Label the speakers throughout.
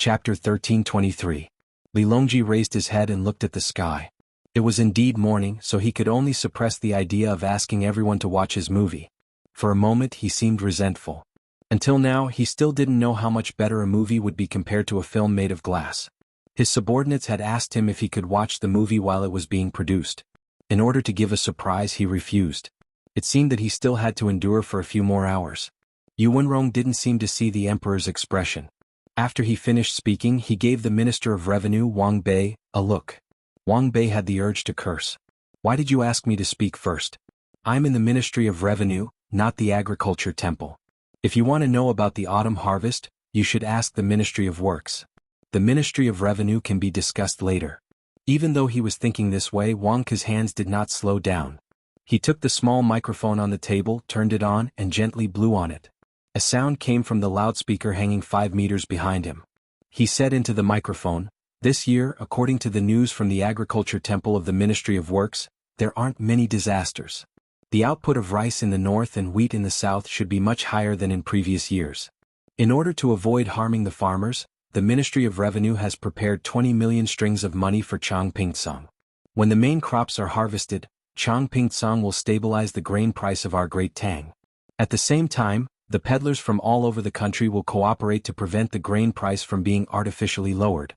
Speaker 1: Chapter 1323. Li Longji raised his head and looked at the sky. It was indeed morning, so he could only suppress the idea of asking everyone to watch his movie. For a moment he seemed resentful. Until now he still didn't know how much better a movie would be compared to a film made of glass. His subordinates had asked him if he could watch the movie while it was being produced. In order to give a surprise, he refused. It seemed that he still had to endure for a few more hours. Yu Wenrong didn't seem to see the emperor's expression. After he finished speaking, he gave the Minister of Revenue, Wang Bei, a look. Wang Bei had the urge to curse. "Why did you ask me to speak first? I'm in the Ministry of Revenue, not the Agriculture Temple. If you want to know about the autumn harvest, you should ask the Ministry of Works. The Ministry of Revenue can be discussed later." Even though he was thinking this way, Wang Ke's hands did not slow down. He took the small microphone on the table, turned it on, and gently blew on it. A sound came from the loudspeaker hanging 5 meters behind him. He said into the microphone, "This year, according to the news from the Agriculture Temple of the Ministry of Works, there aren't many disasters. The output of rice in the north and wheat in the south should be much higher than in previous years. In order to avoid harming the farmers, the Ministry of Revenue has prepared 20 million strings of money for Changping-tsang. When the main crops are harvested, Changping-tsang will stabilize the grain price of our great Tang. At the same time, the peddlers from all over the country will cooperate to prevent the grain price from being artificially lowered."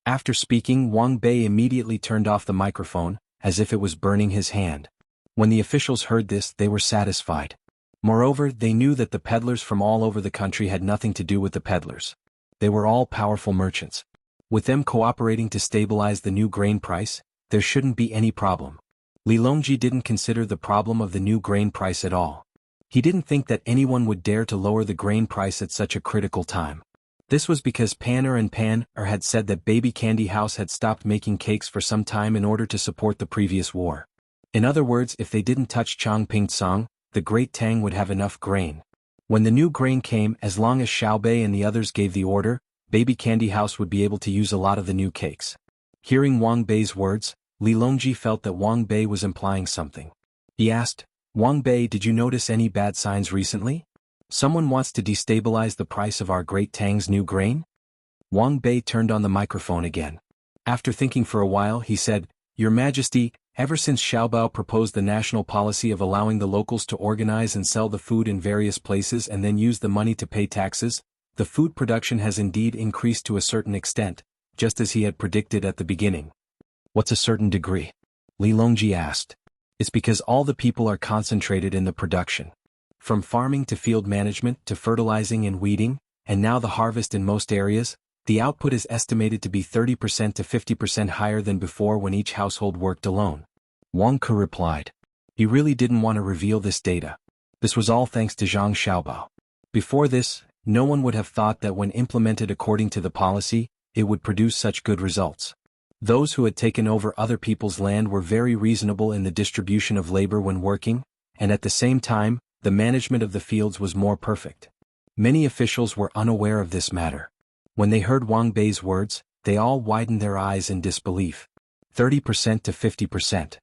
Speaker 1: After speaking, Wang Bei immediately turned off the microphone, as if it was burning his hand. When the officials heard this, they were satisfied. Moreover, they knew that the peddlers from all over the country had nothing to do with the peddlers. They were all powerful merchants. With them cooperating to stabilize the new grain price, there shouldn't be any problem. Li Longji didn't consider the problem of the new grain price at all. He didn't think that anyone would dare to lower the grain price at such a critical time. This was because Pan-er and Pan-er had said that Baby Candy House had stopped making cakes for some time in order to support the previous war. In other words, if they didn't touch Changping-tsang, the Great Tang would have enough grain. When the new grain came, as long as Xiaobei and the others gave the order, Baby Candy House would be able to use a lot of the new cakes. Hearing Wang Bei's words, Li Longji felt that Wang Bei was implying something. He asked, "Wang Bei, did you notice any bad signs recently? Someone wants to destabilize the price of our Great Tang's new grain?" Wang Bei turned on the microphone again. After thinking for a while, he said, "Your Majesty, ever since Xiaobao proposed the national policy of allowing the locals to organize and sell the food in various places and then use the money to pay taxes, the food production has indeed increased to a certain extent, just as he had predicted at the beginning." "What's a certain degree?" Li Longji asked. "It's because all the people are concentrated in the production. From farming to field management to fertilizing and weeding, and now the harvest in most areas, the output is estimated to be 30% to 50% higher than before when each household worked alone." Wang Ke replied. He really didn't want to reveal this data. This was all thanks to Zhang Xiaobao. Before this, no one would have thought that when implemented according to the policy, it would produce such good results. Those who had taken over other people's land were very reasonable in the distribution of labor when working, and at the same time, the management of the fields was more perfect. Many officials were unaware of this matter. When they heard Wang Bei's words, they all widened their eyes in disbelief. 30% to 50%.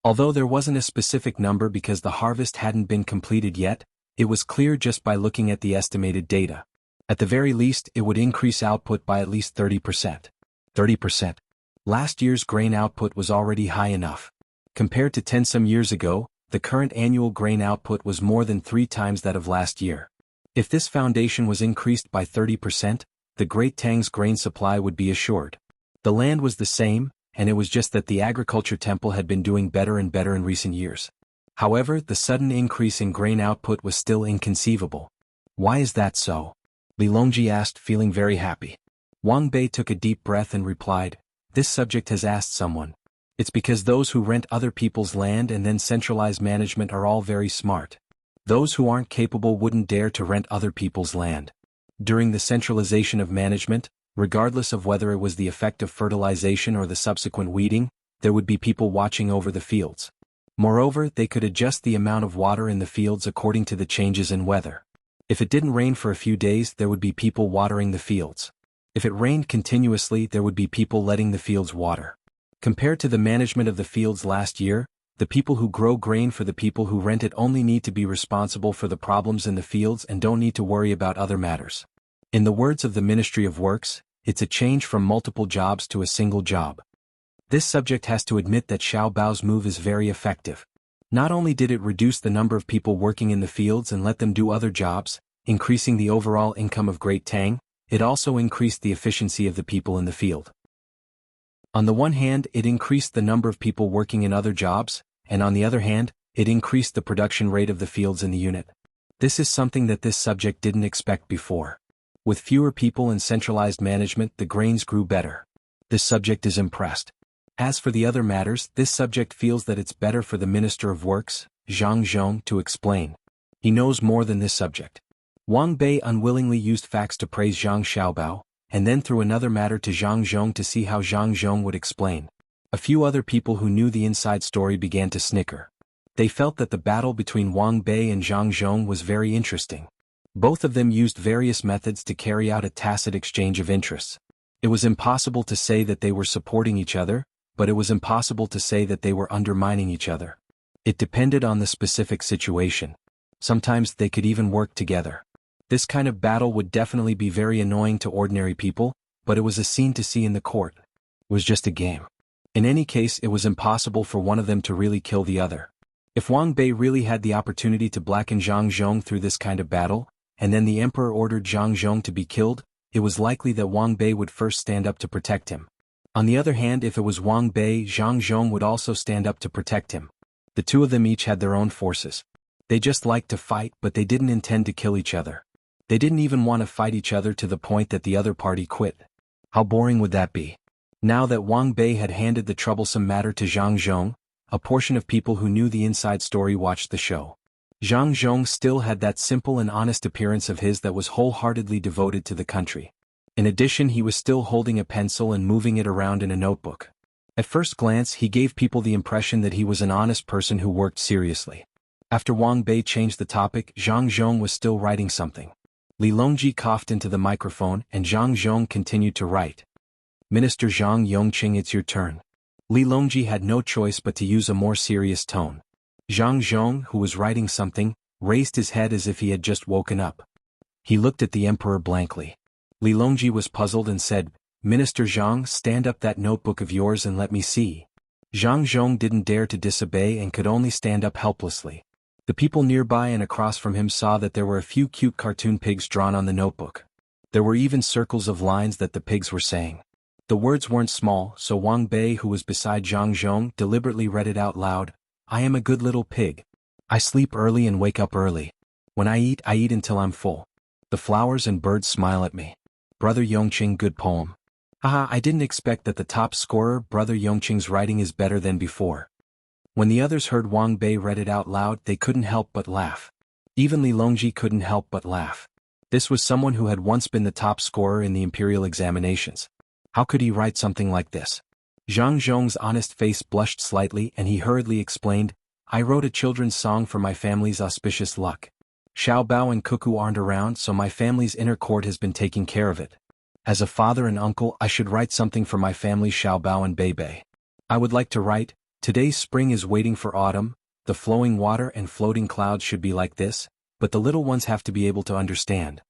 Speaker 1: Although there wasn't a specific number because the harvest hadn't been completed yet, it was clear just by looking at the estimated data. At the very least, it would increase output by at least 30%. 30%. Last year's grain output was already high enough. Compared to 10 some years ago, the current annual grain output was more than 3 times that of last year. If this foundation was increased by 30%, the Great Tang's grain supply would be assured. The land was the same, and it was just that the Agriculture Temple had been doing better and better in recent years. However, the sudden increase in grain output was still inconceivable. "Why is that so?" Li Longji asked, feeling very happy. Wang Bei took a deep breath and replied, "This subject has asked someone. It's because those who rent other people's land and then centralize management are all very smart. Those who aren't capable wouldn't dare to rent other people's land. During the centralization of management, regardless of whether it was the effect of fertilization or the subsequent weeding, there would be people watching over the fields. Moreover, they could adjust the amount of water in the fields according to the changes in weather. If it didn't rain for a few days, there would be people watering the fields. If it rained continuously, there would be people letting the fields water. Compared to the management of the fields last year, the people who grow grain for the people who rent it only need to be responsible for the problems in the fields and don't need to worry about other matters. In the words of the Ministry of Works, it's a change from multiple jobs to a single job. This subject has to admit that Xiao Bao's move is very effective. Not only did it reduce the number of people working in the fields and let them do other jobs, increasing the overall income of Great Tang, it also increased the efficiency of the people in the field. On the one hand, it increased the number of people working in other jobs, and on the other hand, it increased the production rate of the fields in the unit. This is something that this subject didn't expect before. With fewer people and centralized management, the grains grew better. This subject is impressed. As for the other matters, this subject feels that it's better for the Minister of Works, Zhang Zhong, to explain. He knows more than this subject. Wang Bei unwillingly used facts to praise Zhang Xiaobao, and then threw another matter to Zhang Zhong to see how Zhang Zhong would explain. A few other people who knew the inside story began to snicker. They felt that the battle between Wang Bei and Zhang Zhong was very interesting. Both of them used various methods to carry out a tacit exchange of interests. It was impossible to say that they were supporting each other, but it was impossible to say that they were undermining each other. It depended on the specific situation. Sometimes they could even work together. This kind of battle would definitely be very annoying to ordinary people, but it was a scene to see in the court. It was just a game. In any case, it was impossible for one of them to really kill the other. If Wang Bei really had the opportunity to blacken Zhang Zhong through this kind of battle, and then the emperor ordered Zhang Zhong to be killed, it was likely that Wang Bei would first stand up to protect him. On the other hand, if it was Wang Bei, Zhang Zhong would also stand up to protect him. The two of them each had their own forces. They just liked to fight, but they didn't intend to kill each other. They didn't even want to fight each other to the point that the other party quit. How boring would that be? Now that Wang Bei had handed the troublesome matter to Zhang Zhong, a portion of people who knew the inside story watched the show. Zhang Zhong still had that simple and honest appearance of his that was wholeheartedly devoted to the country. In addition, he was still holding a pencil and moving it around in a notebook. At first glance, he gave people the impression that he was an honest person who worked seriously. After Wang Bei changed the topic, Zhang Zhong was still writing something. Li Longji coughed into the microphone and Zhang Zhong continued to write. Minister Zhang Yongqing, it's your turn. Li Longji had no choice but to use a more serious tone. Zhang Zhong, who was writing something, raised his head as if he had just woken up. He looked at the emperor blankly. Li Longji was puzzled and said, Minister Zhang, stand up that notebook of yours and let me see. Zhang Zhong didn't dare to disobey and could only stand up helplessly. The people nearby and across from him saw that there were a few cute cartoon pigs drawn on the notebook. There were even circles of lines that the pigs were saying. The words weren't small, so Wang Bei, who was beside Zhang Zhong, deliberately read it out loud. I am a good little pig. I sleep early and wake up early. When I eat until I'm full. The flowers and birds smile at me. Brother Yongqing, good poem. Haha, I didn't expect that the top scorer, Brother Yongqing's writing is better than before. When the others heard Wang Bei read it out loud, they couldn't help but laugh. Even Li Longji couldn't help but laugh. This was someone who had once been the top scorer in the imperial examinations. How could he write something like this? Zhang Zhong's honest face blushed slightly and he hurriedly explained, I wrote a children's song for my family's auspicious luck. Xiao Bao and Cuckoo aren't around, so my family's inner court has been taking care of it. As a father and uncle, I should write something for my family Xiao Bao and Bei Bei. I would like to write, today's spring is waiting for autumn, the flowing water and floating clouds should be like this, but the little ones have to be able to understand.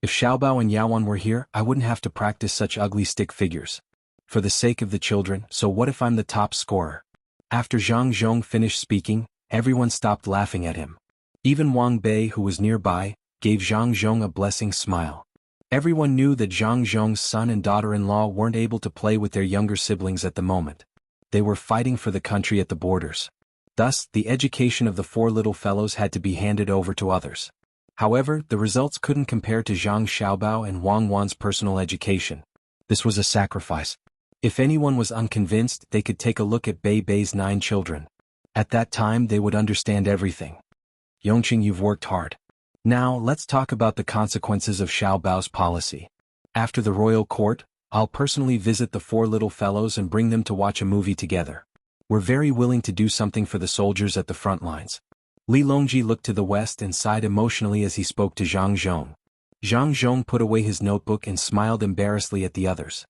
Speaker 1: If Xiao Bao and Yaoan were here, I wouldn't have to practice such ugly stick figures. For the sake of the children, so what if I'm the top scorer? After Zhang Zhong finished speaking, everyone stopped laughing at him. Even Wang Bei, who was nearby, gave Zhang Zhong a blessing smile. Everyone knew that Zhang Zhong's son and daughter-in-law weren't able to play with their younger siblings at the moment. They were fighting for the country at the borders. Thus, the education of the four little fellows had to be handed over to others. However, the results couldn't compare to Zhang Xiaobao and Wang Wan's personal education. This was a sacrifice. If anyone was unconvinced, they could take a look at Bei Bei's 9 children. At that time, they would understand everything. Yongqing, you've worked hard. Now, let's talk about the consequences of Xiao Bao's policy. After the royal court, I'll personally visit the 4 little fellows and bring them to watch a movie together. We're very willing to do something for the soldiers at the front lines. Li Longji looked to the west and sighed emotionally as he spoke to Zhang Zhong. Zhang Zhong put away his notebook and smiled embarrassedly at the others.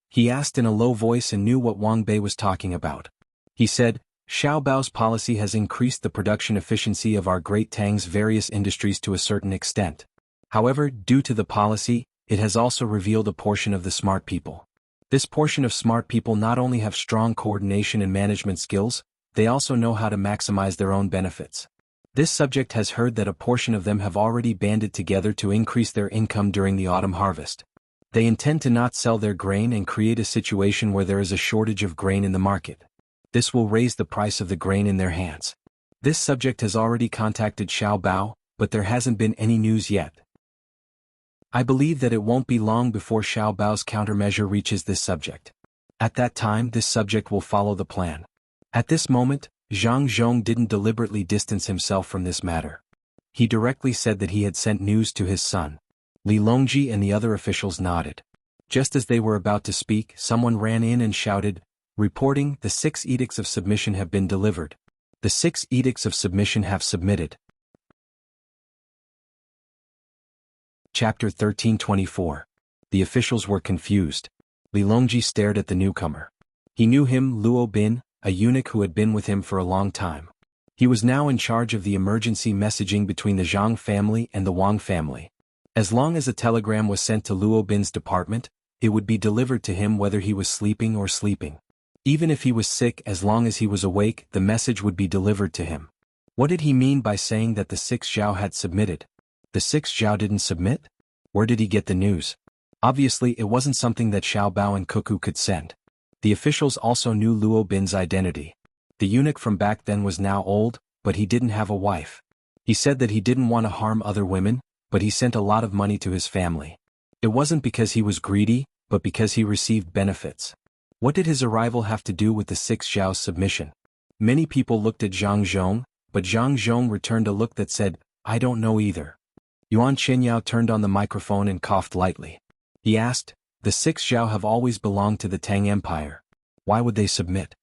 Speaker 1: He asked in a low voice and knew what Wang Bei was talking about. He said, Xiao Bao's policy has increased the production efficiency of our Great Tang's various industries to a certain extent. However, due to the policy, it has also revealed a portion of the smart people. This portion of smart people not only have strong coordination and management skills, they also know how to maximize their own benefits. This subject has heard that a portion of them have already banded together to increase their income during the autumn harvest. They intend to not sell their grain and create a situation where there is a shortage of grain in the market. This will raise the price of the grain in their hands. This subject has already contacted Xiao Bao, but there hasn't been any news yet. I believe that it won't be long before Xiao Bao's countermeasure reaches this subject. At that time, this subject will follow the plan. At this moment, Zhang Zhong didn't deliberately distance himself from this matter. He directly said that he had sent news to his son. Li Longji and the other officials nodded. Just as they were about to speak, someone ran in and shouted, reporting, "The 6 edicts of submission have been delivered. The 6 edicts of submission have submitted." Chapter 13:24. The officials were confused. Li Longji stared at the newcomer. He knew him, Luo Bin, a eunuch who had been with him for a long time. He was now in charge of the emergency messaging between the Zhang family and the Wang family. As long as a telegram was sent to Luo Bin's department, it would be delivered to him whether he was sleeping or sleeping. Even if he was sick, as long as he was awake, the message would be delivered to him. What did he mean by saying that the 6 Zhao had submitted? The 6 Zhao didn't submit? Where did he get the news? Obviously, it wasn't something that Xiao Bao and Cuckoo could send. The officials also knew Luo Bin's identity. The eunuch from back then was now old, but he didn't have a wife. He said that he didn't want to harm other women, but he sent a lot of money to his family. It wasn't because he was greedy, but because he received benefits. What did his arrival have to do with the 6 Zhao's submission? Many people looked at Zhang Zhong, but Zhang Zhong returned a look that said, "I don't know either." Yuan Qianyao turned on the microphone and coughed lightly. He asked, "The 6 Zhao have always belonged to the Tang Empire. Why would they submit?"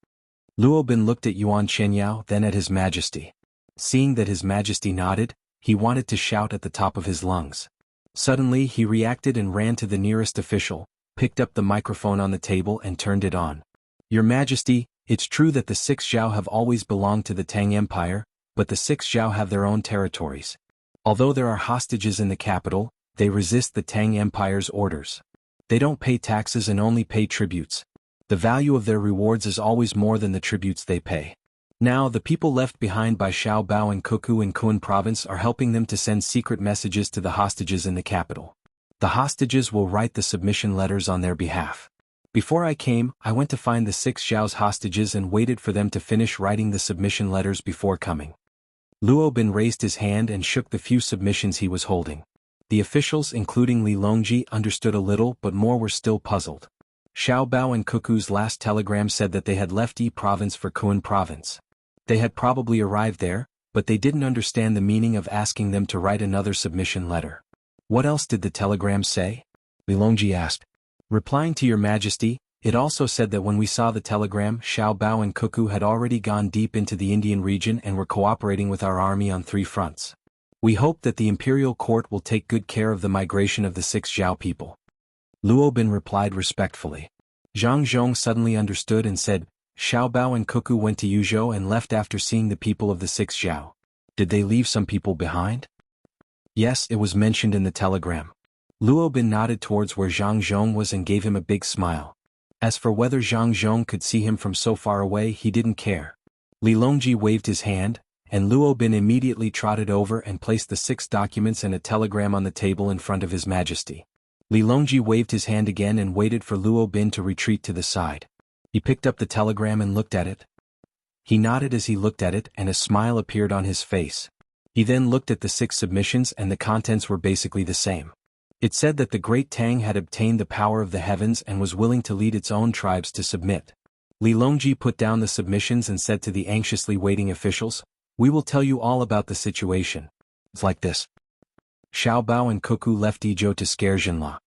Speaker 1: Luo Bin looked at Yuan Qianyao, then at His Majesty. Seeing that His Majesty nodded, he wanted to shout at the top of his lungs. Suddenly he reacted and ran to the nearest official, picked up the microphone on the table and turned it on. "Your Majesty, it's true that the 6 Zhao have always belonged to the Tang Empire, but the 6 Zhao have their own territories. Although there are hostages in the capital, they resist the Tang Empire's orders. They don't pay taxes and only pay tributes. The value of their rewards is always more than the tributes they pay. Now, the people left behind by Xiao Bao and Cuckoo in Kun province are helping them to send secret messages to the hostages in the capital. The hostages will write the submission letters on their behalf. Before I came, I went to find the 6 Zhao's hostages and waited for them to finish writing the submission letters before coming." Luo Bin raised his hand and shook the few submissions he was holding. The officials, including Li Longji, understood a little, but more were still puzzled. Xiao Bao and Cuckoo's last telegram said that they had left Yi province for Kun province. They had probably arrived there, but they didn't understand the meaning of asking them to write another submission letter. "What else did the telegram say?" Li Longji asked. "Replying to Your Majesty, it also said that when we saw the telegram, Xiao Bao and Cuckoo had already gone deep into the Indian region and were cooperating with our army on 3 fronts. We hope that the imperial court will take good care of the migration of the 6 Zhao people." Luo Bin replied respectfully. Zhang Zhong suddenly understood and said, "Xiao Bao and Cuckoo went to Yuzhou and left after seeing the people of the 6 Zhao. Did they leave some people behind?" "Yes, it was mentioned in the telegram." Luo Bin nodded towards where Zhang Zhong was and gave him a big smile. As for whether Zhang Zhong could see him from so far away, he didn't care. Li Longji waved his hand, and Luo Bin immediately trotted over and placed the 6 documents and a telegram on the table in front of His Majesty. Li Longji waved his hand again and waited for Luo Bin to retreat to the side. He picked up the telegram and looked at it. He nodded as he looked at it and a smile appeared on his face. He then looked at the 6 submissions and the contents were basically the same. It said that the great Tang had obtained the power of the heavens and was willing to lead its own tribes to submit. Li Longji put down the submissions and said to the anxiously waiting officials, "We will tell you all about the situation. It's like this." Xiao Bao and Cuckoo left Yizhou to scare Jinla.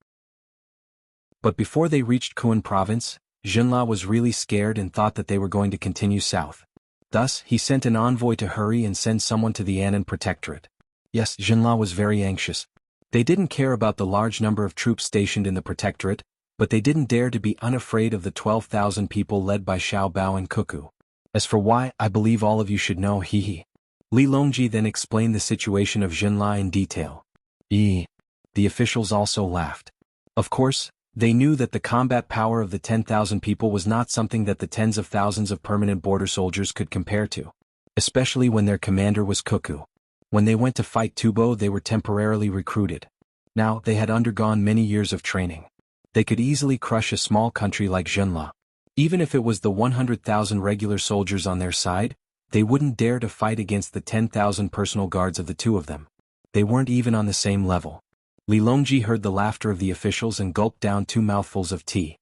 Speaker 1: But before they reached Kun province, Jinla was really scared and thought that they were going to continue south. Thus, he sent an envoy to hurry and send someone to the Annan Protectorate. Yes, Jinla was very anxious. They didn't care about the large number of troops stationed in the Protectorate, but they didn't dare to be unafraid of the 12,000 people led by Xiao Bao and Cuckoo. As for why, I believe all of you should know, Li Longji then explained the situation of Jinla in detail. The officials also laughed. Of course, they knew that the combat power of the 10,000 people was not something that the tens of thousands of permanent border soldiers could compare to. Especially when their commander was Cuckoo. When they went to fight Tubo, they were temporarily recruited. Now, they had undergone many years of training. They could easily crush a small country like Zhenla. Even if it was the 100,000 regular soldiers on their side, they wouldn't dare to fight against the 10,000 personal guards of the two of them. They weren't even on the same level. Li Longji heard the laughter of the officials and gulped down 2 mouthfuls of tea.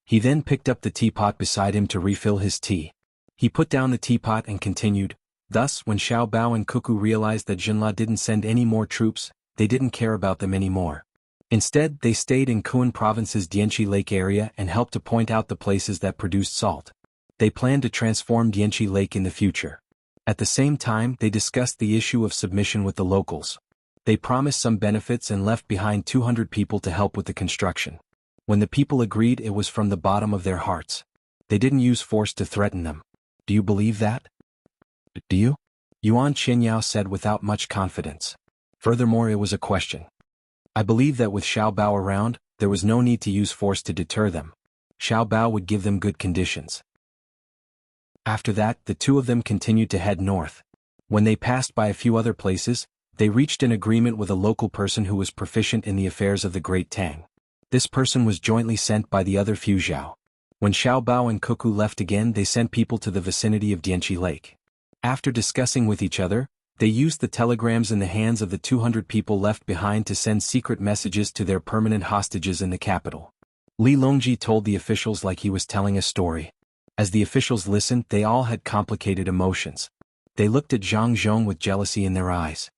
Speaker 1: He then picked up the teapot beside him to refill his tea. He put down the teapot and continued. Thus, when Xiao Bao and Cuckoo realized that Zhenla didn't send any more troops, they didn't care about them anymore. Instead, they stayed in Kuan Province's Dianchi Lake area and helped to point out the places that produced salt. They planned to transform Dianchi Lake in the future. At the same time, they discussed the issue of submission with the locals. They promised some benefits and left behind 200 people to help with the construction. When the people agreed, it was from the bottom of their hearts. They didn't use force to threaten them. Do you believe that? Do you? Yuan Qinyao said without much confidence. Furthermore, it was a question. I believe that with Xiao Bao around, there was no need to use force to deter them. Xiao Bao would give them good conditions. After that, the two of them continued to head north. When they passed by a few other places, they reached an agreement with a local person who was proficient in the affairs of the Great Tang. This person was jointly sent by the other few Zhao. When Xiao Bao and Cuckoo left again, they sent people to the vicinity of Dianchi Lake. After discussing with each other, they used the telegrams in the hands of the 200 people left behind to send secret messages to their permanent hostages in the capital. Li Longji told the officials like he was telling a story. As the officials listened, they all had complicated emotions. They looked at Zhang Zhong with jealousy in their eyes.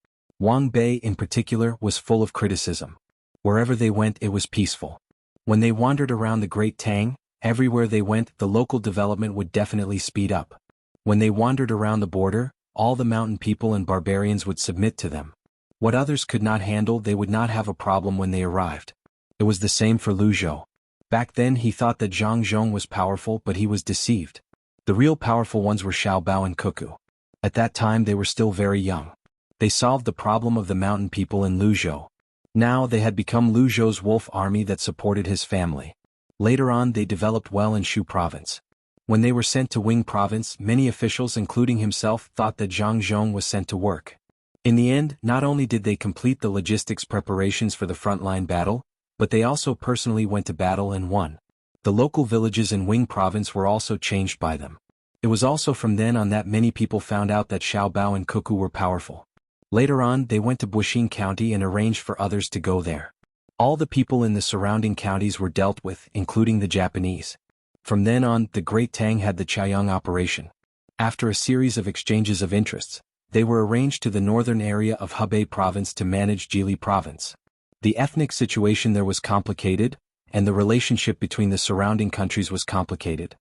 Speaker 1: Wang Bei, in particular, was full of criticism. Wherever they went, it was peaceful. When they wandered around the Great Tang, everywhere they went, the local development would definitely speed up. When they wandered around the border, all the mountain people and barbarians would submit to them. What others could not handle, they would not have a problem when they arrived. It was the same for Lu Zhou. Back then he thought that Zhang Zhong was powerful, but he was deceived. The real powerful ones were Xiao Bao and Cuckoo. At that time they were still very young. They solved the problem of the mountain people in Lu Zhou. Now they had become Lu Zhou's wolf army that supported his family. Later on they developed well in Shu province. When they were sent to Wing province, many officials including himself thought that Zhang Zhong was sent to work. In the end, not only did they complete the logistics preparations for the frontline battle, but they also personally went to battle and won. The local villages in Wing province were also changed by them. It was also from then on that many people found out that Xiao Bao and Cuckoo were powerful. Later on, they went to Buxing County and arranged for others to go there. All the people in the surrounding counties were dealt with, including the Japanese. From then on, the Great Tang had the Chaiyang operation. After a series of exchanges of interests, they were arranged to the northern area of Hebei province to manage Jili province. The ethnic situation there was complicated, and the relationship between the surrounding countries was complicated.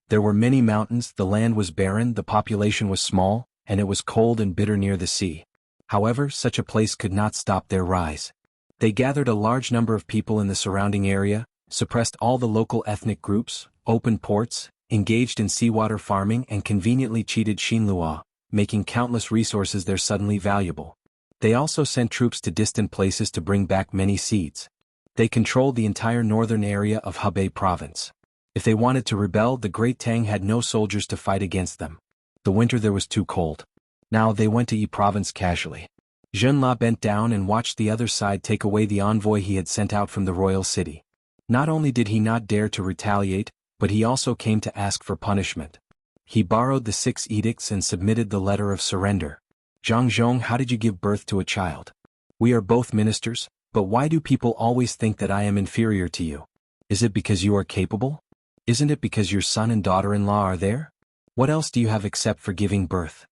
Speaker 1: There were many mountains, the land was barren, the population was small, and it was cold and bitter near the sea. However, such a place could not stop their rise. They gathered a large number of people in the surrounding area, suppressed all the local ethnic groups, opened ports, engaged in seawater farming and conveniently cheated Xinlua, making countless resources there suddenly valuable. They also sent troops to distant places to bring back many seeds. They controlled the entire northern area of Hebei province. If they wanted to rebel, the Great Tang had no soldiers to fight against them. The winter there was too cold. Now they went to Yi province casually. Zhenla bent down and watched the other side take away the envoy he had sent out from the royal city. Not only did he not dare to retaliate, but he also came to ask for punishment. He borrowed the 6 edicts and submitted the letter of surrender. Zhang Zhong, how did you give birth to a child? We are both ministers, but why do people always think that I am inferior to you? Is it because you are capable? Isn't it because your son and daughter-in-law are there? What else do you have except for giving birth?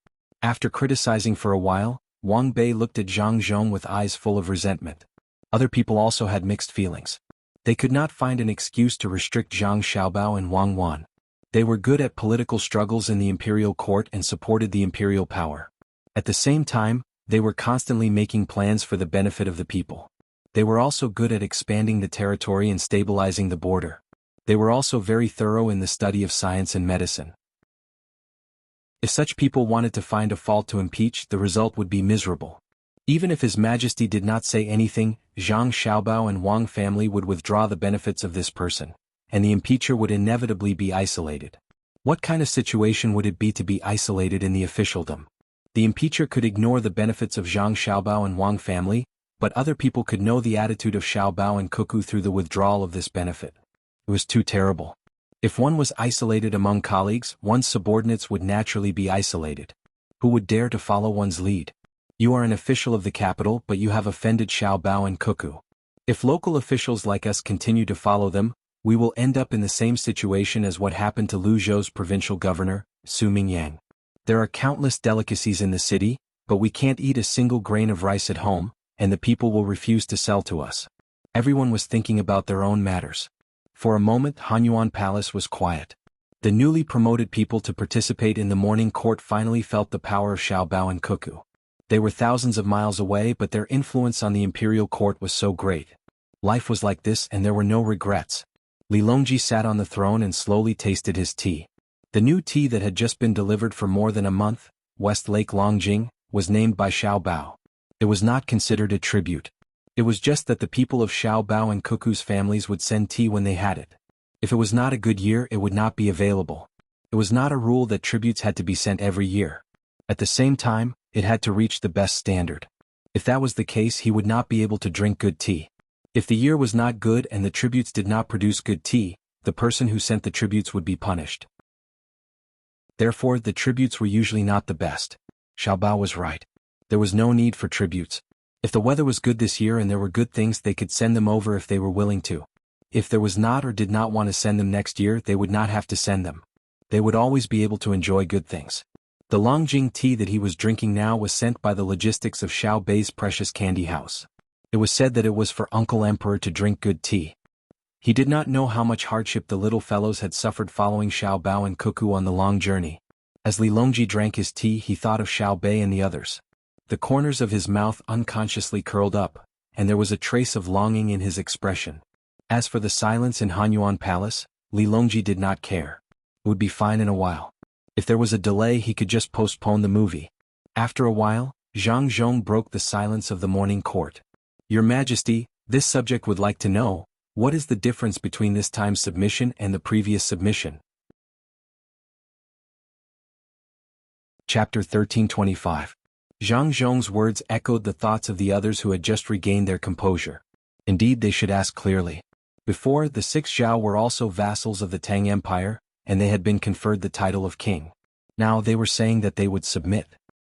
Speaker 1: After criticizing for a while, Wang Bei looked at Zhang Zhong with eyes full of resentment. Other people also had mixed feelings. They could not find an excuse to restrict Zhang Xiaobao and Wang Wan. They were good at political struggles in the imperial court and supported the imperial power. At the same time, they were constantly making plans for the benefit of the people. They were also good at expanding the territory and stabilizing the border. They were also very thorough in the study of science and medicine. If such people wanted to find a fault to impeach, the result would be miserable. Even if His Majesty did not say anything, Zhang Xiaobao and Wang family would withdraw the benefits of this person, and the impeacher would inevitably be isolated. What kind of situation would it be to be isolated in the officialdom? The impeacher could ignore the benefits of Zhang Xiaobao and Wang family, but other people could know the attitude of Xiaobao and Cuckoo through the withdrawal of this benefit. It was too terrible. If one was isolated among colleagues, one's subordinates would naturally be isolated. Who would dare to follow one's lead? You are an official of the capital, but you have offended Xiaobao and Cuckoo. If local officials like us continue to follow them, we will end up in the same situation as what happened to Luzhou's provincial governor, Su Mingyang. There are countless delicacies in the city, but we can't eat a single grain of rice at home, and the people will refuse to sell to us. Everyone was thinking about their own matters. For a moment, Hanyuan Palace was quiet. The newly promoted people to participate in the morning court finally felt the power of Xiaobao and Cuckoo. They were thousands of miles away, but their influence on the imperial court was so great. Life was like this and there were no regrets. Li Longji sat on the throne and slowly tasted his tea. The new tea that had just been delivered for more than a month, West Lake Longjing, was named by Xiaobao. It was not considered a tribute. It was just that the people of Xiaobao and Cuckoo's families would send tea when they had it. If it was not a good year, it would not be available. It was not a rule that tributes had to be sent every year. At the same time, it had to reach the best standard. If that was the case, he would not be able to drink good tea. If the year was not good and the tributes did not produce good tea, the person who sent the tributes would be punished. Therefore, the tributes were usually not the best. Xiaobao was right. There was no need for tributes. If the weather was good this year and there were good things, they could send them over if they were willing to. If there was not or did not want to send them next year, they would not have to send them. They would always be able to enjoy good things. The Longjing tea that he was drinking now was sent by the logistics of Xiao Bei's precious candy house. It was said that it was for Uncle Emperor to drink good tea. He did not know how much hardship the little fellows had suffered following Xiaobao and Cuckoo on the long journey. As Li Longji drank his tea, he thought of Xiao Bei and the others. The corners of his mouth unconsciously curled up, and there was a trace of longing in his expression. As for the silence in Hanyuan Palace, Li Longji did not care. It would be fine in a while. If there was a delay, he could just postpone the movie. After a while, Zhang Zhong broke the silence of the morning court. Your Majesty, this subject would like to know, what is the difference between this time's submission and the previous submission? Chapter 1325. Zhang Zhong's words echoed the thoughts of the others who had just regained their composure. Indeed, they should ask clearly. Before, the six Zhao were also vassals of the Tang Empire, and they had been conferred the title of king. Now they were saying that they would submit.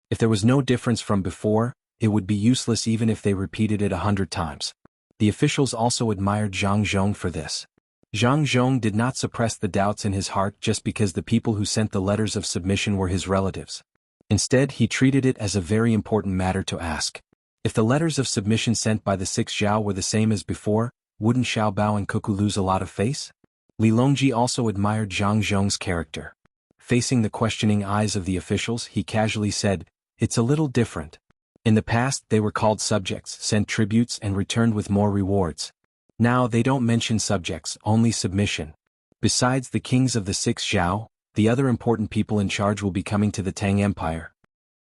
Speaker 1: If there was no difference from before, it would be useless even if they repeated it 100 times. The officials also admired Zhang Zhong for this. Zhang Zhong did not suppress the doubts in his heart just because the people who sent the letters of submission were his relatives. Instead, he treated it as a very important matter to ask. If the letters of submission sent by the six Zhao were the same as before, wouldn't Xiaobao and Cuckoo lose a lot of face? Li Longji also admired Zhang Zhong's character. Facing the questioning eyes of the officials, he casually said, "It's a little different. In the past, they were called subjects, sent tributes and returned with more rewards. Now they don't mention subjects, only submission. Besides the kings of the six Zhao, the other important people in charge will be coming to the Tang Empire."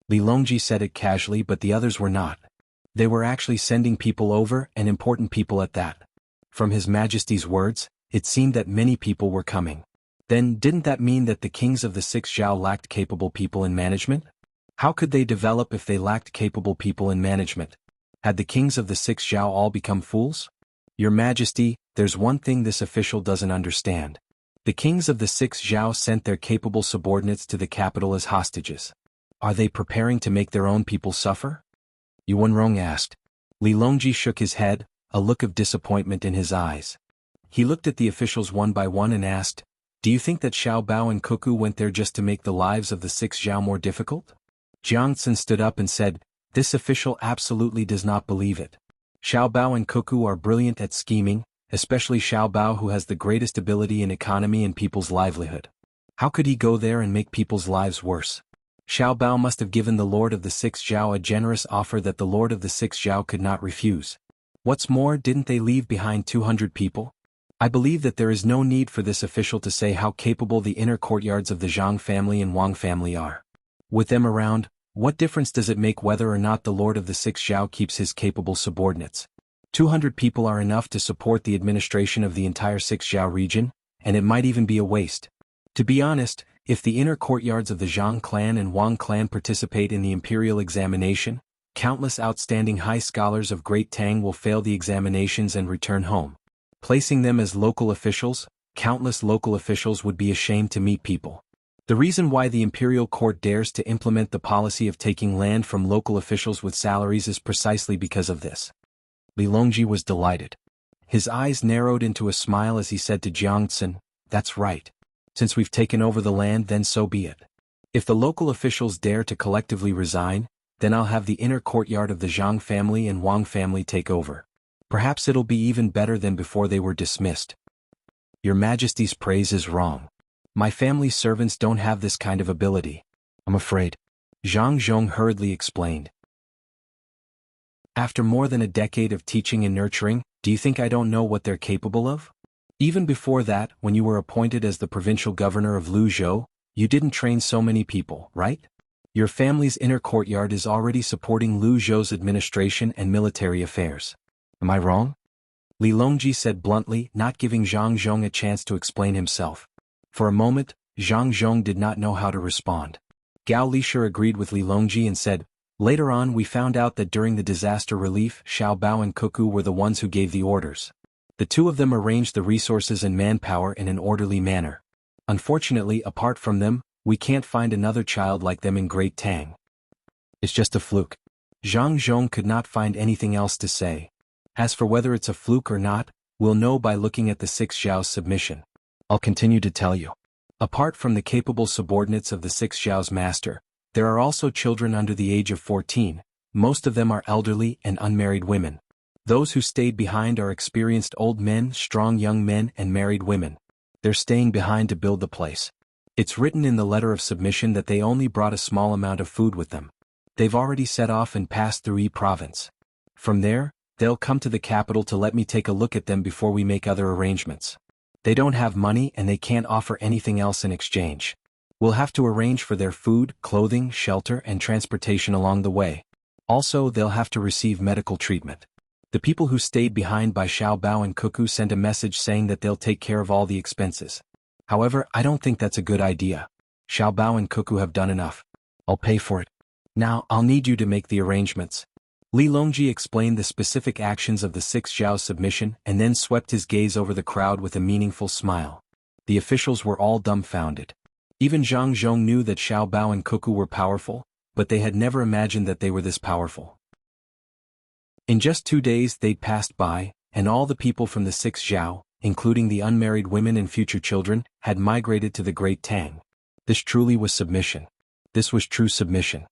Speaker 1: Li Longji said it casually, but the others were not. They were actually sending people over, and important people at that. From His Majesty's words, it seemed that many people were coming. Then, didn't that mean that the kings of the six Zhao lacked capable people in management? How could they develop if they lacked capable people in management? Had the kings of the six Zhao all become fools? Your Majesty, there's one thing this official doesn't understand. The kings of the six Zhao sent their capable subordinates to the capital as hostages. Are they preparing to make their own people suffer? Yuan Rong asked. Li Longji shook his head, a look of disappointment in his eyes. He looked at the officials one by one and asked, "Do you think that Xiaobao and Cuckoo went there just to make the lives of the six Zhao more difficult?" Jiang Tsun stood up and said, "This official absolutely does not believe it. Xiaobao and Cuckoo are brilliant at scheming, especially Xiaobao, who has the greatest ability in economy and people's livelihood. How could he go there and make people's lives worse? Xiaobao must have given the Lord of the Six Zhao a generous offer that the Lord of the Six Zhao could not refuse. What's more, didn't they leave behind 200 people? I believe that there is no need for this official to say how capable the inner courtyards of the Zhang family and Wang family are. With them around, What difference does it make whether or not the Lord of the Six Zhao keeps his capable subordinates? 200 people are enough to support the administration of the entire Six Zhao region, and it might even be a waste. To be honest, if the inner courtyards of the Zhang clan and Wang clan participate in the imperial examination, countless outstanding high scholars of Great Tang will fail the examinations and return home. Placing them as local officials, countless local officials would be ashamed to meet people. The reason why the imperial court dares to implement the policy of taking land from local officials with salaries is precisely because of this. Li Longji was delighted. His eyes narrowed into a smile as he said to Jiang Tsun, "That's right. Since we've taken over the land, then so be it. If the local officials dare to collectively resign, then I'll have the inner courtyard of the Zhang family and Wang family take over. Perhaps it'll be even better than before they were dismissed." "Your Majesty's praise is wrong. My family's servants don't have this kind of ability, I'm afraid," Zhang Zhong hurriedly explained. "After more than a decade of teaching and nurturing, do you think I don't know what they're capable of? Even before that, when you were appointed as the provincial governor of Luzhou, you didn't train so many people, right? Your family's inner courtyard is already supporting Luzhou's administration and military affairs. Am I wrong?" Li Longji said bluntly, not giving Zhang Zhong a chance to explain himself. For a moment, Zhang Zhong did not know how to respond. Gao Lisher agreed with Li Longji and said, "Later on we found out that during the disaster relief, Xiao Bao and Cuckoo were the ones who gave the orders. The two of them arranged the resources and manpower in an orderly manner. Unfortunately, apart from them, we can't find another child like them in Great Tang. It's just a fluke." Zhang Zhong could not find anything else to say. As for whether it's a fluke or not, we'll know by looking at the Six Zhao's submission. I'll continue to tell you. Apart from the capable subordinates of the Six Zhao's master, there are also children under the age of 14, most of them are elderly and unmarried women. Those who stayed behind are experienced old men, strong young men, and married women. They're staying behind to build the place. It's written in the letter of submission that they only brought a small amount of food with them. They've already set off and passed through Yi province. From there, they'll come to the capital to let me take a look at them before we make other arrangements. They don't have money and they can't offer anything else in exchange. We'll have to arrange for their food, clothing, shelter, and transportation along the way. Also, they'll have to receive medical treatment. The people who stayed behind by Xiao Bao and Cuckoo sent a message saying that they'll take care of all the expenses. However, I don't think that's a good idea. Xiao Bao and Cuckoo have done enough. I'll pay for it. Now, I'll need you to make the arrangements. Li Longji explained the specific actions of the Six Zhao's submission and then swept his gaze over the crowd with a meaningful smile. The officials were all dumbfounded. Even Zhang Zhong knew that Xiao Bao and Cuckoo were powerful, but they had never imagined that they were this powerful. In just 2 days they'd passed by, and all the people from the Six Zhao, including the unmarried women and future children, had migrated to the Great Tang. This truly was submission. This was true submission.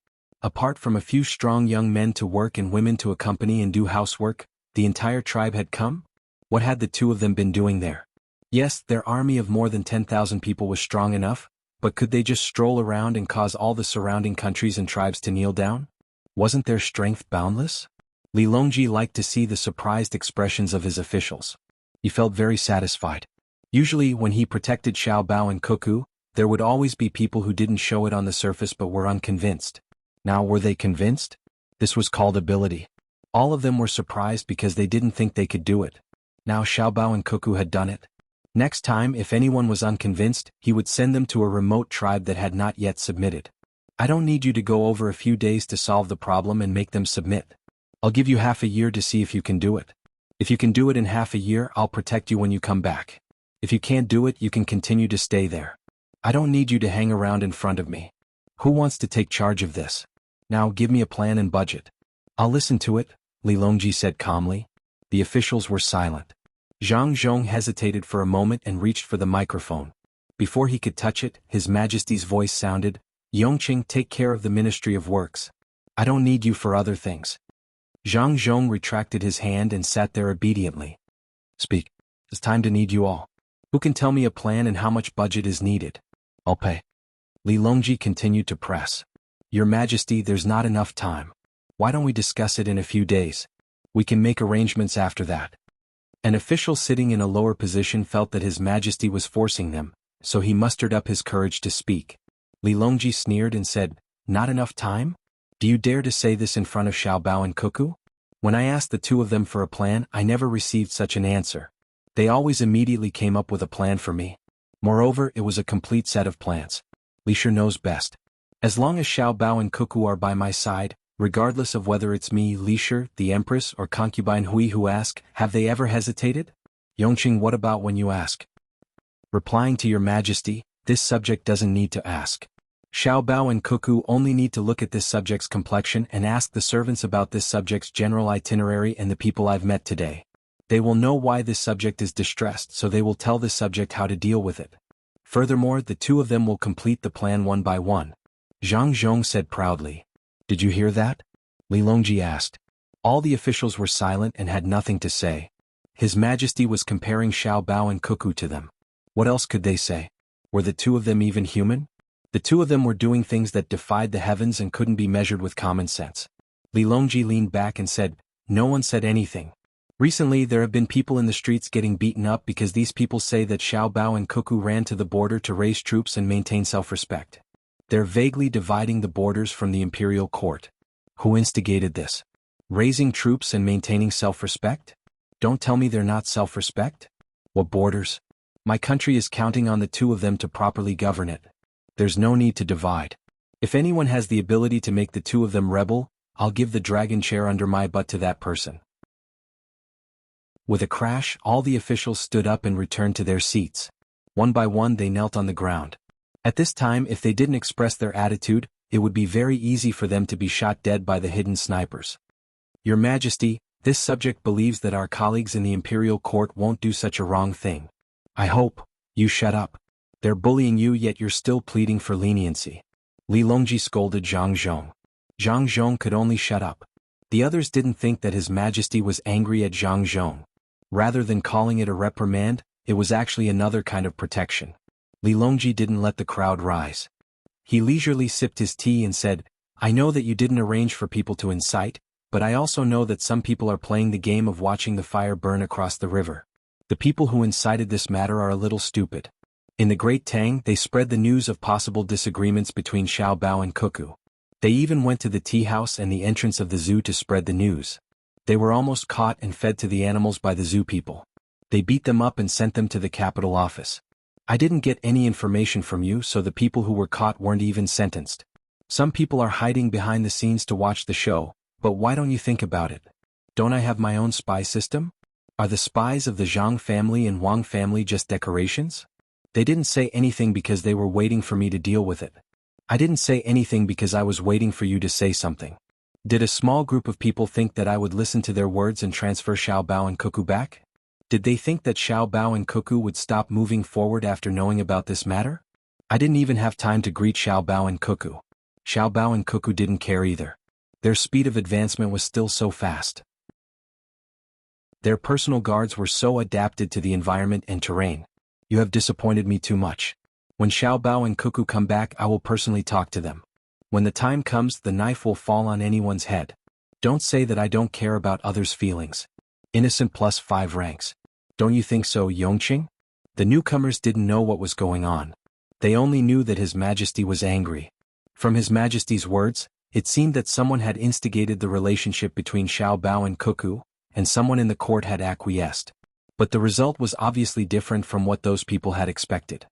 Speaker 1: Apart from a few strong young men to work and women to accompany and do housework, the entire tribe had come? What had the two of them been doing there? Yes, their army of more than 10,000 people was strong enough, but could they just stroll around and cause all the surrounding countries and tribes to kneel down? Wasn't their strength boundless? Li Longji liked to see the surprised expressions of his officials. He felt very satisfied. Usually, when he protected Xiao Bao and Cuckoo, there would always be people who didn't show it on the surface but were unconvinced. Now were they convinced? This was called ability. All of them were surprised because they didn't think they could do it. Now Xiao Bao and Cuckoo had done it. Next time, if anyone was unconvinced, he would send them to a remote tribe that had not yet submitted. I don't need you to go over a few days to solve the problem and make them submit. I'll give you half a year to see if you can do it. If you can do it in half a year, I'll protect you when you come back. If you can't do it, you can continue to stay there. I don't need you to hang around in front of me. Who wants to take charge of this? Now give me a plan and budget. I'll listen to it, Li Longji said calmly. The officials were silent. Zhang Zhong hesitated for a moment and reached for the microphone. Before he could touch it, His Majesty's voice sounded, "Yongqing, take care of the Ministry of Works. I don't need you for other things." Zhang Zhong retracted his hand and sat there obediently. "Speak. It's time to need you all. Who can tell me a plan and how much budget is needed? I'll pay." Li Longji continued to press. "Your Majesty, there's not enough time. Why don't we discuss it in a few days? We can make arrangements after that." An official sitting in a lower position felt that His Majesty was forcing them, so he mustered up his courage to speak. Li Longji sneered and said, "Not enough time? Do you dare to say this in front of Xiao Bao and Cuckoo? When I asked the two of them for a plan, I never received such an answer. They always immediately came up with a plan for me. Moreover, it was a complete set of plans. Leisure knows best. As long as Xiao Bao and Cuckoo are by my side, regardless of whether it's me, Leisure, the Empress, or concubine Hui who ask, have they ever hesitated? Yongqing, what about when you ask? Replying to your Majesty, this subject doesn't need to ask. Xiao Bao and Cuckoo only need to look at this subject's complexion and ask the servants about this subject's general itinerary and the people I've met today. They will know why this subject is distressed, so they will tell this subject how to deal with it. Furthermore, the two of them will complete the plan one by one. Zhang Zhong said proudly. Did you hear that? Li Longji asked. All the officials were silent and had nothing to say. His Majesty was comparing Xiao Bao and Cuckoo to them. What else could they say? Were the two of them even human? The two of them were doing things that defied the heavens and couldn't be measured with common sense. Li Longji leaned back and said, no one said anything. Recently there have been people in the streets getting beaten up because these people say that Xiao Bao and Cuckoo ran to the border to raise troops and maintain self-respect. They're vaguely dividing the borders from the imperial court. Who instigated this? Raising troops and maintaining self-respect? Don't tell me they're not self-respect? What borders? My country is counting on the two of them to properly govern it. There's no need to divide. If anyone has the ability to make the two of them rebel, I'll give the dragon chair under my butt to that person. With a crash, all the officials stood up and returned to their seats. One by one they knelt on the ground. At this time, if they didn't express their attitude, it would be very easy for them to be shot dead by the hidden snipers. Your Majesty, this subject believes that our colleagues in the imperial court won't do such a wrong thing. I hope. You shut up. They're bullying you yet you're still pleading for leniency. Li Longji scolded Zhang Zhong. Zhang Zhong could only shut up. The others didn't think that His Majesty was angry at Zhang Zhong. Rather than calling it a reprimand, it was actually another kind of protection. Li Longji didn't let the crowd rise. He leisurely sipped his tea and said, I know that you didn't arrange for people to incite, but I also know that some people are playing the game of watching the fire burn across the river. The people who incited this matter are a little stupid. In the Great Tang, they spread the news of possible disagreements between Xiao Bao and Cuckoo. They even went to the tea house and the entrance of the zoo to spread the news. They were almost caught and fed to the animals by the zoo people. They beat them up and sent them to the capital office. I didn't get any information from you, so the people who were caught weren't even sentenced. Some people are hiding behind the scenes to watch the show, but why don't you think about it? Don't I have my own spy system? Are the spies of the Zhang family and Wang family just decorations? They didn't say anything because they were waiting for me to deal with it. I didn't say anything because I was waiting for you to say something. Did a small group of people think that I would listen to their words and transfer Xiao Bao and Cuckoo back? Did they think that Xiao Bao and Cuckoo would stop moving forward after knowing about this matter? I didn't even have time to greet Xiao Bao and Cuckoo. Xiao Bao and Cuckoo didn't care either. Their speed of advancement was still so fast. Their personal guards were so adapted to the environment and terrain. You have disappointed me too much. When Xiao Bao and Cuckoo come back, I will personally talk to them. When the time comes, the knife will fall on anyone's head. Don't say that I don't care about others' feelings. Innocent plus 5 ranks. Don't you think so, Yongqing? The newcomers didn't know what was going on. They only knew that His Majesty was angry. From His Majesty's words, it seemed that someone had instigated the relationship between Xiao Bao and Cuckoo, and someone in the court had acquiesced. But the result was obviously different from what those people had expected.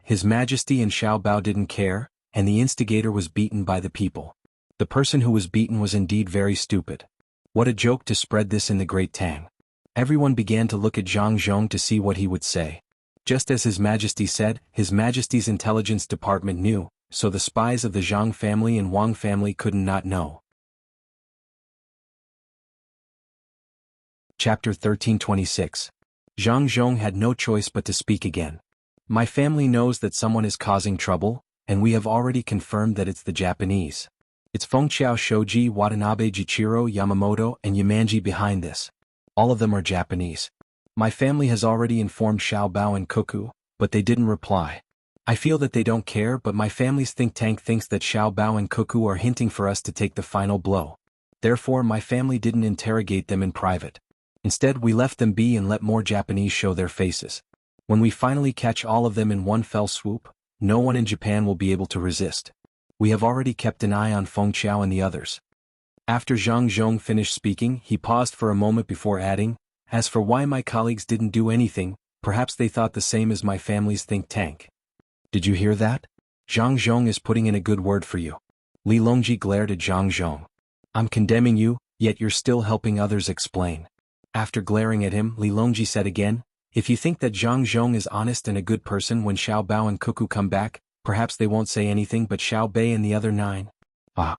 Speaker 1: His Majesty and Xiao Bao didn't care, and the instigator was beaten by the people. The person who was beaten was indeed very stupid. What a joke to spread this in the Great Tang. Everyone began to look at Zhang Zhong to see what he would say. Just as His Majesty said, His Majesty's intelligence department knew, so the spies of the Zhang family and Wang family couldn't not know. Chapter 1326. Zhang Zhong had no choice but to speak again. My family knows that someone is causing trouble, and we have already confirmed that it's the Japanese. It's Fengqiao Shoji, Watanabe Jichiro, Yamamoto, and Yamanji behind this. All of them are Japanese. My family has already informed Xiao Bao and Cuckoo, but they didn't reply. I feel that they don't care, but my family's think tank thinks that Xiao Bao and Cuckoo are hinting for us to take the final blow. Therefore, my family didn't interrogate them in private. Instead, we left them be and let more Japanese show their faces. When we finally catch all of them in one fell swoop, no one in Japan will be able to resist. We have already kept an eye on Feng Qiao and the others. After Zhang Zhong finished speaking, he paused for a moment before adding, as for why my colleagues didn't do anything, perhaps they thought the same as my family's think tank. Did you hear that? Zhang Zhong is putting in a good word for you. Li Longji glared at Zhang Zhong. I'm condemning you, yet you're still helping others explain. After glaring at him, Li Longji said again, if you think that Zhang Zhong is honest and a good person when Xiao Bao and Cuckoo come back, perhaps they won't say anything but Xiao Bei and the other 9. Ah.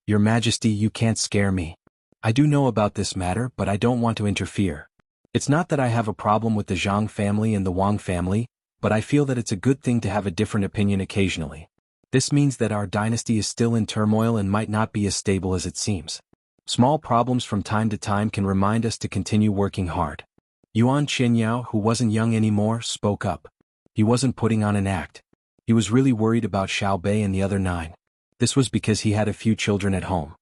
Speaker 1: Your Majesty, you can't scare me. I do know about this matter, but I don't want to interfere. It's not that I have a problem with the Zhang family and the Wang family, but I feel that it's a good thing to have a different opinion occasionally. This means that our dynasty is still in turmoil and might not be as stable as it seems. Small problems from time to time can remind us to continue working hard. Yuan Qianyao, who wasn't young anymore, spoke up. He wasn't putting on an act. He was really worried about Xiao Bei and the other 9. This was because he had a few children at home.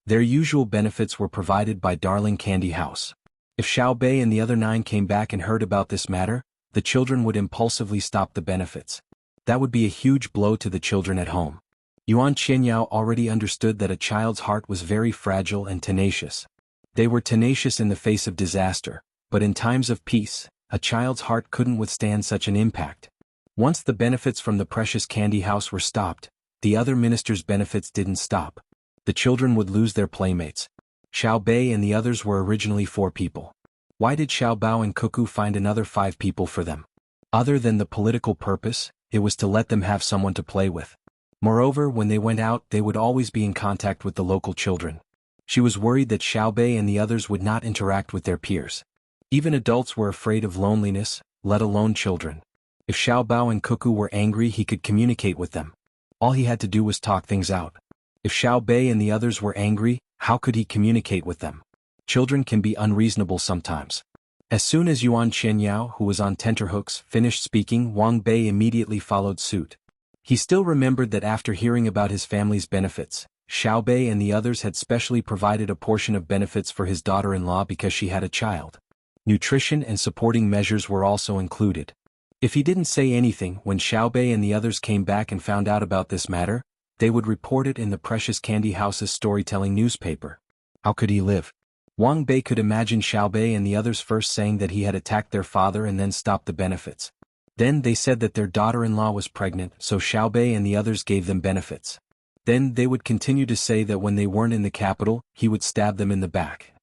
Speaker 1: Their usual benefits were provided by Darling Candy House. If Xiao Bei and the other 9 came back and heard about this matter, the children would impulsively stop the benefits. That would be a huge blow to the children at home. Yuan Qianyao already understood that a child's heart was very fragile and tenacious. They were tenacious in the face of disaster, but in times of peace, a child's heart couldn't withstand such an impact. Once the benefits from the precious candy house were stopped, the other ministers' benefits didn't stop. The children would lose their playmates. Xiao Bei and the others were originally 4 people. Why did Xiao Bao and Cuckoo find another 5 people for them? Other than the political purpose, it was to let them have someone to play with. Moreover, when they went out, they would always be in contact with the local children. She was worried that Xiao Bei and the others would not interact with their peers. Even adults were afraid of loneliness, let alone children. If Xiao Bao and Cuckoo were angry, he could communicate with them. All he had to do was talk things out. If Xiao Bei and the others were angry, how could he communicate with them? Children can be unreasonable sometimes. As soon as Yuan Qianyao, who was on tenterhooks, finished speaking, Wang Bei immediately followed suit. He still remembered that after hearing about his family's benefits, Xiao Bei and the others had specially provided a portion of benefits for his daughter-in-law because she had a child. Nutrition and supporting measures were also included. If he didn't say anything when Xiao Bei and the others came back and found out about this matter, they would report it in the Precious Candy House's storytelling newspaper. How could he live? Wang Bei could imagine Xiao Bei and the others first saying that he had attacked their father and then stopped the benefits. Then they said that their daughter-in-law was pregnant, so Xiao Bei and the others gave them benefits. Then they would continue to say that when they weren't in the capital, he would stab them in the back.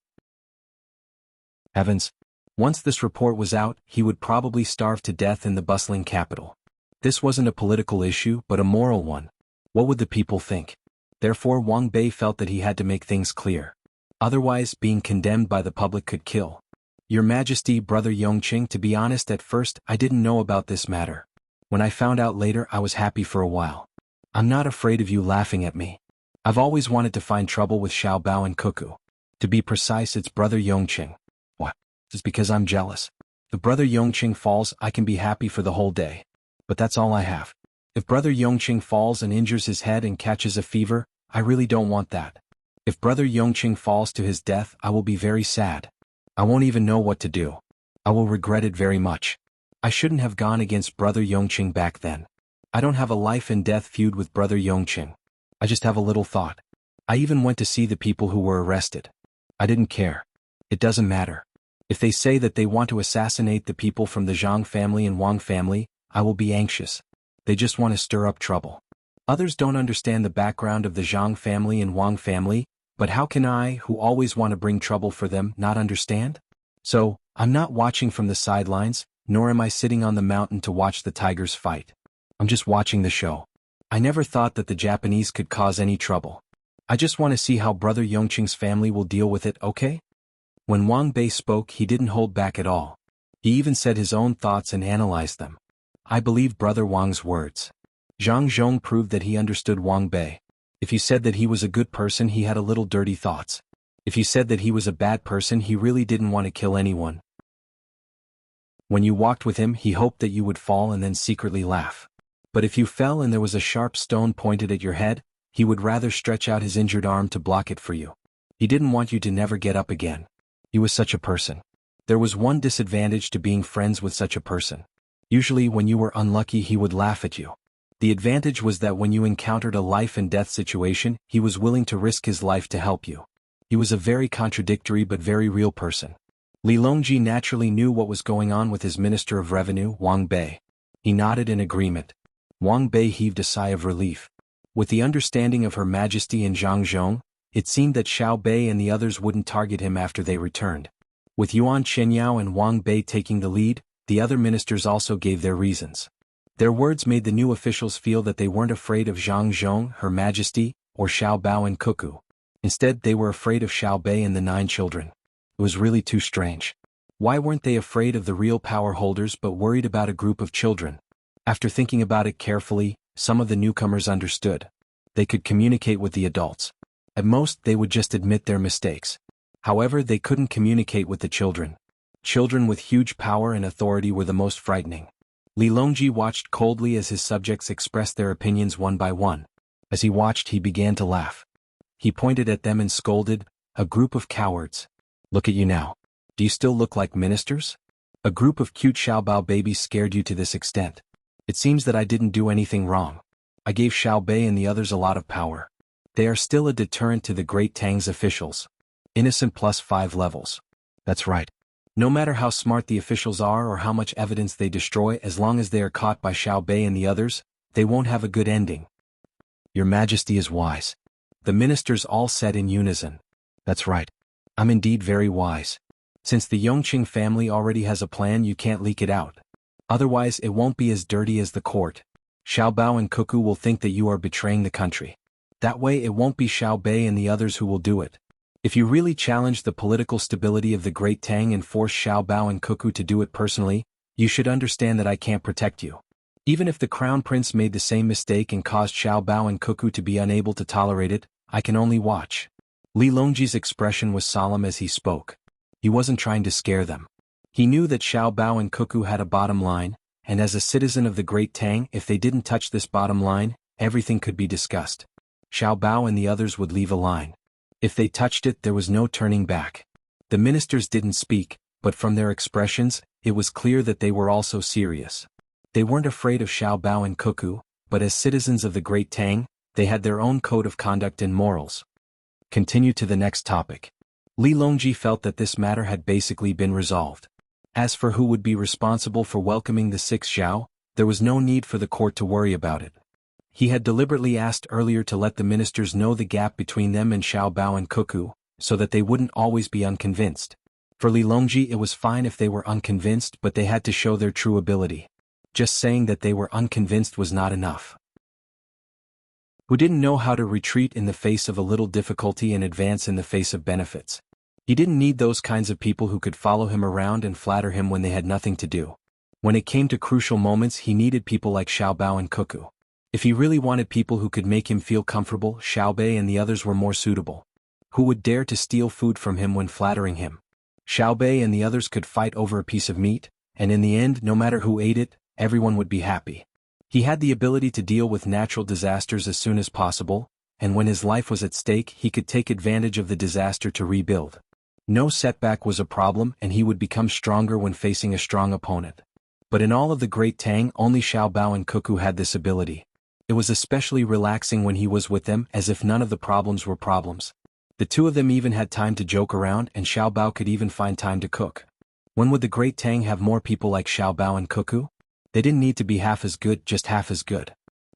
Speaker 1: Heavens! Once this report was out, he would probably starve to death in the bustling capital. This wasn't a political issue, but a moral one. What would the people think? Therefore Wang Bei felt that he had to make things clear. Otherwise, being condemned by the public could kill. Your Majesty, Brother Yongqing, to be honest, at first, I didn't know about this matter. When I found out later, I was happy for a while. I'm not afraid of you laughing at me. I've always wanted to find trouble with Xiao Bao and Cuckoo. To be precise, it's Brother Yongqing. What? It's because I'm jealous. If Brother Yongqing falls, I can be happy for the whole day. But that's all I have. If Brother Yongqing falls and injures his head and catches a fever, I really don't want that. If Brother Yongqing falls to his death, I will be very sad. I won't even know what to do. I will regret it very much. I shouldn't have gone against Brother Yongqing back then. I don't have a life and death feud with Brother Yongqing. I just have a little thought. I even went to see the people who were arrested. I didn't care. It doesn't matter. If they say that they want to assassinate the people from the Zhang family and Wang family, I will be anxious. They just want to stir up trouble. Others don't understand the background of the Zhang family and Wang family, but how can I, who always want to bring trouble for them, not understand? So, I'm not watching from the sidelines, nor am I sitting on the mountain to watch the tigers fight. I'm just watching the show. I never thought that the Japanese could cause any trouble. I just want to see how Brother Yongqing's family will deal with it, okay? When Wang Bei spoke, he didn't hold back at all. He even said his own thoughts and analyzed them. I believe Brother Wang's words. Zhang Zhong proved that he understood Wang Bei. If he said that he was a good person, he had a little dirty thoughts. If he said that he was a bad person, he really didn't want to kill anyone. When you walked with him, he hoped that you would fall and then secretly laugh. But if you fell and there was a sharp stone pointed at your head, he would rather stretch out his injured arm to block it for you. He didn't want you to never get up again. He was such a person. There was one disadvantage to being friends with such a person. Usually when you were unlucky, he would laugh at you. The advantage was that when you encountered a life-and-death situation, he was willing to risk his life to help you. He was a very contradictory but very real person. Li Longji naturally knew what was going on with his Minister of Revenue, Wang Bei. He nodded in agreement. Wang Bei heaved a sigh of relief. With the understanding of Her Majesty and Zhang Zhong, it seemed that Xiao Bei and the others wouldn't target him after they returned. With Yuan Qianyao and Wang Bei taking the lead, the other ministers also gave their reasons. Their words made the new officials feel that they weren't afraid of Zhang Zhong, Her Majesty, or Xiao Bao and Cuckoo. Instead, they were afraid of Xiao Bei and the 9 children. It was really too strange. Why weren't they afraid of the real power holders but worried about a group of children? After thinking about it carefully, some of the newcomers understood. They could communicate with the adults. At most, they would just admit their mistakes. However, they couldn't communicate with the children. Children with huge power and authority were the most frightening. Li Longji watched coldly as his subjects expressed their opinions one by one. As he watched, he began to laugh. He pointed at them and scolded, "A group of cowards. Look at you now. Do you still look like ministers? A group of cute Xiaobao babies scared you to this extent. It seems that I didn't do anything wrong. I gave Xiao Bei and the others a lot of power. They are still a deterrent to the great Tang's officials. Innocent plus 5 levels. That's right. No matter how smart the officials are or how much evidence they destroy, as long as they are caught by Xiao Bei and the others, they won't have a good ending." "Your Majesty is wise." The ministers all said in unison. "That's right. I'm indeed very wise. Since the Yongqing family already has a plan, you can't leak it out. Otherwise it won't be as dirty as the court. Xiao Bao and Cuckoo will think that you are betraying the country. That way it won't be Xiao Bei and the others who will do it. If you really challenge the political stability of the Great Tang and force Xiao Bao and Cuckoo to do it personally, you should understand that I can't protect you. Even if the Crown Prince made the same mistake and caused Xiao Bao and Cuckoo to be unable to tolerate it, I can only watch." Li Longji's expression was solemn as he spoke. He wasn't trying to scare them. He knew that Xiao Bao and Cuckoo had a bottom line, and as a citizen of the Great Tang, if they didn't touch this bottom line, everything could be discussed. Xiao Bao and the others would leave a line. If they touched it, there was no turning back. The ministers didn't speak, but from their expressions, it was clear that they were also serious. They weren't afraid of Xiao Bao and Cuckoo, but as citizens of the Great Tang, they had their own code of conduct and morals. Continue to the next topic. Li Longji felt that this matter had basically been resolved. As for who would be responsible for welcoming the 6 Xiao, there was no need for the court to worry about it. He had deliberately asked earlier to let the ministers know the gap between them and Xiao Bao and Cuckoo, so that they wouldn't always be unconvinced. For Li Longji it was fine if they were unconvinced, but they had to show their true ability. Just saying that they were unconvinced was not enough. Who didn't know how to retreat in the face of a little difficulty and advance in the face of benefits. He didn't need those kinds of people who could follow him around and flatter him when they had nothing to do. When it came to crucial moments, he needed people like Xiao Bao and Cuckoo. If he really wanted people who could make him feel comfortable, Xiao Bei and the others were more suitable. Who would dare to steal food from him when flattering him? Xiao Bei and the others could fight over a piece of meat, and in the end, no matter who ate it, everyone would be happy. He had the ability to deal with natural disasters as soon as possible, and when his life was at stake, he could take advantage of the disaster to rebuild. No setback was a problem, and he would become stronger when facing a strong opponent. But in all of the Great Tang, only Xiao Bao and Cuckoo had this ability. It was especially relaxing when he was with them, as if none of the problems were problems. The two of them even had time to joke around, and Xiao Bao could even find time to cook. When would the Great Tang have more people like Xiao Bao and Cuckoo? They didn't need to be half as good, just half as good.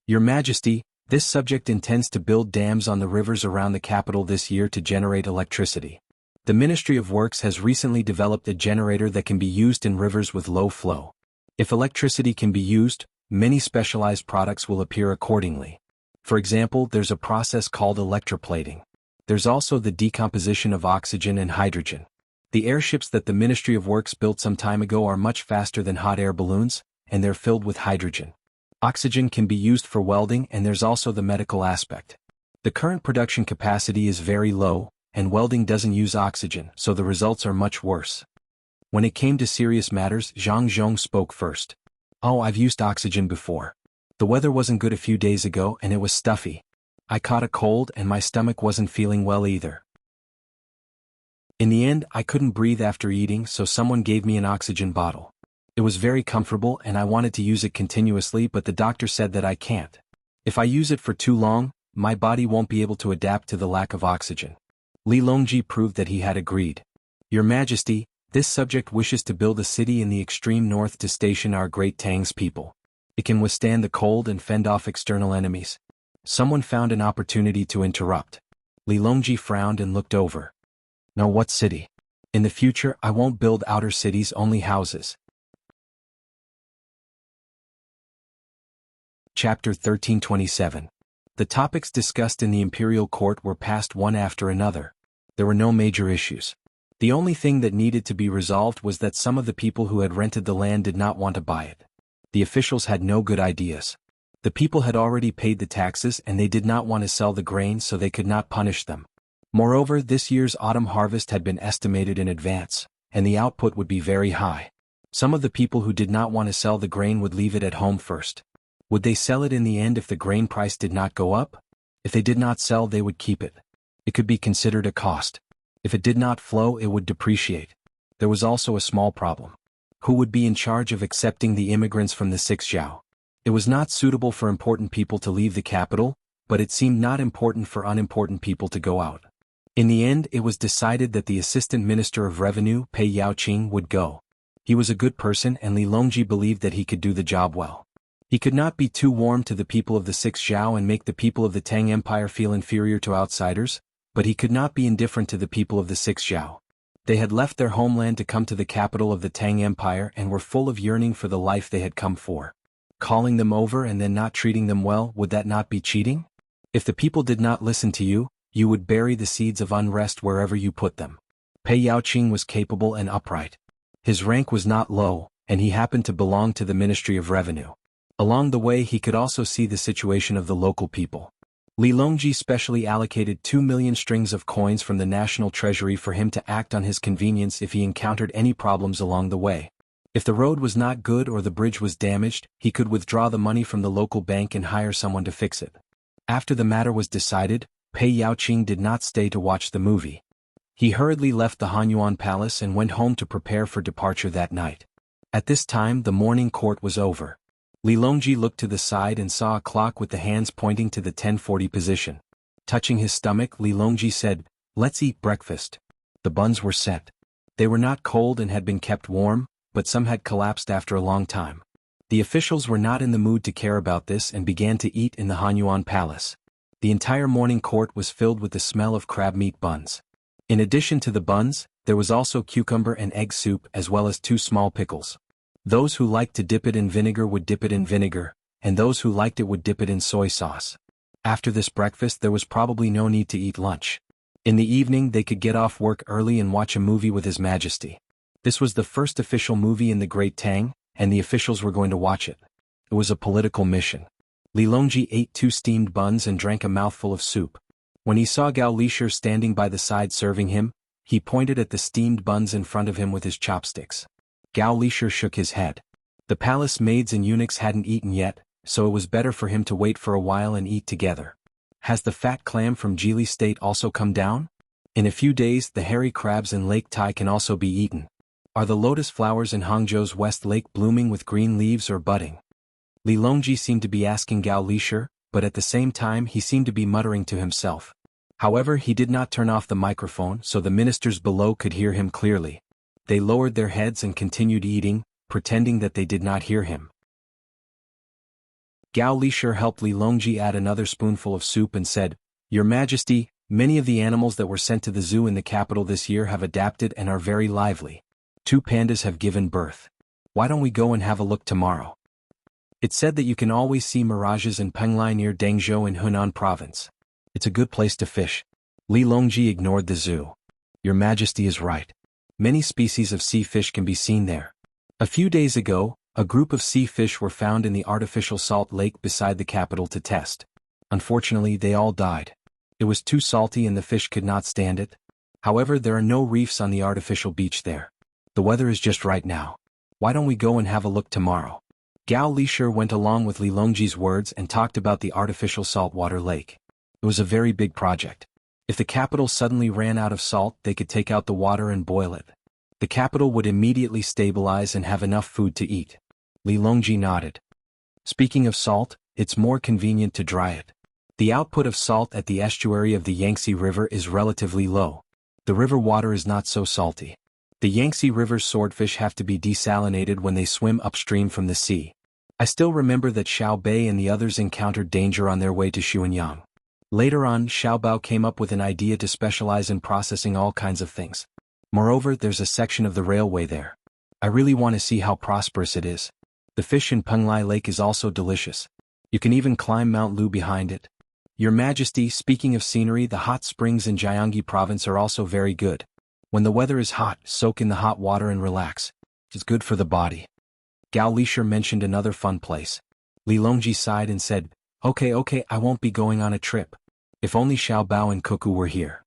Speaker 1: Your Majesty, this subject intends to build dams on the rivers around the capital this year to generate electricity. The Ministry of Works has recently developed a generator that can be used in rivers with low flow. If electricity can be used, many specialized products will appear accordingly. For example, there's a process called electroplating. There's also the decomposition of oxygen and hydrogen. The airships that the Ministry of Works built some time ago are much faster than hot air balloons, and they're filled with hydrogen. Oxygen can be used for welding, and there's also the medical aspect. The current production capacity is very low, and welding doesn't use oxygen, so the results are much worse. When it came to serious matters, Zhang Zhong spoke first. "Oh, I've used oxygen before. The weather wasn't good a few days ago and it was stuffy. I caught a cold and my stomach wasn't feeling well either. In the end, I couldn't breathe after eating, so someone gave me an oxygen bottle. It was very comfortable and I wanted to use it continuously, but the doctor said that I can't. If I use it for too long, my body won't be able to adapt to the lack of oxygen. Li Longji proved that he had agreed. Your Majesty, this subject wishes to build a city in the extreme north to station our great Tang's people. It can withstand the cold and fend off external enemies. Someone found an opportunity to interrupt. Li Longji frowned and looked over. No, what city? In the future, I won't build outer cities, only houses. Chapter 1327. The topics discussed in the imperial court were passed one after another. There were no major issues. The only thing that needed to be resolved was that some of the people who had rented the land did not want to buy it. The officials had no good ideas. The people had already paid the taxes and they did not want to sell the grain, so they could not punish them. Moreover, this year's autumn harvest had been estimated in advance, and the output would be very high. Some of the people who did not want to sell the grain would leave it at home first. Would they sell it in the end if the grain price did not go up? If they did not sell, they would keep it. It could be considered a cost. If it did not flow, it would depreciate. There was also a small problem. Who would be in charge of accepting the immigrants from the sixth Zhao? It was not suitable for important people to leave the capital, but it seemed not important for unimportant people to go out. In the end, it was decided that the Assistant Minister of Revenue, Pei Yaoqing, would go. He was a good person and Li Longji believed that he could do the job well. He could not be too warm to the people of the sixth Zhao and make the people of the Tang Empire feel inferior to outsiders, but he could not be indifferent to the people of the sixth Zhao. They had left their homeland to come to the capital of the Tang Empire and were full of yearning for the life they had come for. Calling them over and then not treating them well, would that not be cheating? If the people did not listen to you, you would bury the seeds of unrest wherever you put them. Pei Yaoqing was capable and upright. His rank was not low, and he happened to belong to the Ministry of Revenue. Along the way he could also see the situation of the local people. Li Longji specially allocated 2 million strings of coins from the national treasury for him to act on his convenience if he encountered any problems along the way. If the road was not good or the bridge was damaged, he could withdraw the money from the local bank and hire someone to fix it. After the matter was decided, Pei Yaoqing did not stay to watch the movie. He hurriedly left the Hanyuan Palace and went home to prepare for departure that night. At this time the morning court was over. Li Longji looked to the side and saw a clock with the hands pointing to the 10:40 position. Touching his stomach, Li Longji said, "Let's eat breakfast." The buns were set. They were not cold and had been kept warm, but some had collapsed after a long time. The officials were not in the mood to care about this and began to eat in the Hanyuan Palace. The entire morning court was filled with the smell of crab meat buns. In addition to the buns, there was also cucumber and egg soup as well as 2 small pickles. Those who liked to dip it in vinegar would dip it in vinegar, and those who liked it would dip it in soy sauce. After this breakfast there was probably no need to eat lunch. In the evening they could get off work early and watch a movie with His Majesty. This was the first official movie in the Great Tang, and the officials were going to watch it. It was a political mission. Li Longji ate 2 steamed buns and drank a mouthful of soup. When he saw Gao Lisher standing by the side serving him, he pointed at the steamed buns in front of him with his chopsticks. Gao Lisher shook his head. The palace maids and eunuchs hadn't eaten yet, so it was better for him to wait for a while and eat together. Has the fat clam from Jili State also come down? In a few days the hairy crabs in Lake Tai can also be eaten. Are the lotus flowers in Hangzhou's West Lake blooming with green leaves or budding? Li Longji seemed to be asking Gao Lisher, but at the same time he seemed to be muttering to himself. However, he did not turn off the microphone so the ministers below could hear him clearly. They lowered their heads and continued eating, pretending that they did not hear him. Gao Lisher helped Li Longji add another spoonful of soup and said, "Your Majesty, many of the animals that were sent to the zoo in the capital this year have adapted and are very lively. 2 pandas have given birth. Why don't we go and have a look tomorrow? It's said that you can always see mirages in Penglai near Dengzhou in Hunan province. It's a good place to fish." Li Longji ignored the zoo. "Your Majesty is right. Many species of sea fish can be seen there. A few days ago, a group of sea fish were found in the artificial salt lake beside the capital to test. Unfortunately, they all died. It was too salty and the fish could not stand it. However, there are no reefs on the artificial beach there. The weather is just right now. Why don't we go and have a look tomorrow?" Gao Lisher went along with Li Longji's words and talked about the artificial saltwater lake. It was a very big project. If the capital suddenly ran out of salt, they could take out the water and boil it. The capital would immediately stabilize and have enough food to eat. Li Longji nodded. Speaking of salt, it's more convenient to dry it. The output of salt at the estuary of the Yangtze River is relatively low. The river water is not so salty. The Yangtze River's swordfish have to be desalinated when they swim upstream from the sea. I still remember that Xiao Bei and the others encountered danger on their way to Xuanyang. Later on, Xiao Bao came up with an idea to specialize in processing all kinds of things. Moreover, there's a section of the railway there. I really want to see how prosperous it is. The fish in Penglai Lake is also delicious. You can even climb Mount Lu behind it. Your Majesty, speaking of scenery, the hot springs in Jiangxi province are also very good. When the weather is hot, soak in the hot water and relax. It's good for the body. Gao Lisher mentioned another fun place. Li Longji sighed and said, Okay, I won't be going on a trip. If only Xiao Bao and Cuckoo were here.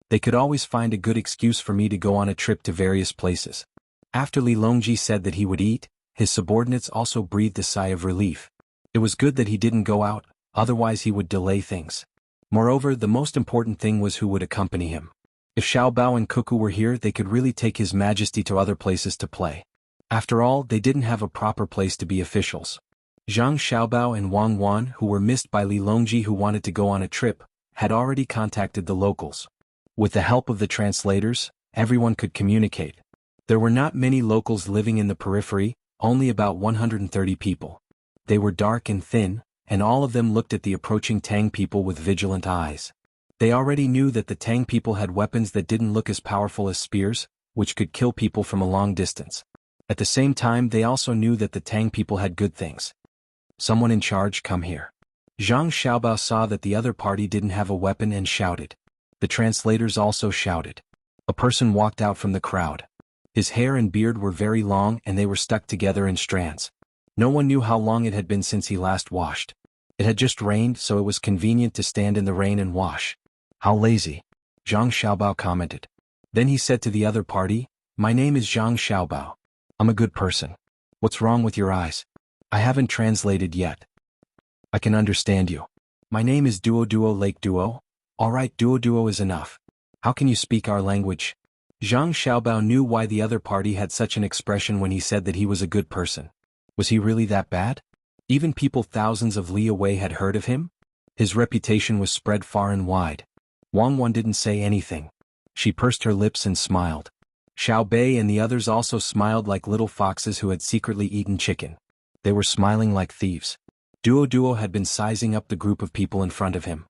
Speaker 1: They could always find a good excuse for me to go on a trip to various places. After Li Longji said that he would eat, his subordinates also breathed a sigh of relief. It was good that he didn't go out, otherwise he would delay things. Moreover, the most important thing was who would accompany him. If Xiao Bao and Cuckoo were here, they could really take His Majesty to other places to play. After all, they didn't have a proper place to be officials. Zhang Xiaobao and Wang Wan, who were missed by Li Longji who wanted to go on a trip, had already contacted the locals. With the help of the translators, everyone could communicate. There were not many locals living in the periphery, only about 130 people. They were dark and thin, and all of them looked at the approaching Tang people with vigilant eyes. They already knew that the Tang people had weapons that didn't look as powerful as spears, which could kill people from a long distance. At the same time, they also knew that the Tang people had good things. Someone in charge, come here. Zhang Xiaobao saw that the other party didn't have a weapon and shouted. The translators also shouted. A person walked out from the crowd. His hair and beard were very long and they were stuck together in strands. No one knew how long it had been since he last washed. It had just rained, so it was convenient to stand in the rain and wash. How lazy, Zhang Xiaobao commented. Then he said to the other party, My name is Zhang Xiaobao. I'm a good person. What's wrong with your eyes? I haven't translated yet. I can understand you. My name is Duo Lake Duo. Alright, Duo is enough. How can you speak our language? Zhang Xiaobao knew why the other party had such an expression when he said that he was a good person. Was he really that bad? Even people thousands of li away had heard of him? His reputation was spread far and wide. Wang Wan didn't say anything. She pursed her lips and smiled. Xiao Bei and the others also smiled like little foxes who had secretly eaten chicken. They were smiling like thieves. Duo had been sizing up the group of people in front of him.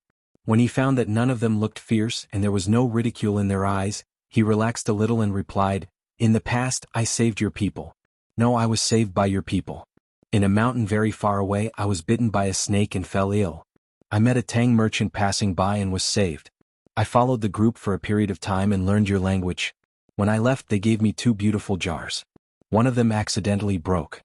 Speaker 1: When he found that none of them looked fierce and there was no ridicule in their eyes, he relaxed a little and replied, In the past, I saved your people. No, I was saved by your people. In a mountain very far away, I was bitten by a snake and fell ill. I met a Tang merchant passing by and was saved. I followed the group for a period of time and learned your language. When I left, they gave me 2 beautiful jars. One of them accidentally broke.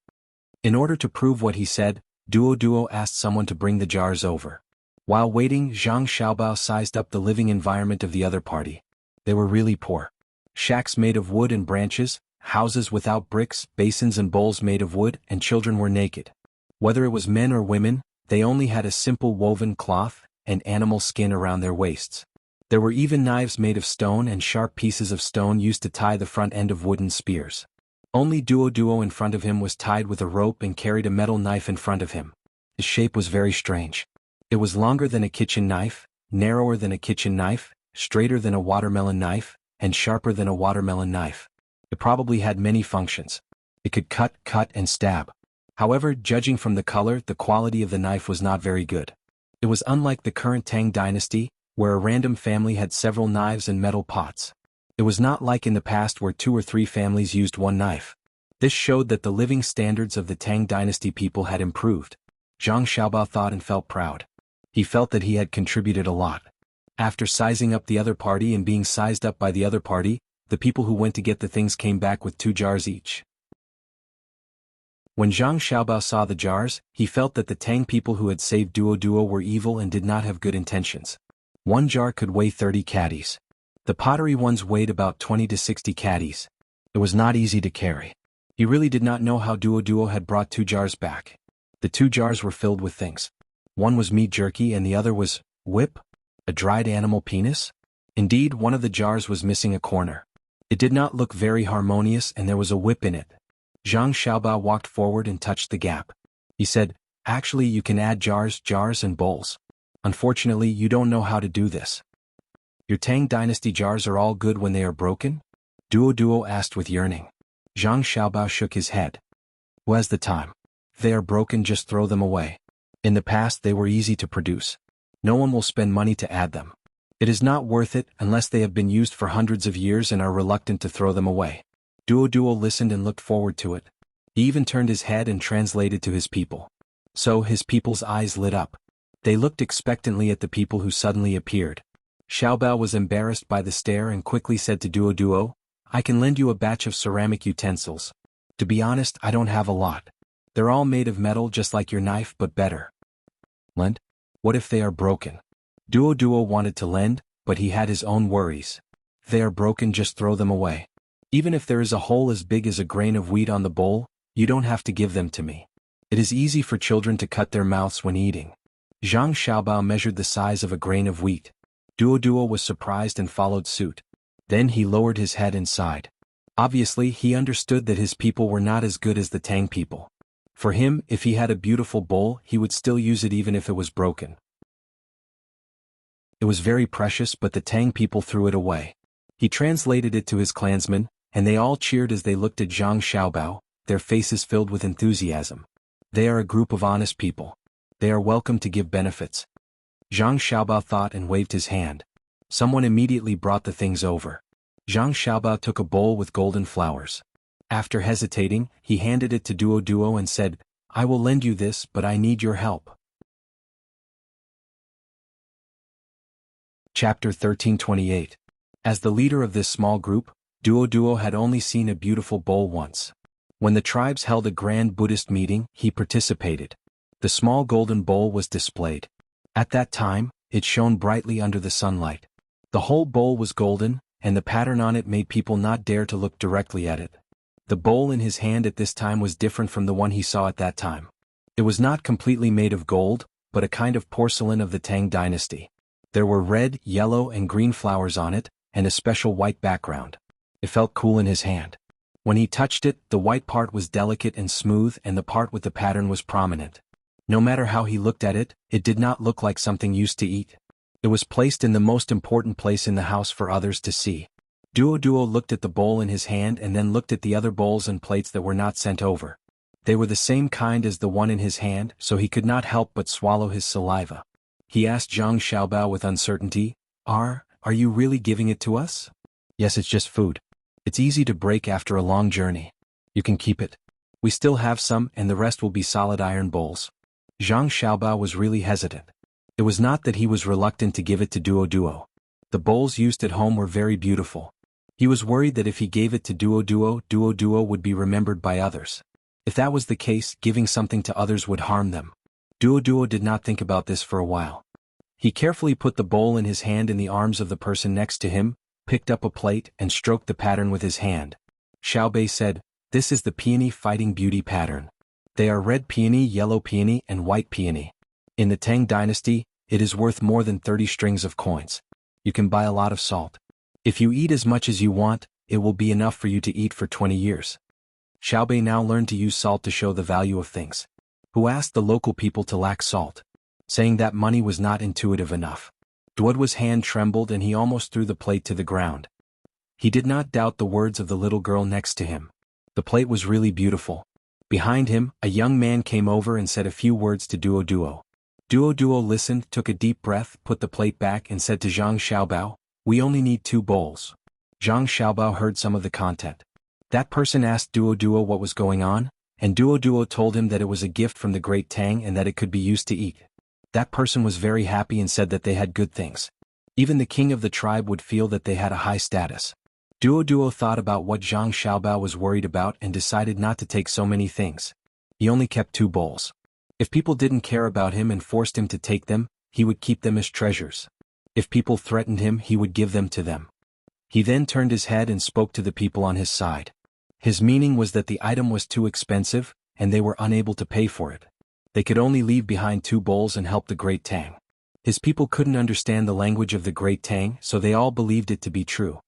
Speaker 1: In order to prove what he said, Duo asked someone to bring the jars over. While waiting, Zhang Xiaobao sized up the living environment of the other party. They were really poor. Shacks made of wood and branches, houses without bricks, basins and bowls made of wood, and children were naked. Whether it was men or women, they only had a simple woven cloth and animal skin around their waists. There were even knives made of stone and sharp pieces of stone used to tie the front end of wooden spears. Only Duo in front of him was tied with a rope and carried a metal knife in front of him. His shape was very strange. It was longer than a kitchen knife, narrower than a kitchen knife, straighter than a watermelon knife, and sharper than a watermelon knife. It probably had many functions. It could cut, and stab. However, judging from the color, the quality of the knife was not very good. It was unlike the current Tang dynasty, where a random family had several knives and metal pots. It was not like in the past where 2 or 3 families used one knife. This showed that the living standards of the Tang dynasty people had improved. Zhang Xiaobao thought and felt proud. He felt that he had contributed a lot. After sizing up the other party and being sized up by the other party, the people who went to get the things came back with 2 jars each. When Zhang Xiaobao saw the jars, he felt that the Tang people who had saved Duo were evil and did not have good intentions. 1 jar could weigh 30 caddies. The pottery ones weighed about 20 to 60 caddies. It was not easy to carry. He really did not know how Duo had brought 2 jars back. The 2 jars were filled with things. One was meat jerky and the other was whip, a dried animal penis. Indeed, one of the jars was missing a corner. It did not look very harmonious and there was a whip in it. Zhang Xiaobao walked forward and touched the gap. He said, "Actually you can add jars and bowls. Unfortunately you don't know how to do this." "Your Tang dynasty jars are all good when they are broken?" Duo asked with yearning. Zhang Xiaobao shook his head. "Who has the time? If they are broken, just throw them away. In the past they were easy to produce. No one will spend money to add them. It is not worth it unless they have been used for hundreds of years and are reluctant to throw them away." Duo listened and looked forward to it. He even turned his head and translated to his people. So his people's eyes lit up. They looked expectantly at the people who suddenly appeared. Xiaobao was embarrassed by the stare and quickly said to Duo, "I can lend you a batch of ceramic utensils. To be honest, I don't have a lot. They're all made of metal just like your knife but better." "Lend? What if they are broken?" Duo wanted to lend, but he had his own worries. "If they are broken, just throw them away. Even if there is a hole as big as a grain of wheat on the bowl, you don't have to give them to me. It is easy for children to cut their mouths when eating." Zhang Xiaobao measured the size of a grain of wheat. Duo was surprised and followed suit. Then he lowered his head and sighed. Obviously he understood that his people were not as good as the Tang people. For him, if he had a beautiful bowl, he would still use it even if it was broken. It was very precious, but the Tang people threw it away. He translated it to his clansmen, and they all cheered as they looked at Zhang Xiaobao, their faces filled with enthusiasm. They are a group of honest people. They are welcome to give benefits. Zhang Xiaobao thought and waved his hand. Someone immediately brought the things over. Zhang Xiaobao took a bowl with golden flowers. After hesitating, he handed it to Duo and said, "I will lend you this, but I need your help." Chapter 1328. As the leader of this small group, Duo had only seen a beautiful bowl once. When the tribes held a grand Buddhist meeting, he participated. The small golden bowl was displayed. At that time, it shone brightly under the sunlight. The whole bowl was golden, and the pattern on it made people not dare to look directly at it. The bowl in his hand at this time was different from the one he saw at that time. It was not completely made of gold, but a kind of porcelain of the Tang dynasty. There were red, yellow, and green flowers on it, and a special white background. It felt cool in his hand. When he touched it, the white part was delicate and smooth and the part with the pattern was prominent. No matter how he looked at it, it did not look like something used to eat. It was placed in the most important place in the house for others to see. Duo looked at the bowl in his hand and then looked at the other bowls and plates that were not sent over. They were the same kind as the one in his hand, so he could not help but swallow his saliva. He asked Zhang Xiaobao with uncertainty, Are you really giving it to us?" "Yes, it's just food. It's easy to break after a long journey. You can keep it. We still have some and the rest will be solid iron bowls." Zhang Xiaobao was really hesitant. It was not that he was reluctant to give it to Duo. The bowls used at home were very beautiful. He was worried that if he gave it to Duo would be remembered by others. If that was the case, giving something to others would harm them. Duo did not think about this for a while. He carefully put the bowl in his hand in the arms of the person next to him, picked up a plate and stroked the pattern with his hand. Xiaobei said, "This is the peony fighting beauty pattern. They are red peony, yellow peony, and white peony. In the Tang dynasty, it is worth more than 30 strings of coins. You can buy a lot of salt. If you eat as much as you want, it will be enough for you to eat for 20 years. Xiaobei now learned to use salt to show the value of things. Who asked the local people to lack salt, saying that money was not intuitive enough. Duo's hand trembled and he almost threw the plate to the ground. He did not doubt the words of the little girl next to him. The plate was really beautiful. Behind him, a young man came over and said a few words to Duo. Duo listened, took a deep breath, put the plate back and said to Zhang Xiaobao, "We only need 2 bowls." Zhang Xiaobao heard some of the content. That person asked Duo what was going on, and Duo told him that it was a gift from the great Tang and that it could be used to eat. That person was very happy and said that they had good things. Even the king of the tribe would feel that they had a high status. Duo thought about what Zhang Xiaobao was worried about and decided not to take so many things. He only kept 2 bowls. If people didn't care about him and forced him to take them, he would keep them as treasures. If people threatened him, he would give them to them. He then turned his head and spoke to the people on his side. His meaning was that the item was too expensive, and they were unable to pay for it. They could only leave behind 2 bowls and help the great Tang. His people couldn't understand the language of the great Tang, so they all believed it to be true.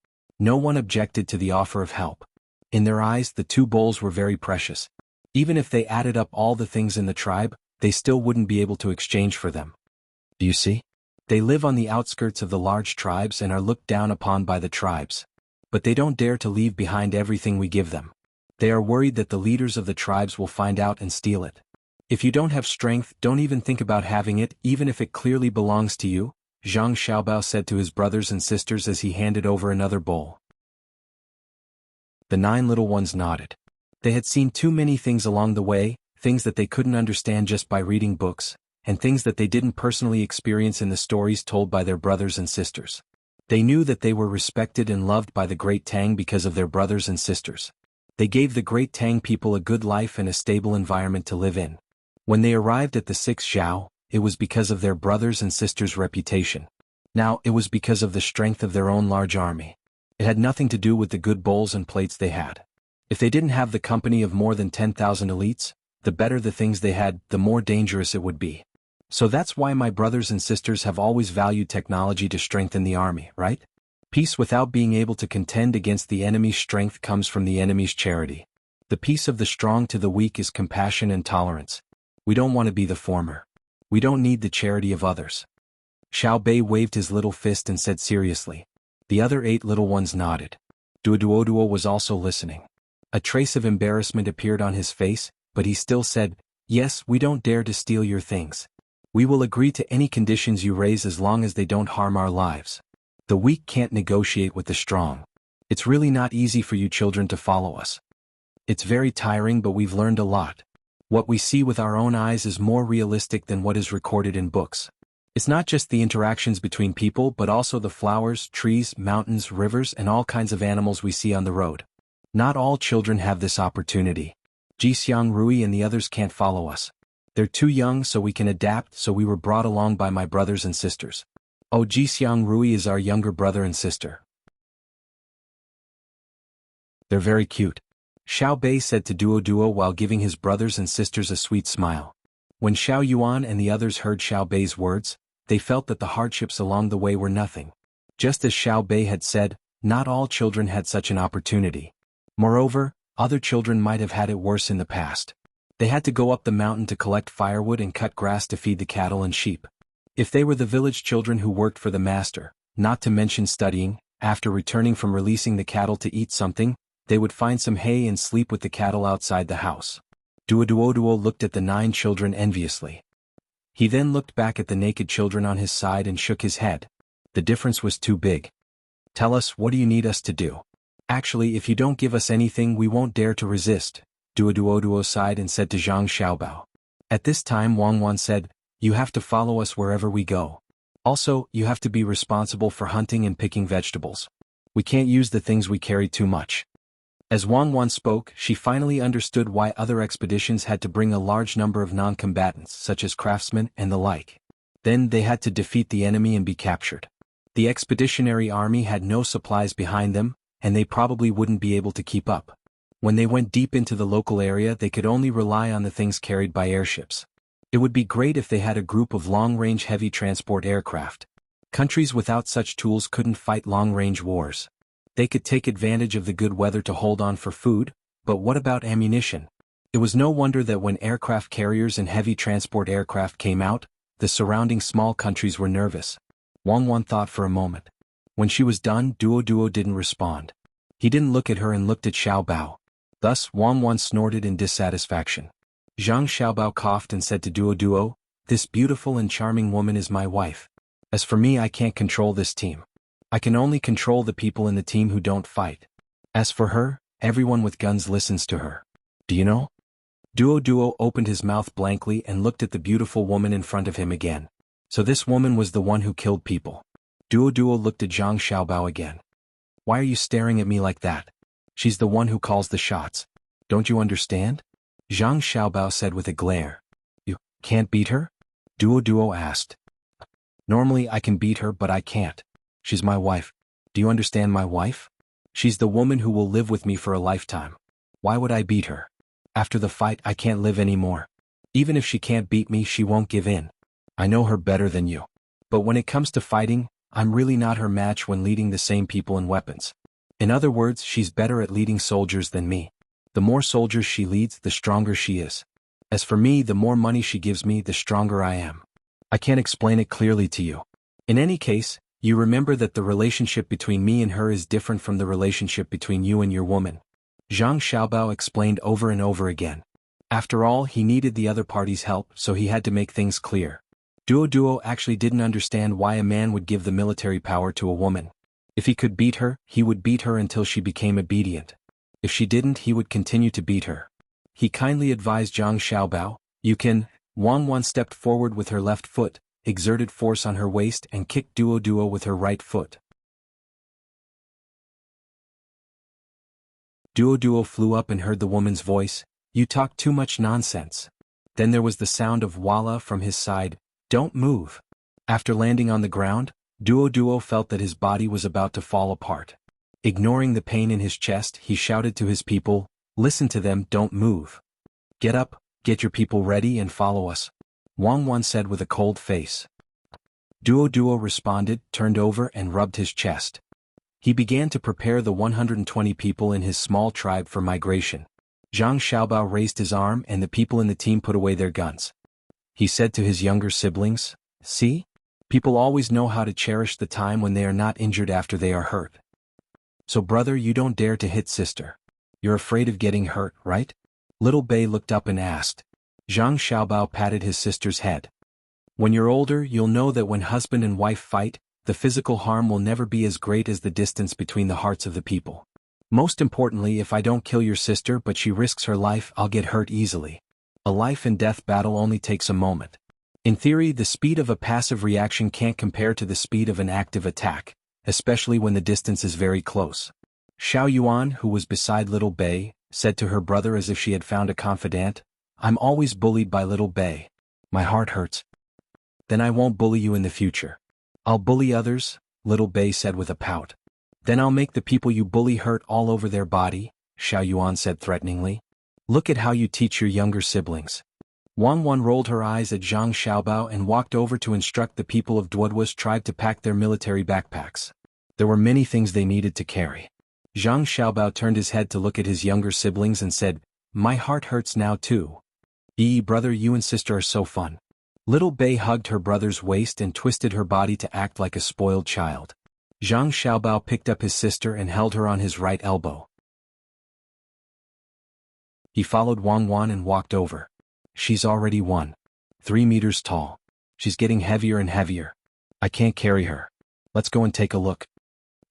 Speaker 1: No one objected to the offer of help. In their eyes, the 2 bowls were very precious. Even if they added up all the things in the tribe, they still wouldn't be able to exchange for them. Do you see? They live on the outskirts of the large tribes and are looked down upon by the tribes. But they don't dare to leave behind everything we give them. They are worried that the leaders of the tribes will find out and steal it. If you don't have strength, don't even think about having it, even if it clearly belongs to you, Zhang Xiaobao said to his brothers and sisters as he handed over another bowl. The 9 little ones nodded. They had seen too many things along the way, things that they couldn't understand just by reading books, and things that they didn't personally experience in the stories told by their brothers and sisters. They knew that they were respected and loved by the great Tang because of their brothers and sisters. They gave the great Tang people a good life and a stable environment to live in. When they arrived at the 6th Zhao, it was because of their brothers and sisters' reputation. Now it was because of the strength of their own large army. It had nothing to do with the good bowls and plates they had. If they didn't have the company of more than 10,000 elites, the better the things they had, the more dangerous it would be. So that's why my brothers and sisters have always valued technology to strengthen the army, right? Peace without being able to contend against the enemy's strength comes from the enemy's charity. The peace of the strong to the weak is compassion and tolerance. We don't want to be the former. We don't need the charity of others. Xiao Bei waved his little fist and said seriously. The other 8 little ones nodded. Duoduo was also listening. A trace of embarrassment appeared on his face, but he still said, "Yes, we don't dare to steal your things. We will agree to any conditions you raise as long as they don't harm our lives. The weak can't negotiate with the strong. It's really not easy for you children to follow us. It's very tiring, but we've learned a lot. What we see with our own eyes is more realistic than what is recorded in books. It's not just the interactions between people but also the flowers, trees, mountains, rivers and all kinds of animals we see on the road. Not all children have this opportunity. Jixiang Rui and the others can't follow us. They're too young so we can adapt, so we were brought along by my brothers and sisters. Oh, Jixiang Rui is our younger brother and sister. They're very cute," Xiao Bei said to Duo while giving his brothers and sisters a sweet smile. When Xiao Yuan and the others heard Xiao Bei's words, they felt that the hardships along the way were nothing. Just as Xiao Bei had said, not all children had such an opportunity. Moreover, other children might have had it worse in the past. They had to go up the mountain to collect firewood and cut grass to feed the cattle and sheep. If they were the village children who worked for the master, not to mention studying, after returning from releasing the cattle to eat something, they would find some hay and sleep with the cattle outside the house. Duo looked at the 9 children enviously. He then looked back at the naked children on his side and shook his head. The difference was too big. "Tell us, what do you need us to do? Actually, if you don't give us anything we won't dare to resist," Duo sighed and said to Zhang Xiaobao. At this time Wang Wan said, "You have to follow us wherever we go. Also, you have to be responsible for hunting and picking vegetables. We can't use the things we carry too much." As Wang Wan spoke, she finally understood why other expeditions had to bring a large number of non-combatants such as craftsmen and the like. Then they had to defeat the enemy and be captured. The expeditionary army had no supplies behind them, and they probably wouldn't be able to keep up. When they went deep into the local area they could only rely on the things carried by airships. It would be great if they had a group of long-range heavy transport aircraft. Countries without such tools couldn't fight long-range wars. They could take advantage of the good weather to hold on for food, but what about ammunition? It was no wonder that when aircraft carriers and heavy transport aircraft came out, the surrounding small countries were nervous. Wang Wan thought for a moment. When she was done, Duo didn't respond. He didn't look at her and looked at Xiao Bao. Thus, Wang Wan snorted in dissatisfaction. Zhang Xiaobao coughed and said to Duo, "This beautiful and charming woman is my wife. As for me, I can't control this team. I can only control the people in the team who don't fight. As for her, everyone with guns listens to her. Do you know?" Duo opened his mouth blankly and looked at the beautiful woman in front of him again. So this woman was the one who killed people. Duo looked at Zhang Xiaobao again. "Why are you staring at me like that? She's the one who calls the shots. Don't you understand?" Zhang Xiaobao said with a glare. "You can't beat her?" Duo asked. "Normally I can beat her, but I can't. She's my wife. Do you understand my wife? She's the woman who will live with me for a lifetime. Why would I beat her? After the fight I can't live anymore. Even if she can't beat me, she won't give in. I know her better than you. But when it comes to fighting, I'm really not her match when leading the same people and weapons. In other words, she's better at leading soldiers than me. The more soldiers she leads, the stronger she is. As for me, the more money she gives me, the stronger I am. I can't explain it clearly to you. In any case, you remember that the relationship between me and her is different from the relationship between you and your woman. Zhang Xiaobao explained over and over again. After all, he needed the other party's help, so he had to make things clear. Duo actually didn't understand why a man would give the military power to a woman. If he could beat her, he would beat her until she became obedient. If she didn't, he would continue to beat her. He kindly advised Zhang Xiaobao, "You can." Wang stepped forward with her left foot, exerted force on her waist and kicked Duo with her right foot. Duo flew up and heard the woman's voice, "You talk too much nonsense." Then there was the sound of "Walla" from his side, "Don't move." After landing on the ground, Duo felt that his body was about to fall apart. Ignoring the pain in his chest, he shouted to his people, "Listen to them, don't move. Get up, get your people ready and follow us," Wang said with a cold face. Duo responded, turned over and rubbed his chest. He began to prepare the 120 people in his small tribe for migration. Zhang Xiaobao raised his arm and the people in the team put away their guns. He said to his younger siblings, "See? People always know how to cherish the time when they are not injured after they are hurt. So brother, you don't dare to hit sister. You're afraid of getting hurt, right?" Little Bei looked up and asked. Zhang Xiaobao patted his sister's head. "When you're older, you'll know that when husband and wife fight, the physical harm will never be as great as the distance between the hearts of the people. Most importantly, if I don't kill your sister but she risks her life, I'll get hurt easily. A life and death battle only takes a moment. In theory, the speed of a passive reaction can't compare to the speed of an active attack, especially when the distance is very close." Xiao Yuan, who was beside Little Bei, said to her brother as if she had found a confidant, "I'm always bullied by Little Bei. My heart hurts." "Then I won't bully you in the future." "I'll bully others," Little Bei said with a pout. "Then I'll make the people you bully hurt all over their body," Xiao Yuan said threateningly. "Look at how you teach your younger siblings." Wang rolled her eyes at Zhang Xiaobao and walked over to instruct the people of Duoduo's tribe to pack their military backpacks. There were many things they needed to carry. Zhang Xiaobao turned his head to look at his younger siblings and said, "My heart hurts now too. Brother, you and sister are so fun." Little Bei hugged her brother's waist and twisted her body to act like a spoiled child. Zhang Xiaobao picked up his sister and held her on his right elbow. He followed Wang and walked over. "She's already 3 meters tall. She's getting heavier and heavier. I can't carry her. Let's go and take a look."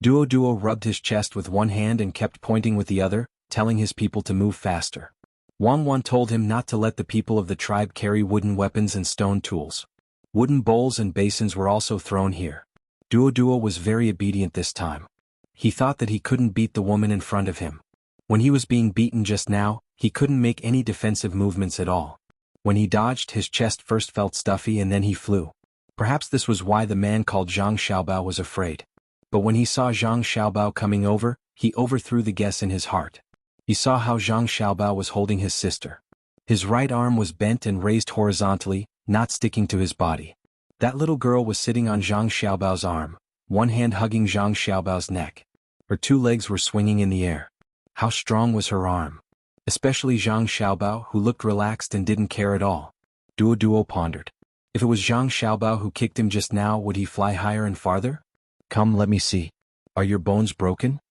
Speaker 1: Duo rubbed his chest with one hand and kept pointing with the other, telling his people to move faster. Wang told him not to let the people of the tribe carry wooden weapons and stone tools. Wooden bowls and basins were also thrown here. Duo was very obedient this time. He thought that he couldn't beat the woman in front of him. When he was being beaten just now, he couldn't make any defensive movements at all. When he dodged, his chest first felt stuffy and then he flew. Perhaps this was why the man called Zhang Xiaobao was afraid. But when he saw Zhang Xiaobao coming over, he overthrew the guess in his heart. He saw how Zhang Xiaobao was holding his sister. His right arm was bent and raised horizontally, not sticking to his body. That little girl was sitting on Zhang Xiaobao's arm, one hand hugging Zhang Xiaobao's neck. Her 2 legs were swinging in the air. How strong was her arm? Especially Zhang Xiaobao, who looked relaxed and didn't care at all. Duo pondered. If it was Zhang Xiaobao who kicked him just now, would he fly higher and farther? "Come, let me see. Are your bones broken?"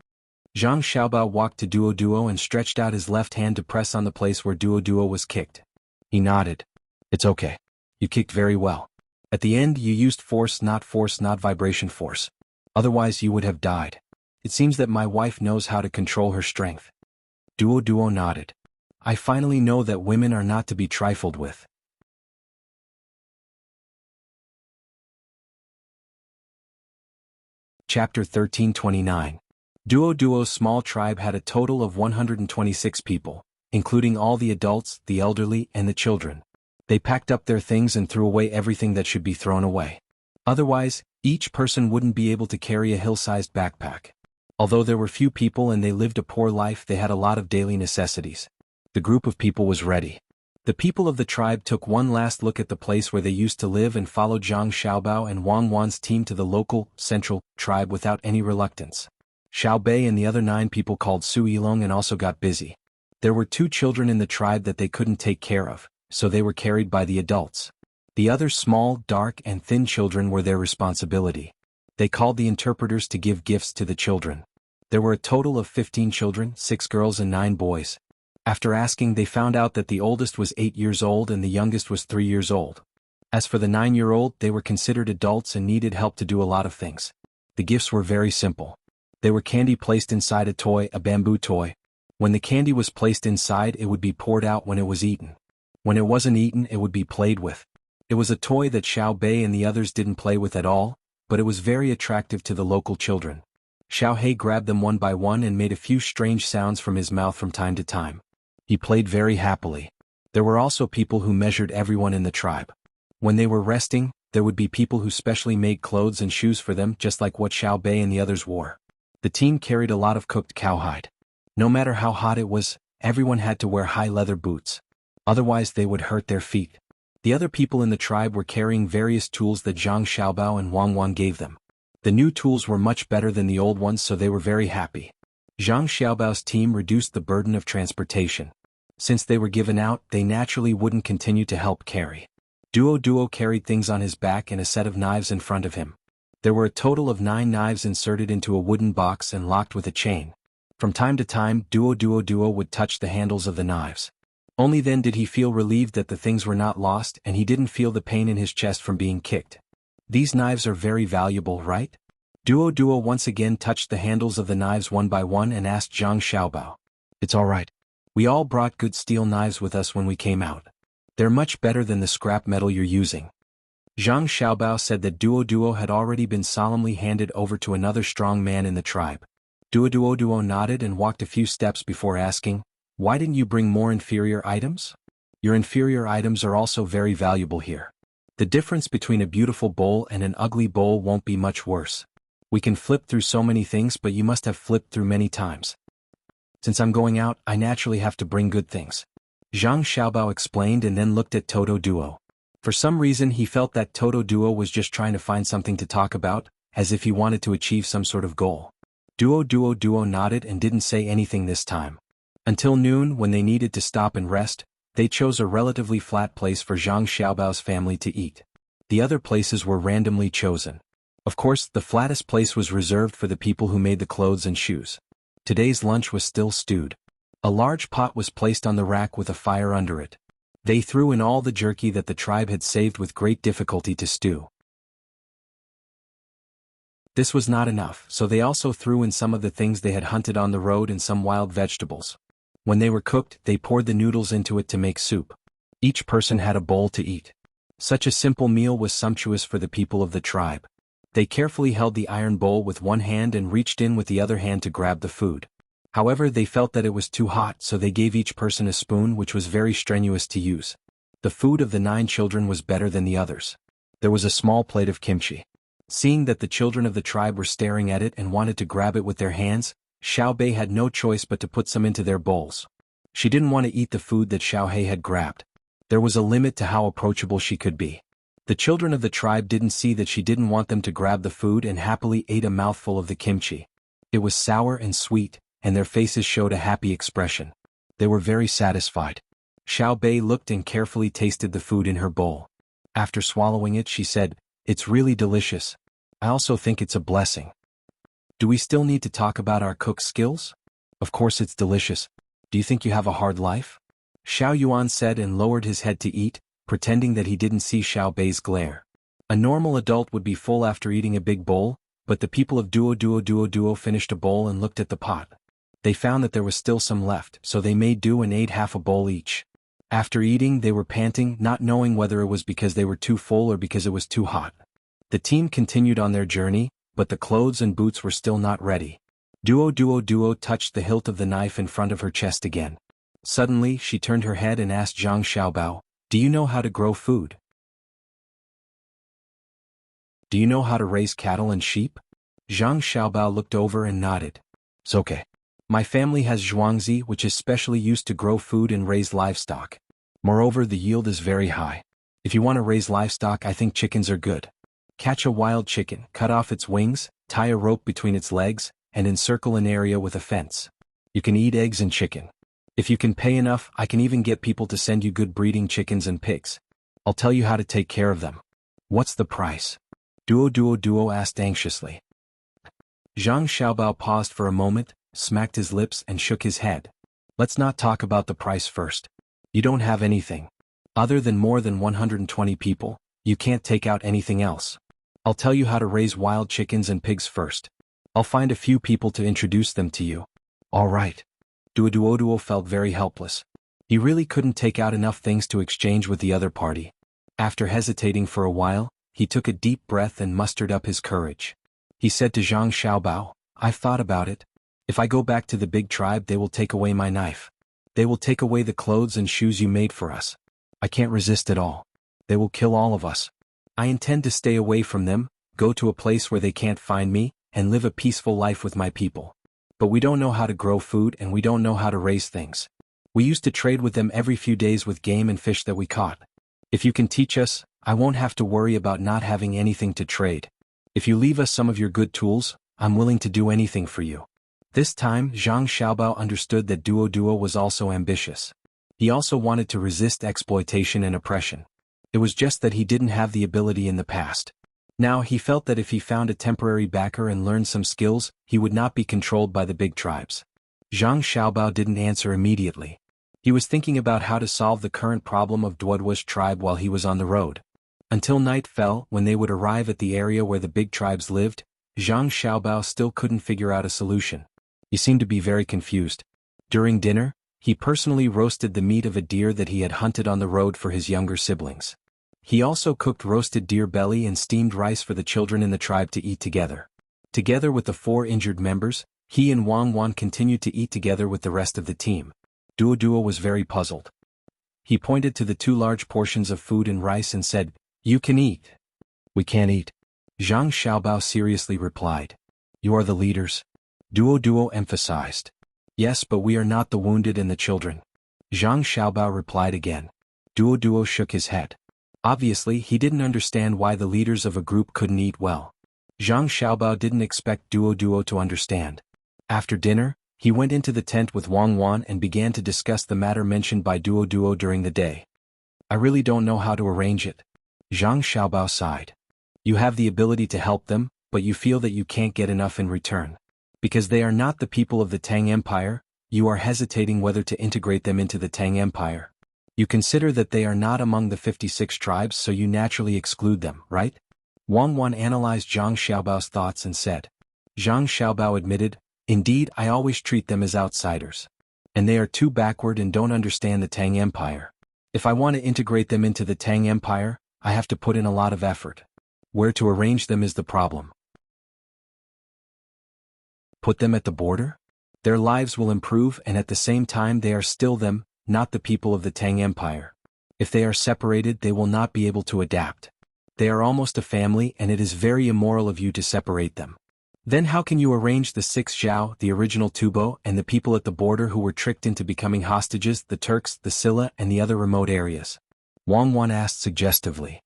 Speaker 1: Zhang Xiaobao walked to Duo and stretched out his left hand to press on the place where Duo was kicked. He nodded. "It's okay. You kicked very well. At the end you used force, not vibration force. Otherwise you would have died. It seems that my wife knows how to control her strength." Duo nodded. "I finally know that women are not to be trifled with." Chapter 1329. Duo's small tribe had a total of 126 people, including all the adults, the elderly, and the children. They packed up their things and threw away everything that should be thrown away. Otherwise, each person wouldn't be able to carry a hill-sized backpack. Although there were few people and they lived a poor life, they had a lot of daily necessities. The group of people was ready. The people of the tribe took one last look at the place where they used to live and followed Zhang Xiaobao and Wang Wan's team to the local, central, tribe without any reluctance. Xiao Bei and the other 9 people called Su Yilong and also got busy. There were 2 children in the tribe that they couldn't take care of, so they were carried by the adults. The other small, dark and thin children were their responsibility. They called the interpreters to give gifts to the children. There were a total of 15 children, 6 girls and 9 boys. After asking, they found out that the oldest was 8 years old and the youngest was 3 years old. As for the 9-year-old, they were considered adults and needed help to do a lot of things. The gifts were very simple. They were candy placed inside a toy, a bamboo toy. When the candy was placed inside, it would be poured out when it was eaten. When it wasn't eaten, it would be played with. It was a toy that Xiao Bei and the others didn't play with at all, but it was very attractive to the local children. Xiao He grabbed them one by one and made a few strange sounds from his mouth from time to time. He played very happily. There were also people who measured everyone in the tribe. When they were resting, there would be people who specially made clothes and shoes for them, just like what Xiao Bei and the others wore. The team carried a lot of cooked cowhide. No matter how hot it was, everyone had to wear high leather boots. Otherwise they would hurt their feet. The other people in the tribe were carrying various tools that Zhang Xiaobao and Wang Wan gave them. The new tools were much better than the old ones, so they were very happy. Zhang Xiaobao's team reduced the burden of transportation. Since they were given out, they naturally wouldn't continue to help carry. Duo carried things on his back and a set of knives in front of him. There were a total of 9 knives inserted into a wooden box and locked with a chain. From time to time, Duo would touch the handles of the knives. Only then did he feel relieved that the things were not lost, and he didn't feel the pain in his chest from being kicked. These knives are very valuable, right? Duo once again touched the handles of the knives one by one and asked Zhang Xiaobao. It's all right. We all brought good steel knives with us when we came out. They're much better than the scrap metal you're using. Zhang Xiaobao said that Duo had already been solemnly handed over to another strong man in the tribe. Duo nodded and walked a few steps before asking, "Why didn't you bring more inferior items? Your inferior items are also very valuable here. The difference between a beautiful bowl and an ugly bowl won't be much worse. We can flip through so many things, but you must have flipped through many times. Since I'm going out, I naturally have to bring good things." Zhang Xiaobao explained and then looked at Toto Duo. For some reason he felt that Toto Duo was just trying to find something to talk about, as if he wanted to achieve some sort of goal. Duo nodded and didn't say anything this time. Until noon, when they needed to stop and rest, they chose a relatively flat place for Zhang Xiaobao's family to eat. The other places were randomly chosen. Of course, the flattest place was reserved for the people who made the clothes and shoes. Today's lunch was still stewed. A large pot was placed on the rack with a fire under it. They threw in all the jerky that the tribe had saved with great difficulty to stew. This was not enough, so they also threw in some of the things they had hunted on the road and some wild vegetables. When they were cooked, they poured the noodles into it to make soup. Each person had a bowl to eat. Such a simple meal was sumptuous for the people of the tribe. They carefully held the iron bowl with one hand and reached in with the other hand to grab the food. However, they felt that it was too hot, so they gave each person a spoon, which was very strenuous to use. The food of the 9 children was better than the others. There was a small plate of kimchi. Seeing that the children of the tribe were staring at it and wanted to grab it with their hands, Xiao Bei had no choice but to put some into their bowls. She didn't want to eat the food that Xiao He had grabbed. There was a limit to how approachable she could be. The children of the tribe didn't see that she didn't want them to grab the food and happily ate a mouthful of the kimchi. It was sour and sweet, and their faces showed a happy expression. They were very satisfied. Xiao Bei looked and carefully tasted the food in her bowl. After swallowing it, she said, "It's really delicious. I also think it's a blessing." "Do we still need to talk about our cook skills?" "Of course it's delicious. Do you think you have a hard life?" Xiao Yuan said and lowered his head to eat, pretending that he didn't see Xiao Bei's glare. A normal adult would be full after eating a big bowl, but the people of Duo finished a bowl and looked at the pot. They found that there was still some left, so they made do and ate half a bowl each. After eating, they were panting, not knowing whether it was because they were too full or because it was too hot. The team continued on their journey, but the clothes and boots were still not ready. Duo touched the hilt of the knife in front of her chest again. Suddenly, she turned her head and asked Zhang Xiaobao, "Do you know how to grow food? Do you know how to raise cattle and sheep?" Zhang Xiaobao looked over and nodded. "It's okay. My family has zhuangzi, which is specially used to grow food and raise livestock. Moreover, the yield is very high. If you want to raise livestock, I think chickens are good. Catch a wild chicken, cut off its wings, tie a rope between its legs, and encircle an area with a fence. You can eat eggs and chicken. If you can pay enough, I can even get people to send you good breeding chickens and pigs. I'll tell you how to take care of them. What's the price? Duo asked anxiously. Zhang Xiaobao paused for a moment, smacked his lips and shook his head. Let's not talk about the price first. You don't have anything. Other than more than 120 people, you can't take out anything else. I'll tell you how to raise wild chickens and pigs first. I'll find a few people to introduce them to you. All right. Duo felt very helpless. He really couldn't take out enough things to exchange with the other party. After hesitating for a while, he took a deep breath and mustered up his courage. He said to Zhang Xiaobao, I've thought about it. If I go back to the big tribe, they will take away my knife. They will take away the clothes and shoes you made for us. I can't resist at all. They will kill all of us. I intend to stay away from them, go to a place where they can't find me, and live a peaceful life with my people. But we don't know how to grow food and we don't know how to raise things. We used to trade with them every few days with game and fish that we caught. If you can teach us, I won't have to worry about not having anything to trade. If you leave us some of your good tools, I'm willing to do anything for you. This time, Zhang Xiaobao understood that Duo was also ambitious. He also wanted to resist exploitation and oppression. It was just that he didn't have the ability in the past. Now he felt that if he found a temporary backer and learned some skills, he would not be controlled by the big tribes. Zhang Xiaobao didn't answer immediately. He was thinking about how to solve the current problem of Duoduo's tribe while he was on the road. Until night fell, when they would arrive at the area where the big tribes lived, Zhang Xiaobao still couldn't figure out a solution. He seemed to be very confused. During dinner, he personally roasted the meat of a deer that he had hunted on the road for his younger siblings. He also cooked roasted deer belly and steamed rice for the children in the tribe to eat together. Together with the 4 injured members, he and Wang continued to eat together with the rest of the team. Duo was very puzzled. He pointed to the 2 large portions of food and rice and said, You can eat. We can't eat. Zhang Xiaobao seriously replied. You are the leaders. Duo emphasized. Yes, but we are not the wounded and the children. Zhang Xiaobao replied again. Duo shook his head. Obviously, he didn't understand why the leaders of a group couldn't eat well. Zhang Xiaobao didn't expect Duo to understand. After dinner, he went into the tent with Wang and began to discuss the matter mentioned by Duo during the day. I really don't know how to arrange it. Zhang Xiaobao sighed. You have the ability to help them, but you feel that you can't get enough in return. Because they are not the people of the Tang Empire, you are hesitating whether to integrate them into the Tang Empire. You consider that they are not among the 56 tribes, so you naturally exclude them, right? Wang analyzed Zhang Xiaobao's thoughts and said. Zhang Xiaobao admitted, Indeed, I always treat them as outsiders. And they are too backward and don't understand the Tang Empire. If I want to integrate them into the Tang Empire, I have to put in a lot of effort. Where to arrange them is the problem. Put them at the border? Their lives will improve and at the same time they are still them, not the people of the Tang Empire. If they are separated, they will not be able to adapt. They are almost a family and it is very immoral of you to separate them. Then how can you arrange the 6 Zhao, the original Tubo, and the people at the border who were tricked into becoming hostages, the Turks, the Silla, and the other remote areas? Wang asked suggestively.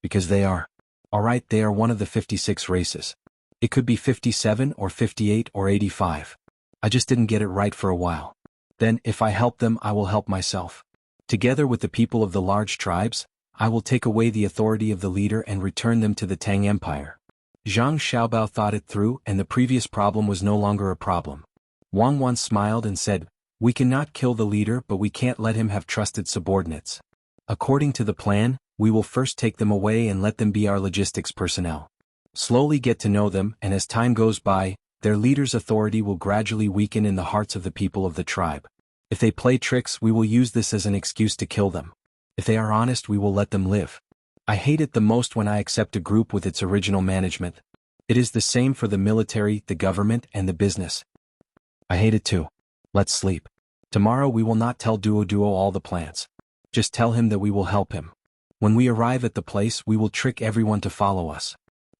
Speaker 1: Because they are. Alright, they are one of the 56 races. It could be 57 or 58 or 85. I just didn't get it right for a while. Then, if I help them, I will help myself. Together with the people of the large tribes, I will take away the authority of the leader and return them to the Tang Empire. Zhang Xiaobao thought it through and the previous problem was no longer a problem. Wang smiled and said, We cannot kill the leader but we can't let him have trusted subordinates. According to the plan, we will first take them away and let them be our logistics personnel. Slowly get to know them and as time goes by, their leader's authority will gradually weaken in the hearts of the people of the tribe. If they play tricks, we will use this as an excuse to kill them. If they are honest, we will let them live. I hate it the most when I accept a group with its original management. It is the same for the military, the government, and the business. I hate it too. Let's sleep. Tomorrow we will not tell Duo all the plans. Just tell him that we will help him. When we arrive at the place, we will trick everyone to follow us.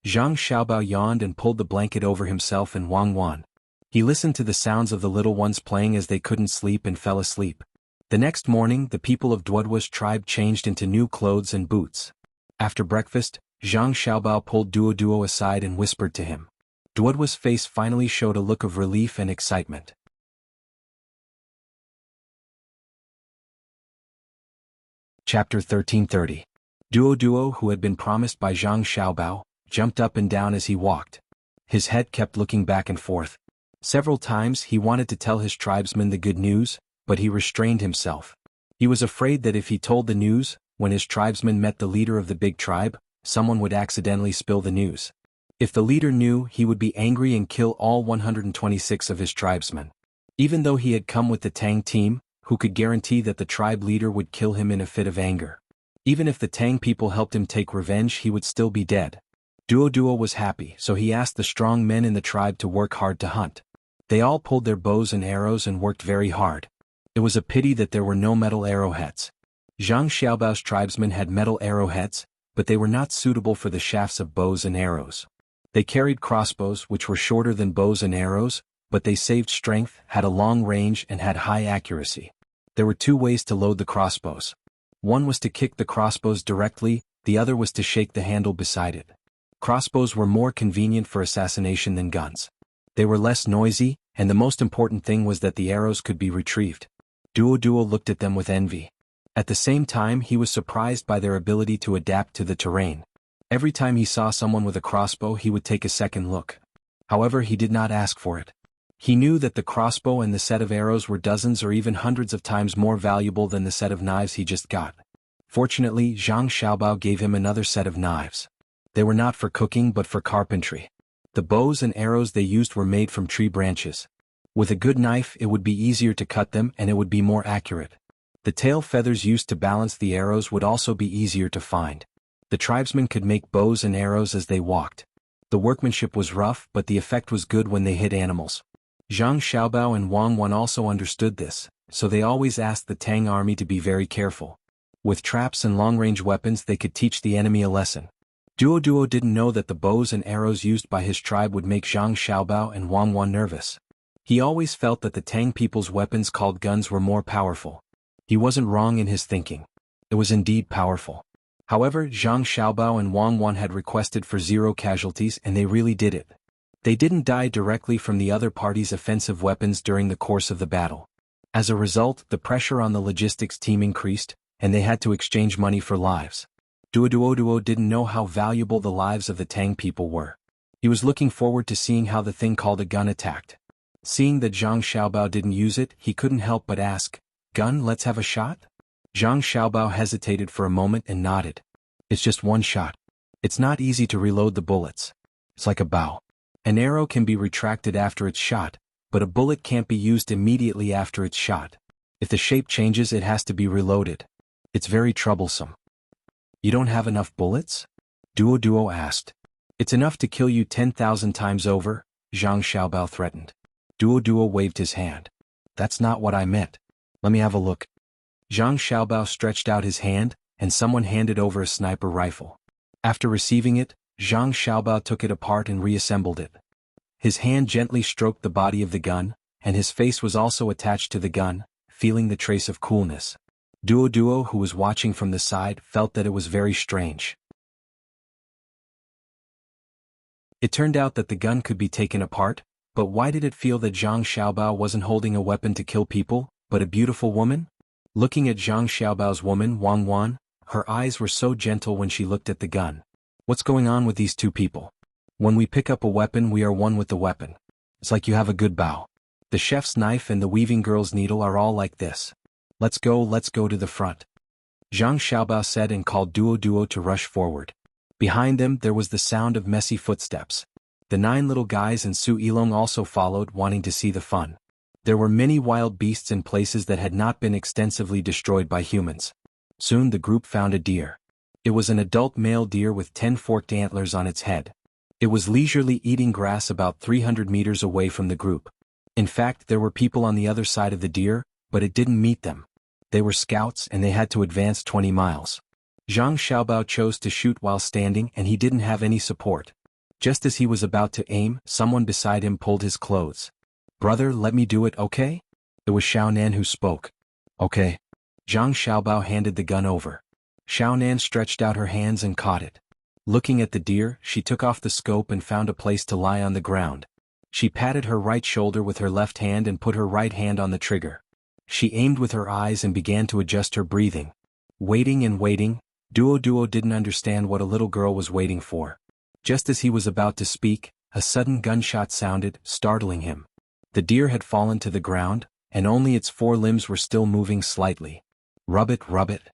Speaker 1: Zhang Xiaobao yawned and pulled the blanket over himself and Wang. He listened to the sounds of the little ones playing as they couldn't sleep and fell asleep. The next morning, the people of Duoduo's tribe changed into new clothes and boots. After breakfast, Zhang Xiaobao pulled Duo aside and whispered to him. Duodwa's face finally showed a look of relief and excitement. Chapter 1330. Duo, who had been promised by Zhang Xiaobao, jumped up and down as he walked. His head kept looking back and forth. Several times he wanted to tell his tribesmen the good news, but he restrained himself. He was afraid that if he told the news, when his tribesmen met the leader of the big tribe, someone would accidentally spill the news. If the leader knew, he would be angry and kill all 126 of his tribesmen. Even though he had come with the Tang team, who could guarantee that the tribe leader would kill him in a fit of anger? Even if the Tang people helped him take revenge, he would still be dead. Duo was happy, so he asked the strong men in the tribe to work hard to hunt. They all pulled their bows and arrows and worked very hard. It was a pity that there were no metal arrowheads. Zhang Xiaobao's tribesmen had metal arrowheads, but they were not suitable for the shafts of bows and arrows. They carried crossbows which were shorter than bows and arrows, but they saved strength, had a long range and had high accuracy. There were two ways to load the crossbows. One was to kick the crossbows directly, the other was to shake the handle beside it. Crossbows were more convenient for assassination than guns. They were less noisy, and the most important thing was that the arrows could be retrieved. Duo looked at them with envy. At the same time, he was surprised by their ability to adapt to the terrain. Every time he saw someone with a crossbow, he would take a second look. However, he did not ask for it. He knew that the crossbow and the set of arrows were dozens or even hundreds of times more valuable than the set of knives he just got. Fortunately, Zhang Xiaobao gave him another set of knives. They were not for cooking but for carpentry. The bows and arrows they used were made from tree branches. With a good knife, it would be easier to cut them and it would be more accurate. The tail feathers used to balance the arrows would also be easier to find. The tribesmen could make bows and arrows as they walked. The workmanship was rough, but the effect was good when they hit animals. Zhang Xiaobao and Wang Wan also understood this, so they always asked the Tang army to be very careful. With traps and long-range weapons they could teach the enemy a lesson. Duo didn't know that the bows and arrows used by his tribe would make Zhang Xiaobao and Wang Wan nervous. He always felt that the Tang people's weapons called guns were more powerful. He wasn't wrong in his thinking. It was indeed powerful. However, Zhang Xiaobao and Wang Wan had requested for 0 casualties and they really did it. They didn't die directly from the other party's offensive weapons during the course of the battle. As a result, the pressure on the logistics team increased, and they had to exchange money for lives. Duo didn't know how valuable the lives of the Tang people were. He was looking forward to seeing how the thing called a gun attacked. Seeing that Zhang Xiaobao didn't use it, he couldn't help but ask, "Gun, let's have a shot?" Zhang Xiaobao hesitated for a moment and nodded. "It's just one shot. It's not easy to reload the bullets. It's like a bow. An arrow can be retracted after it's shot, but a bullet can't be used immediately after it's shot. If the shape changes, it has to be reloaded. It's very troublesome." "You don't have enough bullets?" Duo asked. "It's enough to kill you 10,000 times over," Zhang Xiaobao threatened. Duo waved his hand. "That's not what I meant. Let me have a look." Zhang Xiaobao stretched out his hand, and someone handed over a sniper rifle. After receiving it, Zhang Xiaobao took it apart and reassembled it. His hand gently stroked the body of the gun, and his face was also attached to the gun, feeling the trace of coolness. Duo, who was watching from the side, felt that it was very strange. It turned out that the gun could be taken apart, but why did it feel that Zhang Xiaobao wasn't holding a weapon to kill people, but a beautiful woman? Looking at Zhang Xiaobao's woman, Wang Wan, her eyes were so gentle when she looked at the gun. What's going on with these two people? When we pick up a weapon, we are one with the weapon. It's like you have a good bow. The chef's knife and the weaving girl's needle are all like this. Let's go to the front." Zhang Xiaobao said and called Duo to rush forward. Behind them there was the sound of messy footsteps. The 9 little guys and Su Yilong also followed, wanting to see the fun. There were many wild beasts in places that had not been extensively destroyed by humans. Soon the group found a deer. It was an adult male deer with 10 forked antlers on its head. It was leisurely eating grass about 300 meters away from the group. In fact, there were people on the other side of the deer, but it didn't meet them. They were scouts and they had to advance 20 miles. Zhang Xiaobao chose to shoot while standing and he didn't have any support. Just as he was about to aim, someone beside him pulled his clothes. "Brother, let me do it, okay?" It was Xiaonan who spoke. "Okay." Zhang Xiaobao handed the gun over. Xiaonan stretched out her hands and caught it. Looking at the deer, she took off the scope and found a place to lie on the ground. She patted her right shoulder with her left hand and put her right hand on the trigger. She aimed with her eyes and began to adjust her breathing. Waiting and waiting, Duo didn't understand what a little girl was waiting for. Just as he was about to speak, a sudden gunshot sounded, startling him. The deer had fallen to the ground, and only its four limbs were still moving slightly. "Rub it, rub it."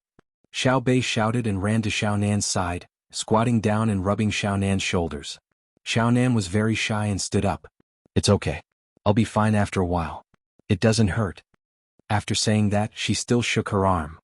Speaker 1: Xiao Bei shouted and ran to Xiao Nan's side, squatting down and rubbing Xiao Nan's shoulders. Xiao Nan was very shy and stood up. "It's okay. I'll be fine after a while. It doesn't hurt." After saying that, she still shook her arm.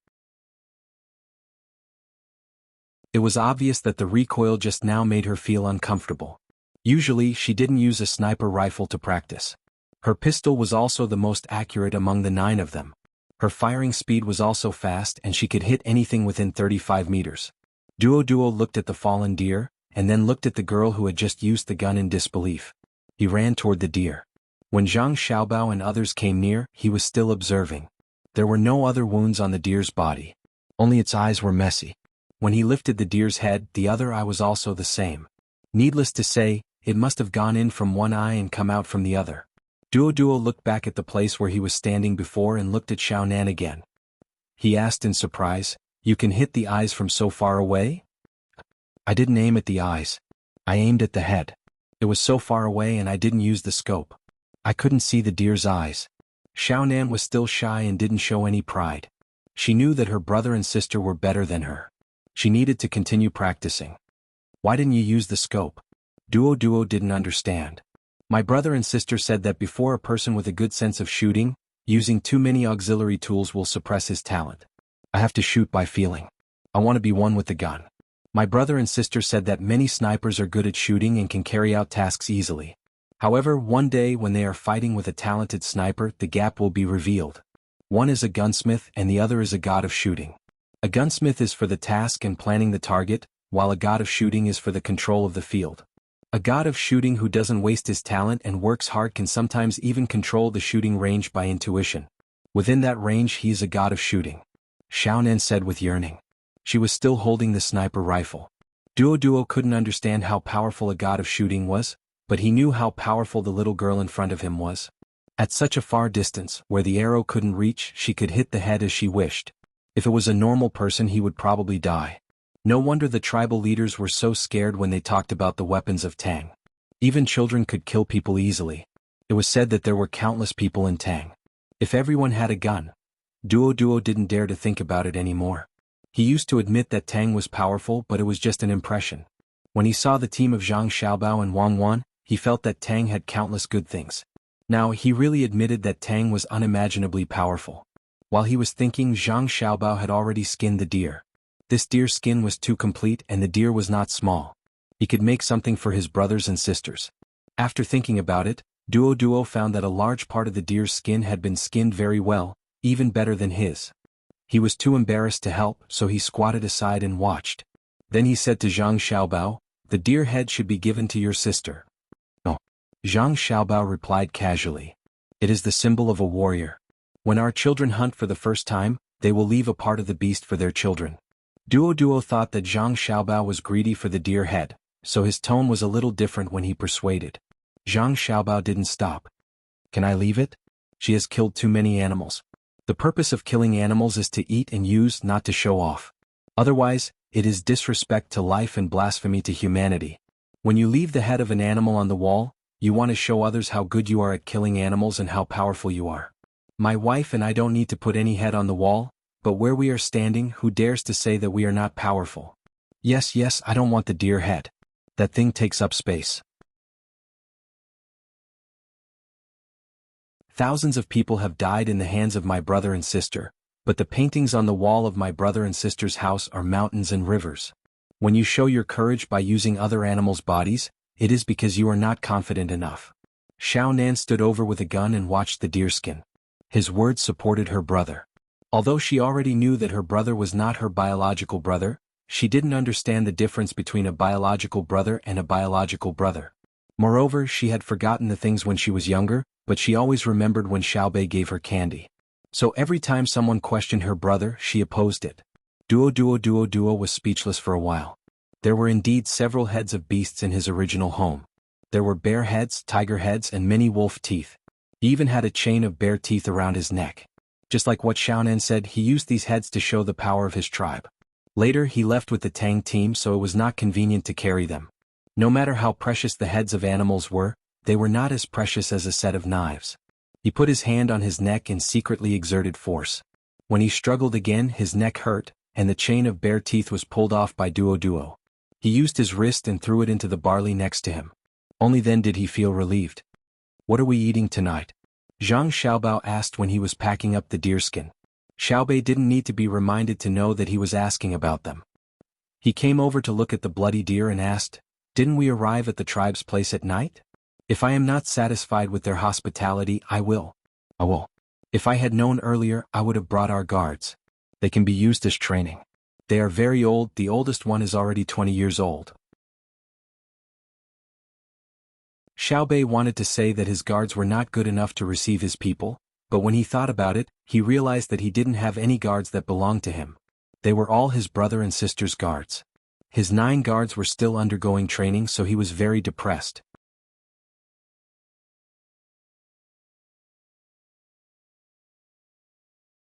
Speaker 1: It was obvious that the recoil just now made her feel uncomfortable. Usually, she didn't use a sniper rifle to practice. Her pistol was also the most accurate among the 9 of them. Her firing speed was also fast and she could hit anything within 35 meters. Duo looked at the fallen deer, and then looked at the girl who had just used the gun in disbelief. He ran toward the deer. When Zhang Xiaobao and others came near, he was still observing. There were no other wounds on the deer's body. Only its eyes were messy. When he lifted the deer's head, the other eye was also the same. Needless to say, it must have gone in from one eye and come out from the other. Duo looked back at the place where he was standing before and looked at Xiao Nan again. He asked in surprise, "You can hit the eyes from so far away?" "I didn't aim at the eyes. I aimed at the head. It was so far away and I didn't use the scope. I couldn't see the deer's eyes." Xiao Nan was still shy and didn't show any pride. She knew that her brother and sister were better than her. She needed to continue practicing. "Why didn't you use the scope?" Duo didn't understand. "My brother and sister said that before a person with a good sense of shooting, using too many auxiliary tools will suppress his talent. I have to shoot by feeling. I want to be one with the gun. My brother and sister said that many snipers are good at shooting and can carry out tasks easily. However, one day when they are fighting with a talented sniper, the gap will be revealed. One is a gunsmith and the other is a god of shooting. A gunsmith is for the task and planning the target, while a god of shooting is for the control of the field. A god of shooting who doesn't waste his talent and works hard can sometimes even control the shooting range by intuition. Within that range he is a god of shooting," Xiao Nan said with yearning. She was still holding the sniper rifle. Duo couldn't understand how powerful a god of shooting was, but he knew how powerful the little girl in front of him was. At such a far distance, where the arrow couldn't reach, she could hit the head as she wished. If it was a normal person he would probably die. No wonder the tribal leaders were so scared when they talked about the weapons of Tang. Even children could kill people easily. It was said that there were countless people in Tang. If everyone had a gun, Duo didn't dare to think about it anymore. He used to admit that Tang was powerful, but it was just an impression. When he saw the team of Zhang Xiaobao and Wang Wan, he felt that Tang had countless good things. Now he really admitted that Tang was unimaginably powerful. While he was thinking, Zhang Xiaobao had already skinned the deer. This deer's skin was too complete and the deer was not small. He could make something for his brothers and sisters. After thinking about it, Duo found that a large part of the deer's skin had been skinned very well, even better than his. He was too embarrassed to help, so he squatted aside and watched. Then he said to Zhang Xiaobao, "The deer head should be given to your sister." "Oh." Zhang Xiaobao replied casually. "It is the symbol of a warrior. When our children hunt for the first time, they will leave a part of the beast for their children." Duo thought that Zhang Xiaobao was greedy for the deer head, so his tone was a little different when he persuaded. Zhang Xiaobao didn't stop. "Can I leave it? She has killed too many animals. The purpose of killing animals is to eat and use, not to show off. Otherwise, it is disrespect to life and blasphemy to humanity. When you leave the head of an animal on the wall, you want to show others how good you are at killing animals and how powerful you are. My wife and I don't need to put any head on the wall, but where we are standing, who dares to say that we are not powerful? Yes, I don't want the deer head. That thing takes up space." Thousands of people have died in the hands of my brother and sister, but the paintings on the wall of my brother and sister's house are mountains and rivers. When you show your courage by using other animals' bodies, it is because you are not confident enough. Xiao Nan stood over with a gun and watched the deerskin. His words supported her brother. Although she already knew that her brother was not her biological brother, she didn't understand the difference between a biological brother and a biological brother. Moreover, she had forgotten the things when she was younger, but she always remembered when Xiao Bei gave her candy. So every time someone questioned her brother, she opposed it. Duo was speechless for a while. There were indeed several heads of beasts in his original home. There were bear heads, tiger heads, and many wolf teeth. He even had a chain of bear teeth around his neck. Just like what Xiaonan said, he used these heads to show the power of his tribe. Later he left with the Tang team, so it was not convenient to carry them. No matter how precious the heads of animals were, they were not as precious as a set of knives. He put his hand on his neck and secretly exerted force. When he struggled again, his neck hurt, and the chain of bear teeth was pulled off by Duo. He used his wrist and threw it into the barley next to him. Only then did he feel relieved. "What are we eating tonight?" Zhang Xiaobao asked when he was packing up the deerskin. Xiaobei didn't need to be reminded to know that he was asking about them. He came over to look at the bloody deer and asked, "Didn't we arrive at the tribe's place at night? If I am not satisfied with their hospitality, I will. If I had known earlier, I would have brought our guards. They can be used as training. They are very old, the oldest one is already 20 years old." Xiaobei wanted to say that his guards were not good enough to receive his people, but when he thought about it, he realized that he didn't have any guards that belonged to him. They were all his brother and sister's guards. His 9 guards were still undergoing training, so he was very depressed.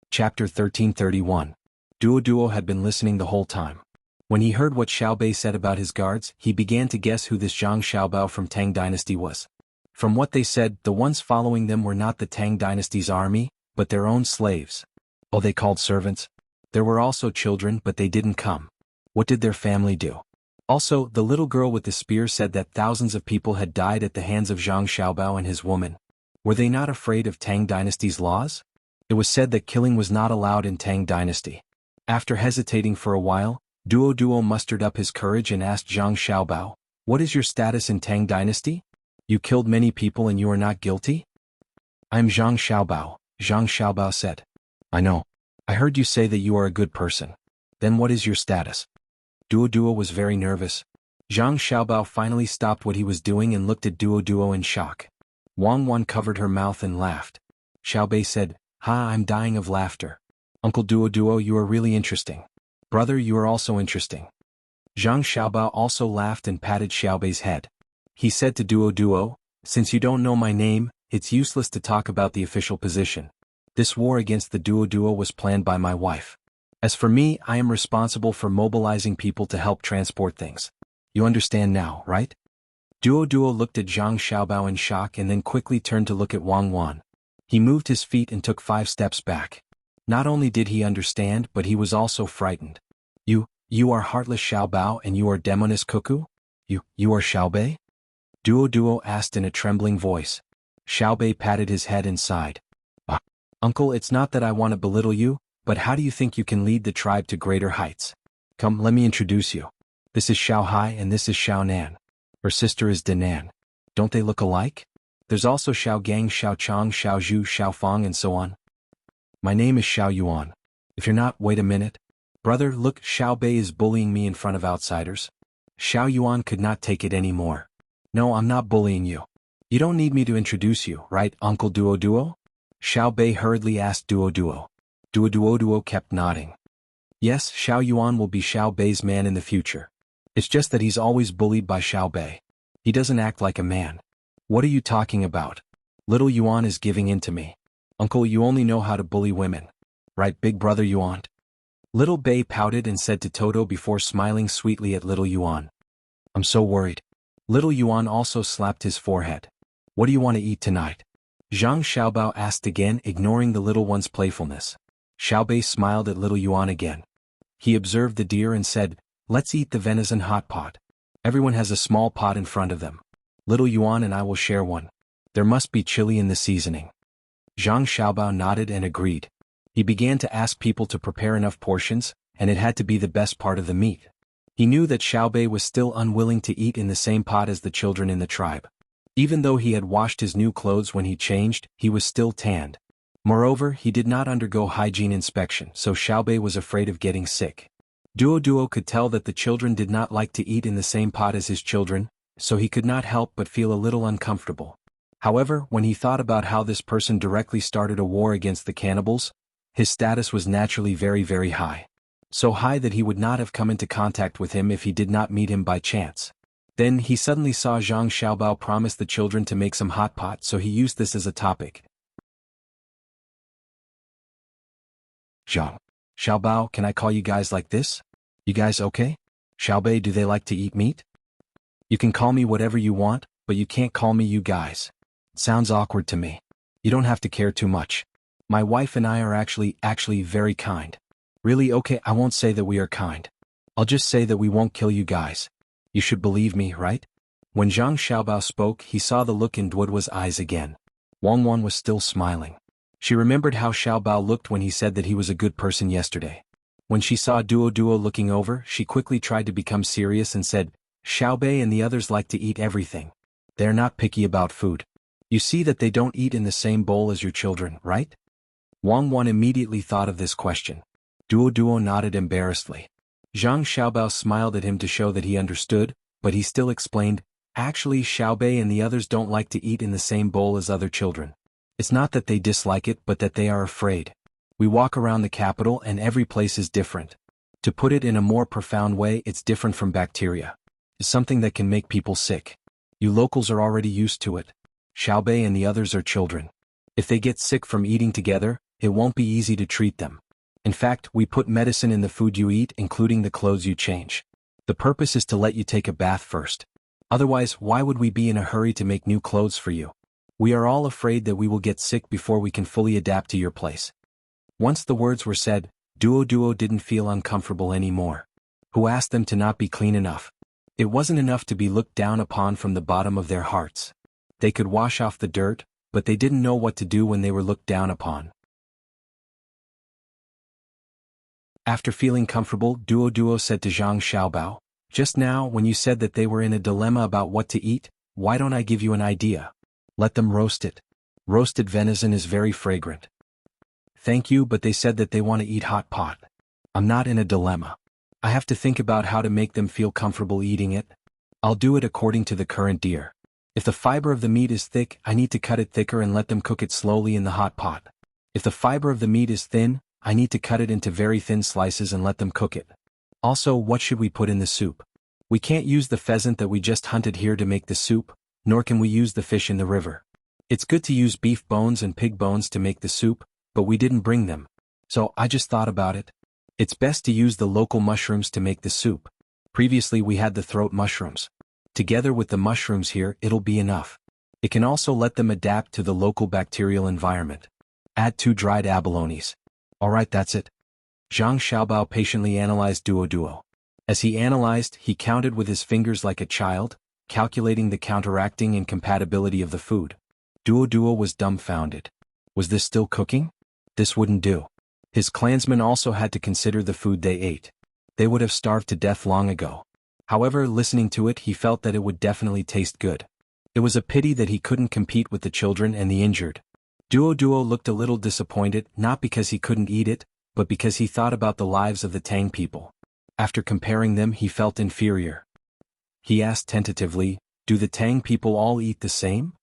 Speaker 1: Chapter 1331. Duo had been listening the whole time. When he heard what Xiaobei said about his guards, he began to guess who this Zhang Xiaobao from Tang Dynasty was. From what they said, the ones following them were not the Tang Dynasty's army, but their own slaves. Oh, they called servants? There were also children, but they didn't come. What did their family do? Also, the little girl with the spear said that thousands of people had died at the hands of Zhang Xiaobao and his woman. Were they not afraid of Tang Dynasty's laws? It was said that killing was not allowed in Tang Dynasty. After hesitating for a while, Duo mustered up his courage and asked Zhang Xiaobao, "What is your status in Tang Dynasty? You killed many people and you are not guilty?" "I am Zhang Xiaobao," Zhang Xiaobao said. "I know. I heard you say that you are a good person. Then what is your status?" Duo was very nervous. Zhang Xiaobao finally stopped what he was doing and looked at Duo in shock. Wang covered her mouth and laughed. Xiaobei said, "Ha, I'm dying of laughter. Uncle Duo, you are really interesting. Brother, you are also interesting." Zhang Xiaobao also laughed and patted Xiaobei's head. He said to Duo, "Since you don't know my name, it's useless to talk about the official position. This war against the Duo was planned by my wife. As for me, I am responsible for mobilizing people to help transport things. You understand now, right?" Duo looked at Zhang Xiaobao in shock and then quickly turned to look at Wang. He moved his feet and took 5 steps back. Not only did he understand, but he was also frightened. You are Heartless Xiaobao and you are Demoness Cuckoo? You are Xiaobei?" Duo asked in a trembling voice. Xiaobei patted his head and sighed. Uncle, it's not that I want to belittle you, but how do you think you can lead the tribe to greater heights? Come, let me introduce you. This is Xiao Hai and this is Xiao Nan. Her sister is Danan. Don't they look alike? There's also Xiao Gang, Xiao Chong, Xiao Zhu, Xiao Fong and so on. My name is Xiao Yuan. If you're not, wait a minute. Brother, look, Xiaobei is bullying me in front of outsiders. Xiao Yuan could not take it anymore. No, I'm not bullying you. You don't need me to introduce you, right, Uncle Duo? Xiaobei hurriedly asked Duo. Duo kept nodding. Yes, Xiao Yuan will be Xiaobei's man in the future. It's just that he's always bullied by Xiaobei. He doesn't act like a man. What are you talking about? Little Yuan is giving in to me. Uncle, you only know how to bully women. Right, big brother Yuan? Little Bei pouted and said to Toto before smiling sweetly at Little Yuan. I'm so worried. Little Yuan also slapped his forehead. What do you want to eat tonight? Zhang Xiaobao asked again, ignoring the little one's playfulness. Xiaobei smiled at Little Yuan again. He observed the deer and said, Let's eat the venison hot pot. Everyone has a small pot in front of them. Little Yuan and I will share one. There must be chili in the seasoning. Zhang Xiaobao nodded and agreed. He began to ask people to prepare enough portions, and it had to be the best part of the meat. He knew that Xiaobei was still unwilling to eat in the same pot as the children in the tribe. Even though he had washed his new clothes when he changed, he was still tanned. Moreover, he did not undergo hygiene inspection, so Xiaobei was afraid of getting sick. Duo could tell that the children did not like to eat in the same pot as his children, so he could not help but feel a little uncomfortable. However, when he thought about how this person directly started a war against the cannibals, his status was naturally very, very high. so high that he would not have come into contact with him if he did not meet him by chance. Then he suddenly saw Zhang Xiaobao promise the children to make some hot pot, so he used this as a topic. Zhang Xiaobao, can I call you guys like this? You guys okay? Xiaobei, do they like to eat meat? You can call me whatever you want, but you can't call me you guys. Sounds awkward to me. You don't have to care too much. My wife and I are actually very kind. Really? Okay, I won't say that we are kind. I'll just say that we won't kill you guys. You should believe me, right? When Zhang Xiaobao spoke, he saw the look in Duoduo's eyes again. Wang Wan was still smiling. She remembered how Xiaobao looked when he said that he was a good person yesterday. When she saw Duoduo looking over, she quickly tried to become serious and said, Xiaobei and the others like to eat everything. They're not picky about food. You see that they don't eat in the same bowl as your children, right? Wang Wan immediately thought of this question. Duoduo nodded embarrassedly. Zhang Xiaobao smiled at him to show that he understood, but he still explained, actually Xiaobei and the others don't like to eat in the same bowl as other children. It's not that they dislike it but that they are afraid. We walk around the capital and every place is different. To put it in a more profound way, it's different from bacteria. It's something that can make people sick. You locals are already used to it. Xiaobei and the others are children. If they get sick from eating together, it won't be easy to treat them. In fact, we put medicine in the food you eat, including the clothes you change. The purpose is to let you take a bath first. Otherwise, why would we be in a hurry to make new clothes for you? We are all afraid that we will get sick before we can fully adapt to your place. Once the words were said, Duoduo didn't feel uncomfortable anymore. Who asked them to not be clean enough? It wasn't enough to be looked down upon from the bottom of their hearts. They could wash off the dirt, but they didn't know what to do when they were looked down upon. After feeling comfortable, Duoduo said to Zhang Xiaobao, just now when you said that they were in a dilemma about what to eat, why don't I give you an idea? Let them roast it. Roasted venison is very fragrant. Thank you, but they said that they want to eat hot pot. I'm not in a dilemma. I have to think about how to make them feel comfortable eating it. I'll do it according to the current deer. If the fiber of the meat is thick, I need to cut it thicker and let them cook it slowly in the hot pot. If the fiber of the meat is thin, I need to cut it into very thin slices and let them cook it. Also, what should we put in the soup? We can't use the pheasant that we just hunted here to make the soup, nor can we use the fish in the river. It's good to use beef bones and pig bones to make the soup, but we didn't bring them. So I just thought about it. It's best to use the local mushrooms to make the soup. Previously we had the throat mushrooms. Together with the mushrooms here, it'll be enough. It can also let them adapt to the local bacterial environment. Add 2 dried abalones. Alright, that's it. Zhang Xiaobao patiently analyzed Duoduo. As he analyzed, he counted with his fingers like a child, calculating the counteracting incompatibility of the food. Duoduo was dumbfounded. Was this still cooking? This wouldn't do. His clansmen also had to consider the food they ate. They would have starved to death long ago. However, listening to it, he felt that it would definitely taste good. It was a pity that he couldn't compete with the children and the injured. Duoduo looked a little disappointed, not because he couldn't eat it, but because he thought about the lives of the Tang people. After comparing them, he felt inferior. He asked tentatively, do the Tang people all eat the same?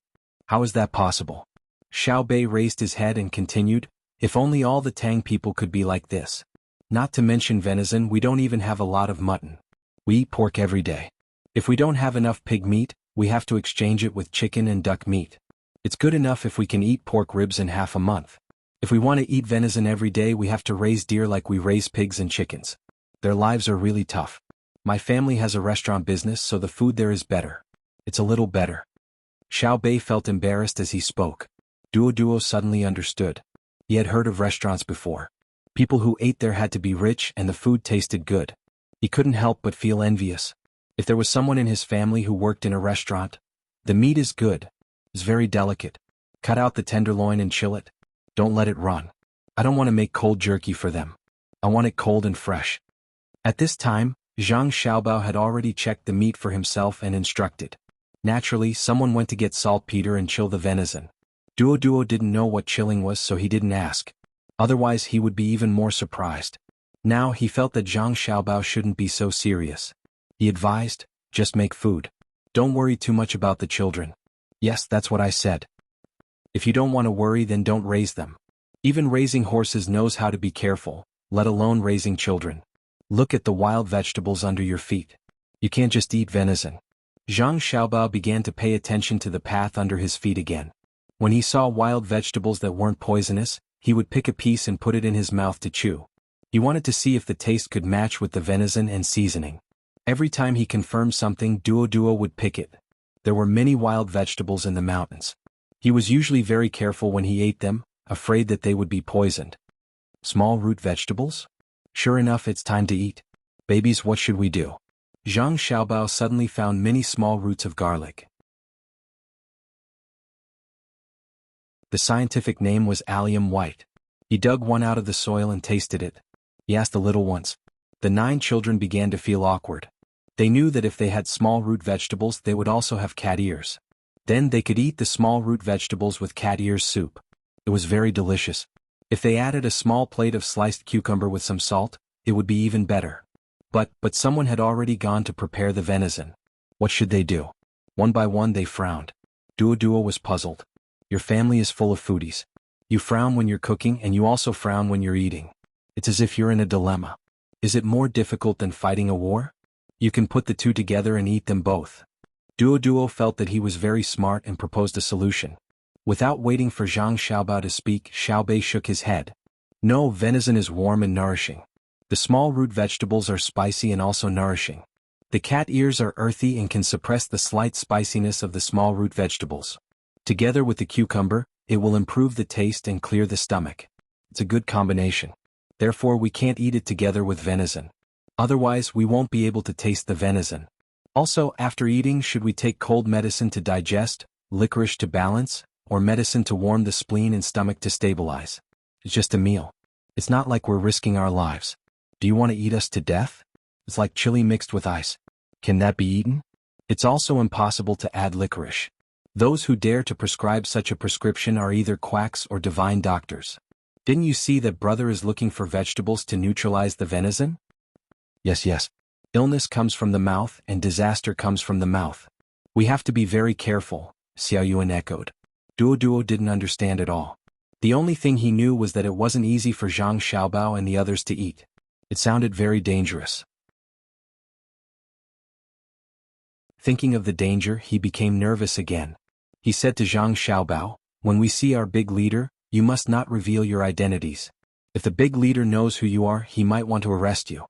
Speaker 1: How is that possible? Xiaobei raised his head and continued, if only all the Tang people could be like this. Not to mention venison, we don't even have a lot of mutton. We eat pork every day. If we don't have enough pig meat, we have to exchange it with chicken and duck meat. It's good enough if we can eat pork ribs in half a month. If we want to eat venison every day, we have to raise deer like we raise pigs and chickens. Their lives are really tough. My family has a restaurant business, so the food there is better. It's a little better. Xiaobei felt embarrassed as he spoke. Duoduo suddenly understood. He had heard of restaurants before. People who ate there had to be rich and the food tasted good. He couldn't help but feel envious. If there was someone in his family who worked in a restaurant, the meat is good. It's very delicate. Cut out the tenderloin and chill it. Don't let it run. I don't want to make cold jerky for them. I want it cold and fresh. At this time, Zhang Xiaobao had already checked the meat for himself and instructed. Naturally, someone went to get saltpeter and chill the venison. Duoduo didn't know what chilling was, so he didn't ask. Otherwise he would be even more surprised. Now he felt that Zhang Xiaobao shouldn't be so serious. He advised, just make food. Don't worry too much about the children. Yes, that's what I said. If you don't want to worry, then don't raise them. Even raising horses knows how to be careful, let alone raising children. Look at the wild vegetables under your feet. You can't just eat venison. Zhang Xiaobao began to pay attention to the path under his feet again. When he saw wild vegetables that weren't poisonous, he would pick a piece and put it in his mouth to chew. He wanted to see if the taste could match with the venison and seasoning. Every time he confirmed something, Duo would pick it. There were many wild vegetables in the mountains. He was usually very careful when he ate them, afraid that they would be poisoned. Small root vegetables? Sure enough, it's time to eat. Babies, what should we do? Zhang Xiaobao suddenly found many small roots of garlic. The scientific name was allium white. He dug one out of the soil and tasted it. He asked the little ones. The 9 children began to feel awkward. They knew that if they had small root vegetables, they would also have cat ears. Then they could eat the small root vegetables with cat ears soup. It was very delicious. If they added a small plate of sliced cucumber with some salt, it would be even better. But someone had already gone to prepare the venison. What should they do? One by one they frowned. Duo was puzzled. Your family is full of foodies. You frown when you're cooking and you also frown when you're eating. It's as if you're in a dilemma. Is it more difficult than fighting a war? You can put the two together and eat them both. Duo felt that he was very smart and proposed a solution. Without waiting for Zhang Xiaobao to speak, Xiaobei shook his head. No, venison is warm and nourishing. The small root vegetables are spicy and also nourishing. The cat ears are earthy and can suppress the slight spiciness of the small root vegetables. Together with the cucumber, it will improve the taste and clear the stomach. It's a good combination. Therefore, we can't eat it together with venison. Otherwise, we won't be able to taste the venison. Also, after eating, should we take cold medicine to digest, licorice to balance, or medicine to warm the spleen and stomach to stabilize? It's just a meal. It's not like we're risking our lives. Do you want to eat us to death? It's like chili mixed with ice. Can that be eaten? It's also impossible to add licorice. Those who dare to prescribe such a prescription are either quacks or divine doctors. Didn't you see that brother is looking for vegetables to neutralize the venison? Yes. Illness comes from the mouth and disaster comes from the mouth. We have to be very careful, Xiao Yuan echoed. Duo didn't understand at all. The only thing he knew was that it wasn't easy for Zhang Xiaobao and the others to eat. It sounded very dangerous. Thinking of the danger, he became nervous again. He said to Zhang Xiaobao, "When we see our big leader, you must not reveal your identities. If the big leader knows who you are, he might want to arrest you."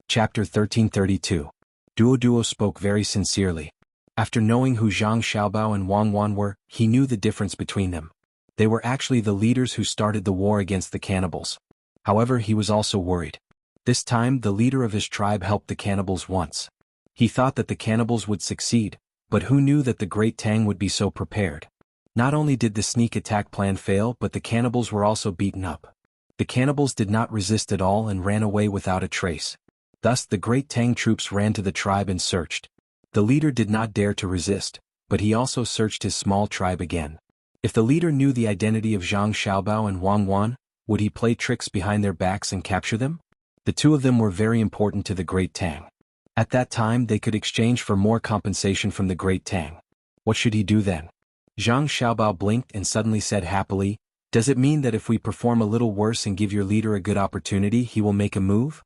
Speaker 1: Chapter 1332. Duo spoke very sincerely. After knowing who Zhang Xiaobao and Wang Wan were, he knew the difference between them. They were actually the leaders who started the war against the cannibals. However, he was also worried. This time, the leader of his tribe helped the cannibals once. He thought that the cannibals would succeed, but who knew that the great Tang would be so prepared? Not only did the sneak attack plan fail, but the cannibals were also beaten up. The cannibals did not resist at all and ran away without a trace. Thus, the great Tang troops ran to the tribe and searched. The leader did not dare to resist, but he also searched his small tribe again. If the leader knew the identity of Zhang Xiaobao and Wang Wan, would he play tricks behind their backs and capture them? The two of them were very important to the great Tang. At that time, they could exchange for more compensation from the great Tang. What should he do then? Zhang Xiaobao blinked and suddenly said happily, "Does it mean that if we perform a little worse and give your leader a good opportunity, he will make a move?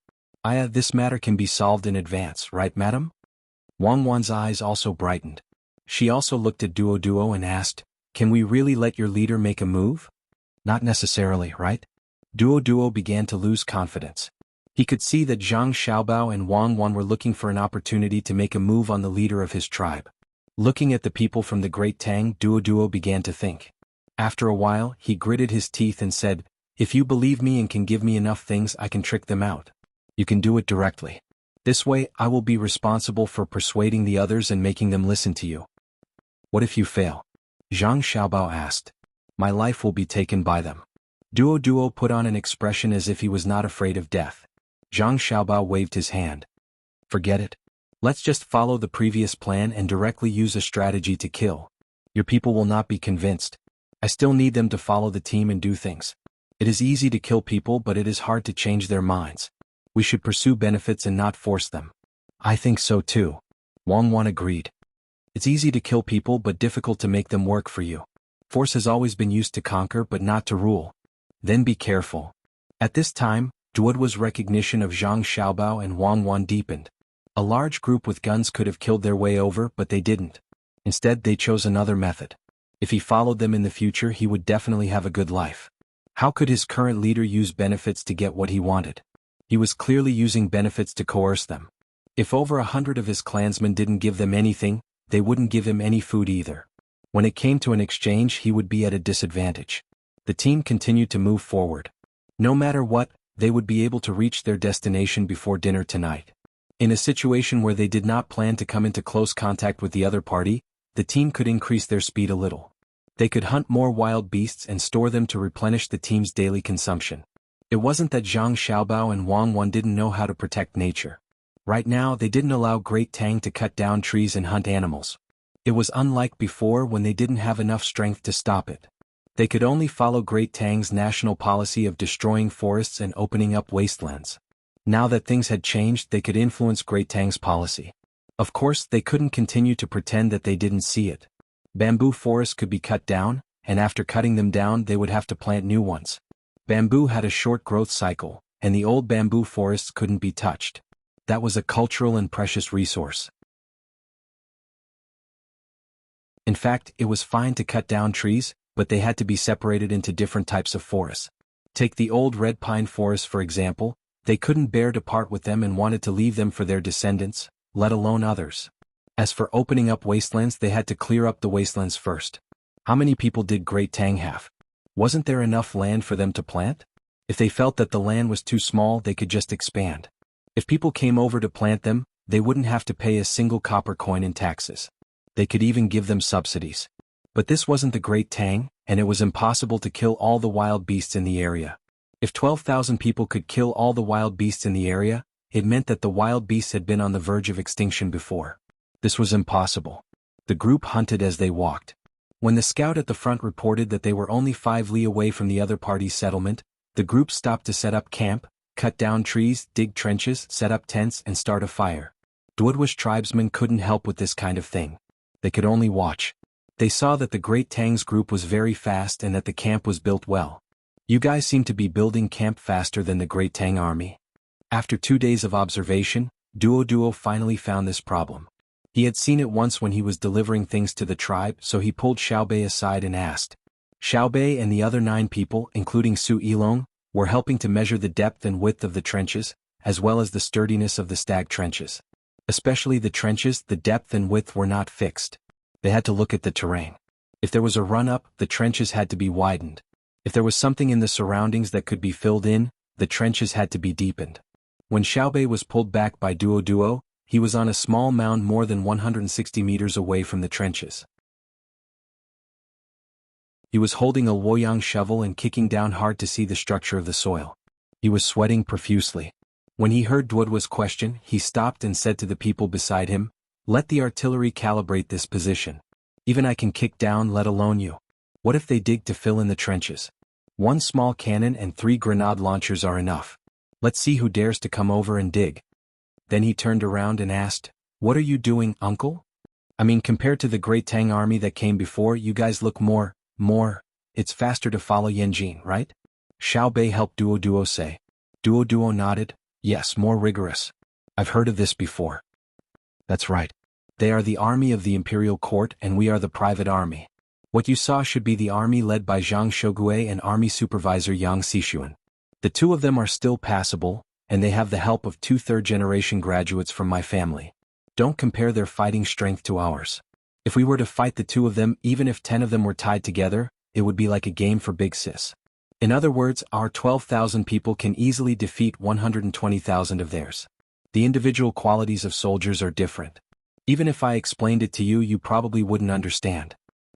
Speaker 1: This matter can be solved in advance, right, madam?" Wang Wan's eyes also brightened. She also looked at Duo and asked, "Can we really let your leader make a move?" "Not necessarily, right?" Duo began to lose confidence. He could see that Zhang Xiaobao and Wang Wan were looking for an opportunity to make a move on the leader of his tribe. Looking at the people from the great Tang, Duo began to think. After a while, he gritted his teeth and said, "If you believe me and can give me enough things, I can trick them out. You can do it directly. This way, I will be responsible for persuading the others and making them listen to you." "What if you fail?" Zhang Xiaobao asked. "My life will be taken by them." Duo put on an expression as if he was not afraid of death. Zhang Xiaobao waved his hand. "Forget it. Let's just follow the previous plan and directly use a strategy to kill. Your people will not be convinced. I still need them to follow the team and do things. It is easy to kill people, but it is hard to change their minds. We should pursue benefits and not force them." "I think so too," Wang Wan agreed. "It's easy to kill people but difficult to make them work for you. Force has always been used to conquer but not to rule. Then be careful. At this time, Duoduo's recognition of Zhang Xiaobao and Wang Wan deepened. A large group with guns could have killed their way over, but they didn't. Instead, they chose another method. If he followed them in the future, he would definitely have a good life. How could his current leader use benefits to get what he wanted? He was clearly using benefits to coerce them. If over 100 of his clansmen didn't give them anything, they wouldn't give him any food either. When it came to an exchange, he would be at a disadvantage. The team continued to move forward. No matter what, they would be able to reach their destination before dinner tonight. In a situation where they did not plan to come into close contact with the other party, the team could increase their speed a little. They could hunt more wild beasts and store them to replenish the team's daily consumption. It wasn't that Zhang Xiaobao and Wang Wan didn't know how to protect nature. Right now, they didn't allow Great Tang to cut down trees and hunt animals. It was unlike before when they didn't have enough strength to stop it. They could only follow Great Tang's national policy of destroying forests and opening up wastelands. Now that things had changed, they could influence Great Tang's policy. Of course, they couldn't continue to pretend that they didn't see it. Bamboo forests could be cut down, and after cutting them down they would have to plant new ones. Bamboo had a short growth cycle, and the old bamboo forests couldn't be touched. That was a cultural and precious resource. In fact, it was fine to cut down trees, but they had to be separated into different types of forests. Take the old red pine forest for example. They couldn't bear to part with them and wanted to leave them for their descendants, let alone others. As for opening up wastelands, they had to clear up the wastelands first. How many people did Great Tang have? Wasn't there enough land for them to plant? If they felt that the land was too small, they could just expand. If people came over to plant them, they wouldn't have to pay a single copper coin in taxes. They could even give them subsidies. But this wasn't the Great Tang, and it was impossible to kill all the wild beasts in the area. If 12,000 people could kill all the wild beasts in the area, it meant that the wild beasts had been on the verge of extinction before. This was impossible. The group hunted as they walked. When the scout at the front reported that they were only 5 li away from the other party's settlement, the group stopped to set up camp, cut down trees, dig trenches, set up tents, and start a fire. Duoduo's tribesmen couldn't help with this kind of thing. They could only watch. They saw that the Great Tang's group was very fast and that the camp was built well. You guys seem to be building camp faster than the Great Tang army. After 2 days of observation, Duoduo finally found this problem. He had seen it once when he was delivering things to the tribe, so he pulled Xiaobei aside and asked. Xiaobei and the other 9 people, including Su Yilong, were helping to measure the depth and width of the trenches, as well as the sturdiness of the stag trenches. Especially the trenches, the depth and width were not fixed. They had to look at the terrain. If there was a run-up, the trenches had to be widened. If there was something in the surroundings that could be filled in, the trenches had to be deepened. When Xiaobei was pulled back by Duoduo, he was on a small mound more than 160 meters away from the trenches. He was holding a Luoyang shovel and kicking down hard to see the structure of the soil. He was sweating profusely. When he heard Duoduo's question, he stopped and said to the people beside him, "Let the artillery calibrate this position. Even I can kick down, let alone you. What if they dig to fill in the trenches? 1 small cannon and 3 grenade launchers are enough. Let's see who dares to come over and dig." Then he turned around and asked, "What are you doing, uncle? I mean, compared to the Great Tang army that came before, you guys look more, it's faster to follow Yanjin, right?" Xiaobei helped Duoduo say. Duoduo nodded, "Yes, more rigorous. I've heard of this before." "That's right. They are the army of the imperial court and we are the private army. What you saw should be the army led by Zhang Shogue and army supervisor Yang Xishuan. The 2 of them are still passable, and they have the help of 2 third-generation graduates from my family. Don't compare their fighting strength to ours. If we were to fight the 2 of them, even if 10 of them were tied together, it would be like a game for Big Sis. In other words, our 12,000 people can easily defeat 120,000 of theirs. The individual qualities of soldiers are different. Even if I explained it to you, you probably wouldn't understand."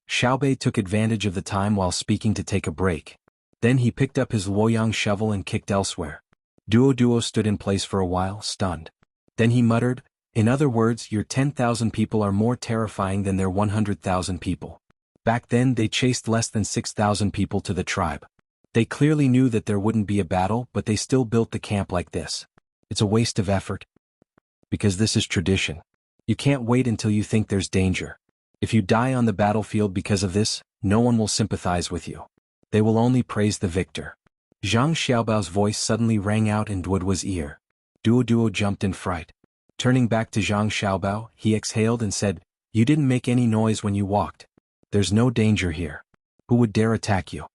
Speaker 1: Xiaobei took advantage of the time while speaking to take a break. Then he picked up his Luoyang shovel and kicked elsewhere. Duoduo stood in place for a while, stunned. Then he muttered, "In other words, your 10,000 people are more terrifying than their 100,000 people. Back then they chased less than 6,000 people to the tribe. They clearly knew that there wouldn't be a battle, but they still built the camp like this. It's a waste of effort. Because this is tradition. You can't wait until you think there's danger. If you die on the battlefield because of this, no one will sympathize with you. They will only praise the victor. Zhang Xiaobao's voice suddenly rang out in Duoduo's ear. Duoduo jumped in fright. Turning back to Zhang Xiaobao, he exhaled and said, "You didn't make any noise when you walked. There's no danger here. Who would dare attack you?"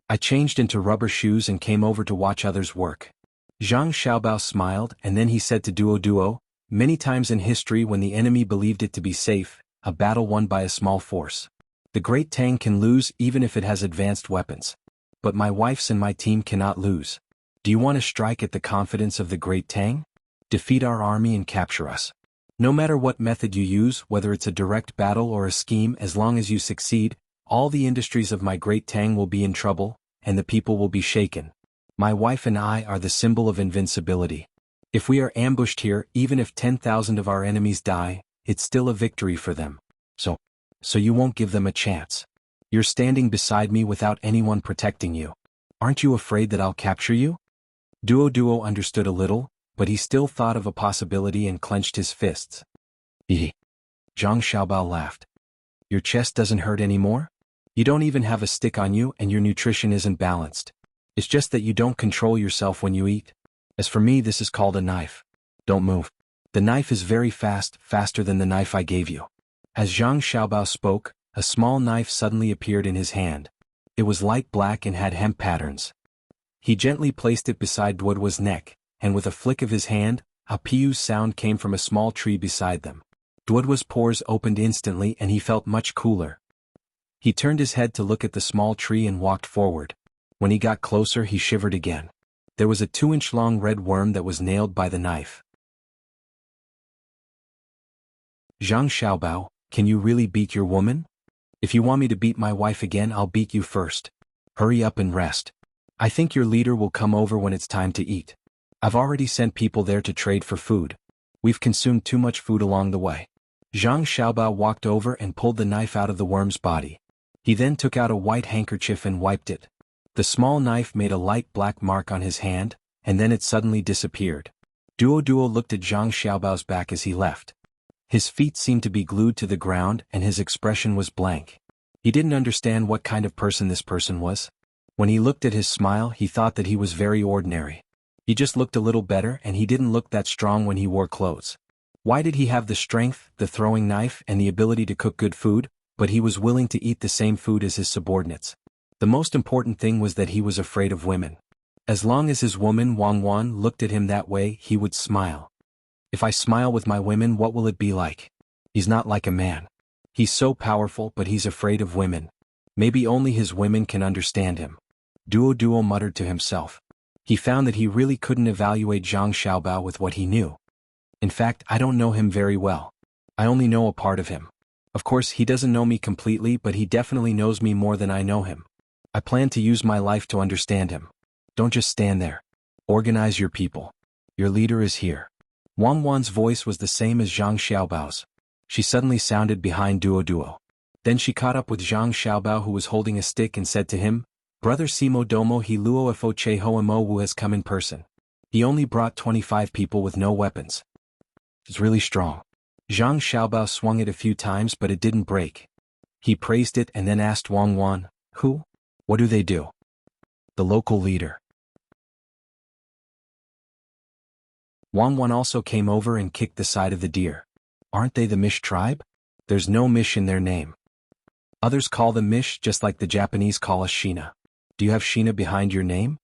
Speaker 1: I changed into rubber shoes and came over to watch others work. Zhang Xiaobao smiled, and then he said to Duoduo, "Many times in history when the enemy believed it to be safe, a battle won by a small force. The great Tang can lose even if it has advanced weapons. But my wife's and my team cannot lose. Do you want to strike at the confidence of the great Tang? Defeat our army and capture us. No matter what method you use, whether it's a direct battle or a scheme, as long as you succeed, all the industries of my great Tang will be in trouble, and the people will be shaken. My wife and I are the symbol of invincibility. If we are ambushed here, even if 10,000 of our enemies die, it's still a victory for them. So you won't give them a chance. You're standing beside me without anyone protecting you. Aren't you afraid that I'll capture you?" Duoduo understood a little, but he still thought of a possibility and clenched his fists. Zhang Xiaobao laughed. "Your chest doesn't hurt anymore? You don't even have a stick on you and your nutrition isn't balanced. It's just that you don't control yourself when you eat. As for me, this is called a knife. Don't move. The knife is very fast, faster than the knife I gave you." As Zhang Xiaobao spoke, a small knife suddenly appeared in his hand. It was light black and had hemp patterns. He gently placed it beside Duoduo's neck, and with a flick of his hand, a piu sound came from a small tree beside them. Duoduo's pores opened instantly and he felt much cooler. He turned his head to look at the small tree and walked forward. When he got closer, he shivered again. There was a 2-inch long red worm that was nailed by the knife. "Zhang Xiaobao, can you really beat your woman? If you want me to beat my wife again, I'll beat you first. Hurry up and rest. I think your leader will come over when it's time to eat. I've already sent people there to trade for food. We've consumed too much food along the way." Zhang Xiaobao walked over and pulled the knife out of the worm's body. He then took out a white handkerchief and wiped it. The small knife made a light black mark on his hand, and then it suddenly disappeared. Duoduo looked at Zhang Xiaobao's back as he left. His feet seemed to be glued to the ground and his expression was blank. He didn't understand what kind of person this person was. When he looked at his smile, he thought that he was very ordinary. He just looked a little better and he didn't look that strong when he wore clothes. Why did he have the strength, the throwing knife, and the ability to cook good food, but he was willing to eat the same food as his subordinates? The most important thing was that he was afraid of women. As long as his woman Wang Wan looked at him that way, he would smile. If I smile with my women, what will it be like? He's not like a man. He's so powerful, but he's afraid of women. Maybe only his women can understand him. Duoduo muttered to himself. He found that he really couldn't evaluate Zhang Xiaobao with what he knew. In fact, I don't know him very well. I only know a part of him. Of course, he doesn't know me completely, but he definitely knows me more than I know him. I plan to use my life to understand him. Don't just stand there. Organize your people. Your leader is here. Wang Wan's voice was the same as Zhang Xiaobao's. She suddenly sounded behind Duoduo. Then she caught up with Zhang Xiaobao, who was holding a stick, and said to him, "Brother Simo Domo He Luo Fo Che Ho Mo Wu has come in person. He only brought 25 people with no weapons. It's really strong." Zhang Xiaobao swung it a few times, but it didn't break. He praised it and then asked Wang Wan, "Who? What do they do?" "The local leader." Wang Wan also came over and kicked the side of the deer. "Aren't they the Mish tribe? There's no Mish in their name. Others call them Mish just like the Japanese call us Shina. Do you have Shina behind your name?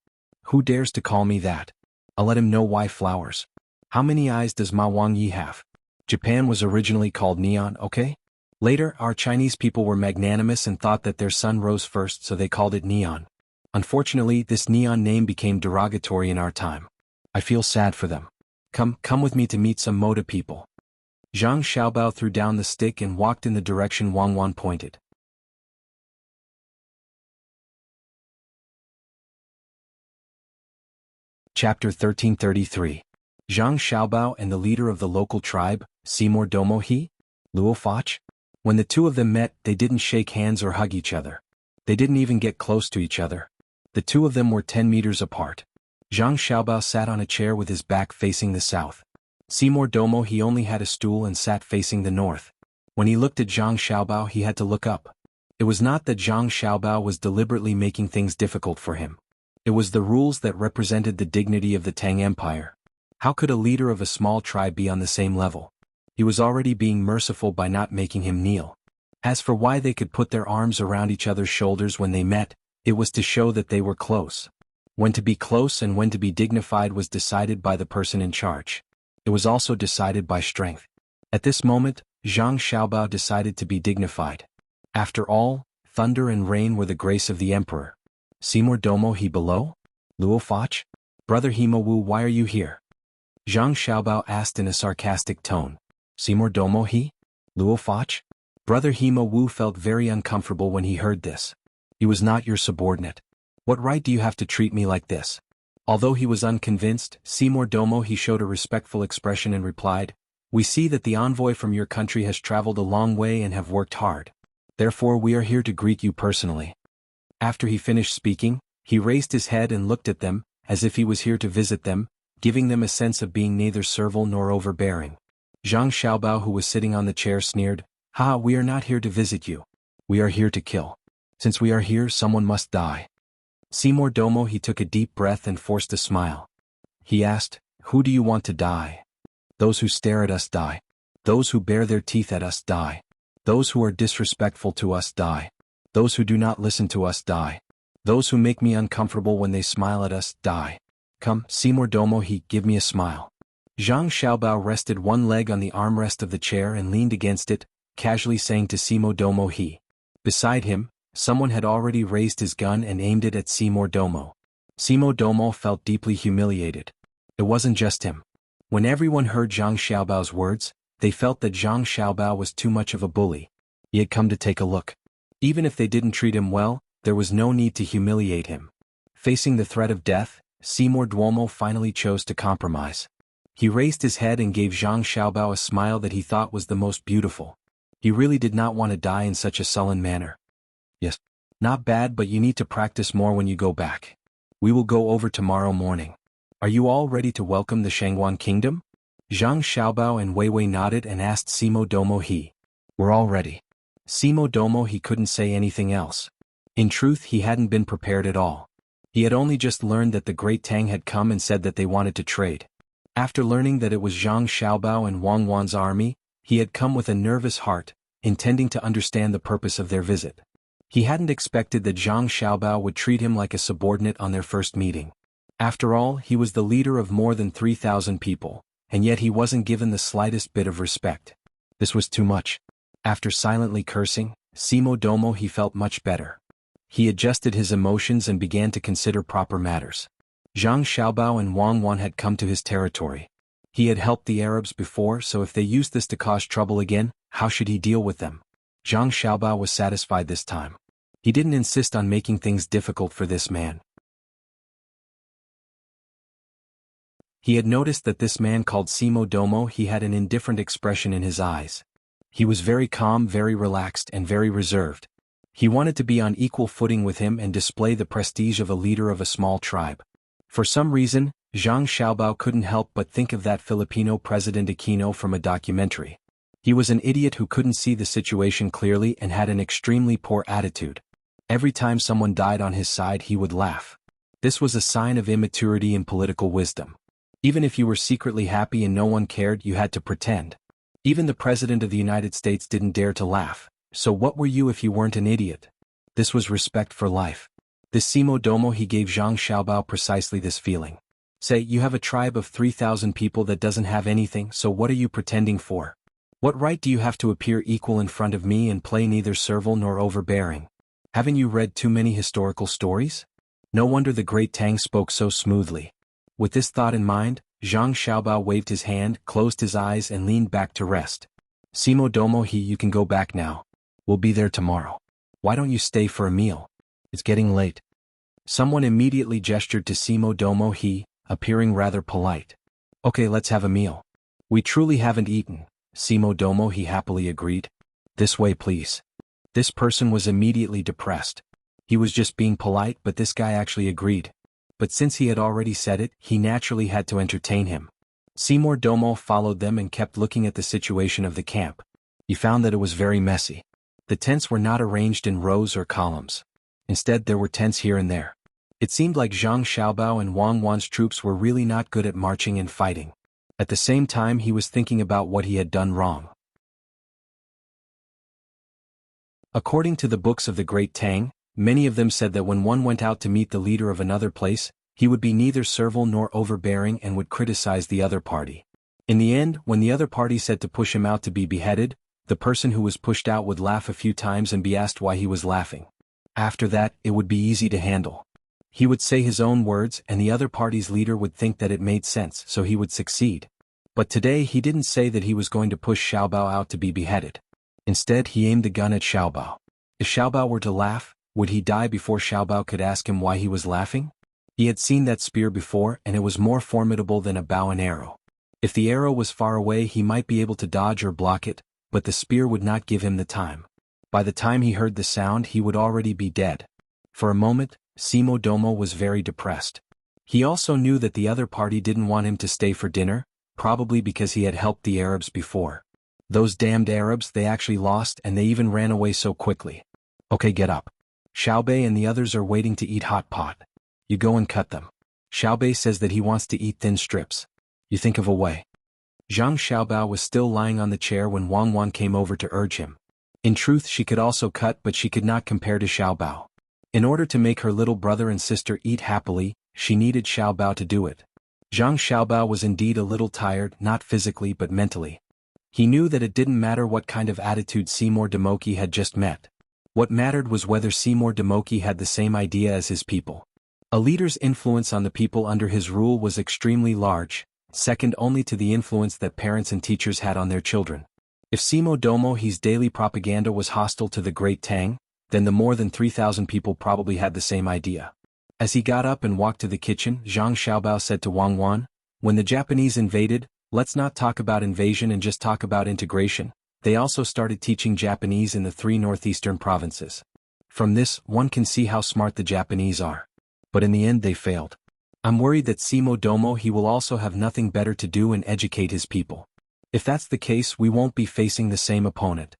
Speaker 1: Who dares to call me that? I'll let him know why flowers. How many eyes does Ma Wang Yi have? Japan was originally called Neon, okay? Later, our Chinese people were magnanimous and thought that their sun rose first, so they called it Neon. Unfortunately, this Neon name became derogatory in our time. I feel sad for them. Come with me to meet some Moda people." Zhang Xiaobao threw down the stick and walked in the direction Wang Wan pointed. Chapter 1333. Zhang Xiaobao and the leader of the local tribe, Seymour Domo He, Luo Foch. When the two of them met, they didn't shake hands or hug each other. They didn't even get close to each other. The two of them were 10 meters apart. Zhang Xiaobao sat on a chair with his back facing the south. Seymour Domo He only had a stool and sat facing the north. When he looked at Zhang Xiaobao, he had to look up. It was not that Zhang Xiaobao was deliberately making things difficult for him. It was the rules that represented the dignity of the Tang Empire. How could a leader of a small tribe be on the same level? He was already being merciful by not making him kneel. As for why they could put their arms around each other's shoulders when they met, it was to show that they were close. When to be close and when to be dignified was decided by the person in charge. It was also decided by strength. At this moment, Zhang Xiaobao decided to be dignified. After all, thunder and rain were the grace of the emperor. Seymour Domo he below? Luo Fach? Brother Himo Wu, why are you here? Zhang Xiaobao asked in a sarcastic tone. Seymour Domo he? Luo Fach? Brother Himo Wu felt very uncomfortable when he heard this. He was not your subordinate. What right do you have to treat me like this? Although he was unconvinced, Seymour Domo he showed a respectful expression and replied, We see that the envoy from your country has traveled a long way and have worked hard. Therefore we are here to greet you personally. After he finished speaking, he raised his head and looked at them, as if he was here to visit them, giving them a sense of being neither servile nor overbearing. Zhang Xiaobao, who was sitting on the chair, sneered, Ha, we are not here to visit you. We are here to kill. Since we are here, someone must die. Seymour Domo he took a deep breath and forced a smile. He asked, Who do you want to die? Those who stare at us die. Those who bare their teeth at us die. Those who are disrespectful to us die. Those who do not listen to us die. Those who make me uncomfortable when they smile at us die. Come, Seymour Domo he, give me a smile. Zhang Xiaobao rested one leg on the armrest of the chair and leaned against it, casually saying to Seymour Domo he. Beside him, someone had already raised his gun and aimed it at Seymour Domo. Seymour Domo felt deeply humiliated. It wasn't just him. When everyone heard Zhang Xiaobao's words, they felt that Zhang Xiaobao was too much of a bully. He had come to take a look. Even if they didn't treat him well, there was no need to humiliate him. Facing the threat of death, Seymour Duomo finally chose to compromise. He raised his head and gave Zhang Xiaobao a smile that he thought was the most beautiful. He really did not want to die in such a sullen manner. Yes. Not bad, but you need to practice more when you go back. We will go over tomorrow morning. Are you all ready to welcome the Shangguan kingdom? Zhang Xiaobao and Wei Wei nodded and asked Seymour Domo he. We're all ready. Seymour Domo he couldn't say anything else. In truth, he hadn't been prepared at all. He had only just learned that the great Tang had come and said that they wanted to trade. After learning that it was Zhang Xiaobao and Wang Wan's army, he had come with a nervous heart, intending to understand the purpose of their visit. He hadn't expected that Zhang Xiaobao would treat him like a subordinate on their first meeting. After all, he was the leader of more than 3,000 people, and yet he wasn't given the slightest bit of respect. This was too much. After silently cursing, Seymour Domo he felt much better. He adjusted his emotions and began to consider proper matters. Zhang Xiaobao and Wang Wan had come to his territory. He had helped the Arabs before, so if they used this to cause trouble again, how should he deal with them? Zhang Xiaobao was satisfied this time. He didn't insist on making things difficult for this man. He had noticed that this man called Seymour Domo he had an indifferent expression in his eyes. He was very calm, very relaxed, and very reserved. He wanted to be on equal footing with him and display the prestige of a leader of a small tribe. For some reason, Zhang Xiaobao couldn't help but think of that Filipino President Aquino from a documentary. He was an idiot who couldn't see the situation clearly and had an extremely poor attitude. Every time someone died on his side he would laugh. This was a sign of immaturity and political wisdom. Even if you were secretly happy and no one cared, you had to pretend. Even the President of the United States didn't dare to laugh, so what were you if you weren't an idiot? This was respect for life. This Seymour Domo he gave Zhang Xiaobao precisely this feeling. Say, you have a tribe of 3,000 people that doesn't have anything, so what are you pretending for? What right do you have to appear equal in front of me and play neither servile nor overbearing? Haven't you read too many historical stories? No wonder the great Tang spoke so smoothly. With this thought in mind, Zhang Xiaobao waved his hand, closed his eyes and leaned back to rest. Seymour Domo he, you can go back now. We'll be there tomorrow. Why don't you stay for a meal? It's getting late. Someone immediately gestured to Seymour Domo he, appearing rather polite. Okay, let's have a meal. We truly haven't eaten, Seymour Domo he happily agreed. This way please. This person was immediately depressed. He was just being polite, but this guy actually agreed. But since he had already said it, he naturally had to entertain him. Seymour Domo followed them and kept looking at the situation of the camp. He found that it was very messy. The tents were not arranged in rows or columns. Instead, there were tents here and there. It seemed like Zhang Xiaobao and Wang Wan's troops were really not good at marching and fighting. At the same time, he was thinking about what he had done wrong. According to the books of the great Tang, many of them said that when one went out to meet the leader of another place, he would be neither servile nor overbearing and would criticize the other party. In the end, when the other party said to push him out to be beheaded, the person who was pushed out would laugh a few times and be asked why he was laughing. After that, it would be easy to handle. He would say his own words and the other party's leader would think that it made sense, so he would succeed. But today he didn't say that he was going to push Xiaobao out to be beheaded. Instead, he aimed the gun at Xiaobao. If Xiaobao were to laugh, would he die before Xiaobao could ask him why he was laughing? He had seen that spear before and it was more formidable than a bow and arrow. If the arrow was far away, he might be able to dodge or block it, but the spear would not give him the time. By the time he heard the sound, he would already be dead. For a moment, Simo Domo was very depressed. He also knew that the other party didn't want him to stay for dinner, probably because he had helped the Arabs before. Those damned Arabs, they actually lost and they even ran away so quickly. Okay, get up. Xiaobei and the others are waiting to eat hot pot. You go and cut them. Xiaobei says that he wants to eat thin strips. You think of a way. Zhang Xiaobao was still lying on the chair when Wang Wan came over to urge him. In truth, she could also cut, but she could not compare to Xiaobao. In order to make her little brother and sister eat happily, she needed Xiaobao to do it. Zhang Xiaobao was indeed a little tired, not physically but mentally. He knew that it didn't matter what kind of attitude Seymour Demoki had just met. What mattered was whether Seymour Demoki had the same idea as his people. A leader's influence on the people under his rule was extremely large, second only to the influence that parents and teachers had on their children. If Simo Domo He's daily propaganda was hostile to the great Tang, then the more than 3,000 people probably had the same idea. As he got up and walked to the kitchen, Zhang Xiaobao said to Wang Wan, "When the Japanese invaded, let's not talk about invasion and just talk about integration." They also started teaching Japanese in the 3 northeastern provinces. From this, one can see how smart the Japanese are. But in the end they failed. I'm worried that Simo Domo He will also have nothing better to do and educate his people. If that's the case, we won't be facing the same opponent.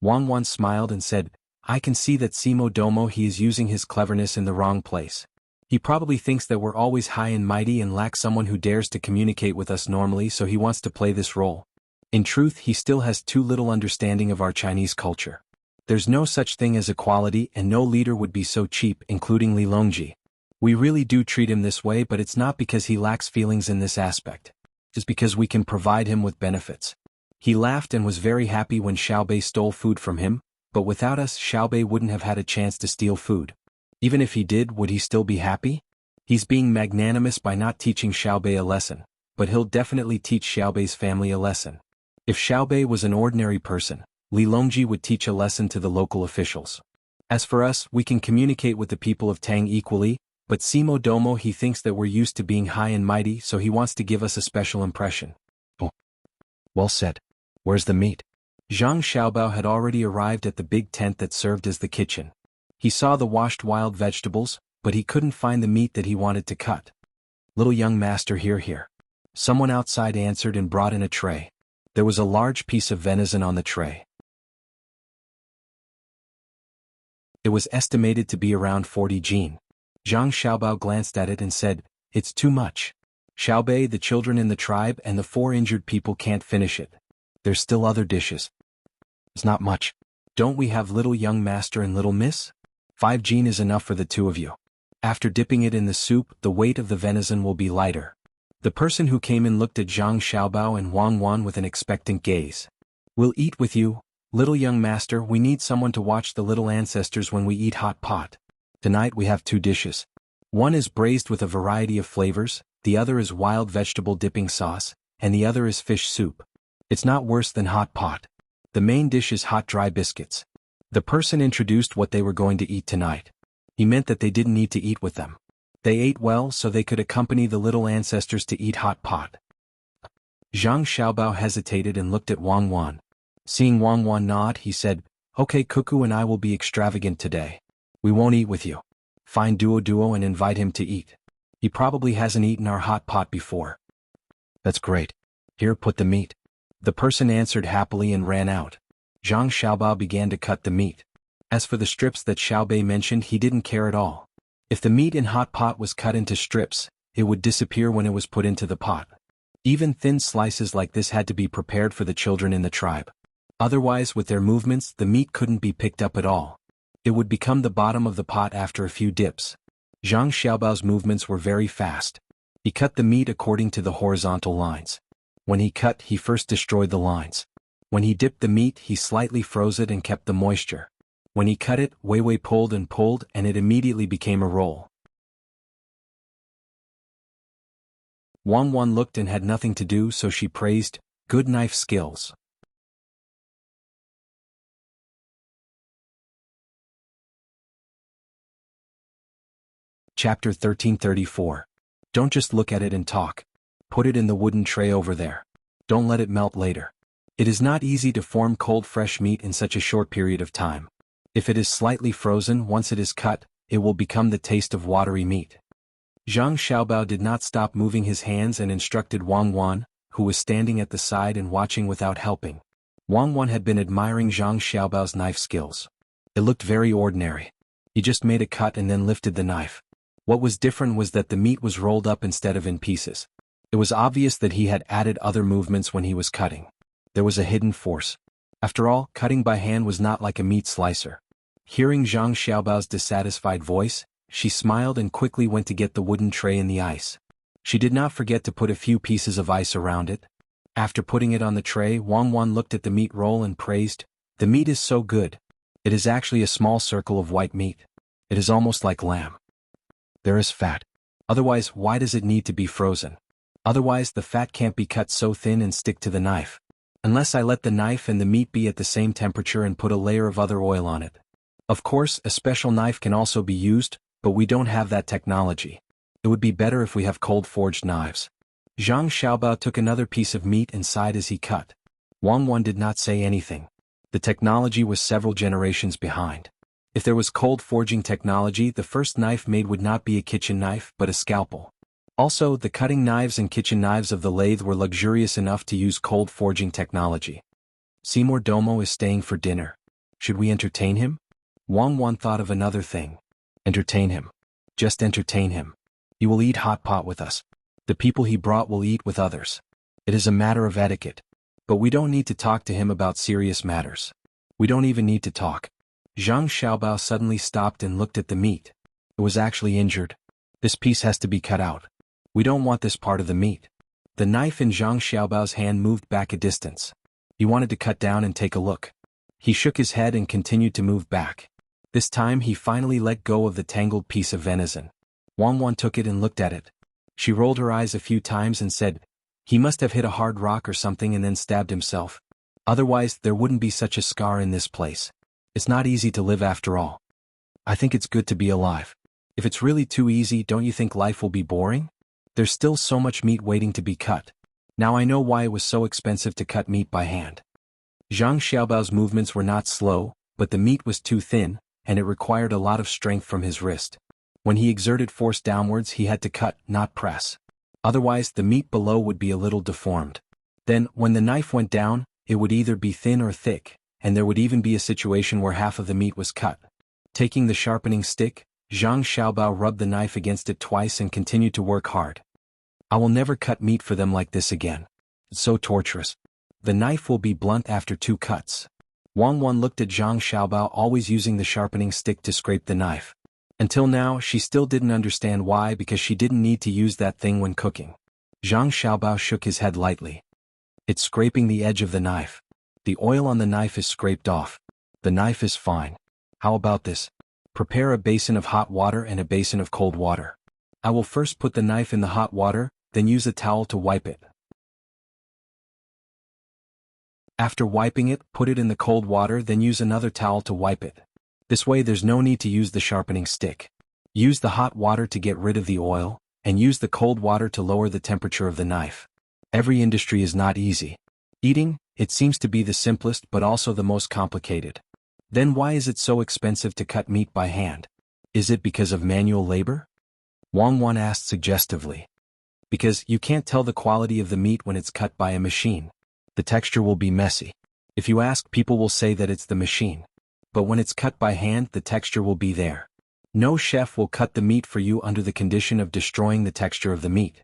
Speaker 1: Wang Wan smiled and said, I can see that Simo Domo He is using his cleverness in the wrong place. He probably thinks that we're always high and mighty and lack someone who dares to communicate with us normally, so he wants to play this role. In truth, he still has too little understanding of our Chinese culture. There's no such thing as equality and no leader would be so cheap, including Li Longji. We really do treat him this way, but it's not because he lacks feelings in this aspect. It's because we can provide him with benefits. He laughed and was very happy when Xiaobei stole food from him, but without us Xiaobei wouldn't have had a chance to steal food. Even if he did, would he still be happy? He's being magnanimous by not teaching Xiaobei a lesson, but he'll definitely teach Xiaobei's family a lesson. If Xiaobei was an ordinary person, Li Longji would teach a lesson to the local officials. As for us, we can communicate with the people of Tang equally, but Simo Domo He thinks that we're used to being high and mighty, so he wants to give us a special impression. Oh. Well said. Where's the meat? Zhang Xiaobao had already arrived at the big tent that served as the kitchen. He saw the washed wild vegetables, but he couldn't find the meat that he wanted to cut. Little young master, here. Someone outside answered and brought in a tray. There was a large piece of venison on the tray. It was estimated to be around 40 jin. Zhang Xiaobao glanced at it and said, It's too much. Xiaobei, the children in the tribe and the 4 injured people can't finish it. There's still other dishes. It's not much. Don't we have little young master and little miss? 5 jin is enough for the 2 of you. After dipping it in the soup, the weight of the venison will be lighter. The person who came in looked at Zhang Xiaobao and Wang Wan with an expectant gaze. We'll eat with you, little young master. We need someone to watch the little ancestors when we eat hot pot. Tonight we have 2 dishes. One is braised with a variety of flavors, the other is wild vegetable dipping sauce, and the other is fish soup. It's not worse than hot pot. The main dish is hot dry biscuits. The person introduced what they were going to eat tonight. He meant that they didn't need to eat with them. They ate well so they could accompany the little ancestors to eat hot pot. Zhang Xiaobao hesitated and looked at Wang Wan. Seeing Wang Wan nod, he said, Okay, Cuckoo and I will be extravagant today. We won't eat with you. Find Duo and invite him to eat. He probably hasn't eaten our hot pot before. That's great. Here, put the meat. The person answered happily and ran out. Zhang Xiaobao began to cut the meat. As for the strips that Xiaobei mentioned, he didn't care at all. If the meat in hot pot was cut into strips, it would disappear when it was put into the pot. Even thin slices like this had to be prepared for the children in the tribe. Otherwise, with their movements, the meat couldn't be picked up at all. It would become the bottom of the pot after a few dips. Zhang Xiaobao's movements were very fast. He cut the meat according to the horizontal lines. When he cut, he first destroyed the lines. When he dipped the meat, he slightly froze it and kept the moisture. When he cut it, Wei Wei pulled and it immediately became a roll. Wang Wan looked and had nothing to do, so she praised, "Good knife skills." Chapter 1334. Don't just look at it and talk. Put it in the wooden tray over there. Don't let it melt later. It is not easy to form cold fresh meat in such a short period of time. If it is slightly frozen, once it is cut, it will become the taste of watery meat. Zhang Xiaobao did not stop moving his hands and instructed Wang Wan, who was standing at the side and watching without helping. Wang Wan had been admiring Zhang Xiaobao's knife skills. It looked very ordinary. He just made a cut and then lifted the knife. What was different was that the meat was rolled up instead of in pieces. It was obvious that he had added other movements when he was cutting. There was a hidden force. After all, cutting by hand was not like a meat slicer. Hearing Zhang Xiaobao's dissatisfied voice, she smiled and quickly went to get the wooden tray in the ice. She did not forget to put a few pieces of ice around it. After putting it on the tray, Wang Wan looked at the meat roll and praised, "The meat is so good. It is actually a small circle of white meat. It is almost like lamb. There is fat. Otherwise, why does it need to be frozen? Otherwise, the fat can't be cut so thin and stick to the knife. Unless I let the knife and the meat be at the same temperature and put a layer of other oil on it. Of course, a special knife can also be used, but we don't have that technology. It would be better if we have cold-forged knives." Zhang Xiaobao took another piece of meat and sighed as he cut. Wang Wan did not say anything. The technology was several generations behind. If there was cold forging technology, the first knife made would not be a kitchen knife but a scalpel. Also, the cutting knives and kitchen knives of the lathe were luxurious enough to use cold forging technology. Seymour Domo is staying for dinner. Should we entertain him? Wang Wan thought of another thing. Entertain him. Just entertain him. He will eat hot pot with us. The people he brought will eat with others. It is a matter of etiquette. But we don't need to talk to him about serious matters. We don't even need to talk. Zhang Xiaobao suddenly stopped and looked at the meat. It was actually injured. This piece has to be cut out. We don't want this part of the meat. The knife in Zhang Xiaobao's hand moved back a distance. He wanted to cut down and take a look. He shook his head and continued to move back. This time he finally let go of the tangled piece of venison. Wang Wan took it and looked at it. She rolled her eyes a few times and said, "He must have hit a hard rock or something and then stabbed himself. Otherwise, there wouldn't be such a scar in this place. It's not easy to live after all. I think it's good to be alive. If it's really too easy, don't you think life will be boring? There's still so much meat waiting to be cut. Now I know why it was so expensive to cut meat by hand." Zhang Xiaobao's movements were not slow, but the meat was too thin, and it required a lot of strength from his wrist. When he exerted force downwards, he had to cut, not press. Otherwise, the meat below would be a little deformed. Then, when the knife went down, it would either be thin or thick, and there would even be a situation where half of the meat was cut. Taking the sharpening stick, Zhang Xiaobao rubbed the knife against it twice and continued to work hard. "I will never cut meat for them like this again. It's so torturous. The knife will be blunt after 2 cuts." Wang Wan looked at Zhang Xiaobao always using the sharpening stick to scrape the knife. Until now, she still didn't understand why, because she didn't need to use that thing when cooking. Zhang Xiaobao shook his head lightly. "It's scraping the edge of the knife. The oil on the knife is scraped off. The knife is fine. How about this? Prepare a basin of hot water and a basin of cold water. I will first put the knife in the hot water, then use a towel to wipe it. After wiping it, put it in the cold water, then use another towel to wipe it. This way there's no need to use the sharpening stick. Use the hot water to get rid of the oil, and use the cold water to lower the temperature of the knife. Every industry is not easy. Eating, it seems to be the simplest but also the most complicated. Then why is it so expensive to cut meat by hand? Is it because of manual labor?" Wang Wan asked suggestively. "Because you can't tell the quality of the meat when it's cut by a machine. The texture will be messy. If you ask, people will say that it's the machine. But when it's cut by hand, the texture will be there. No chef will cut the meat for you under the condition of destroying the texture of the meat.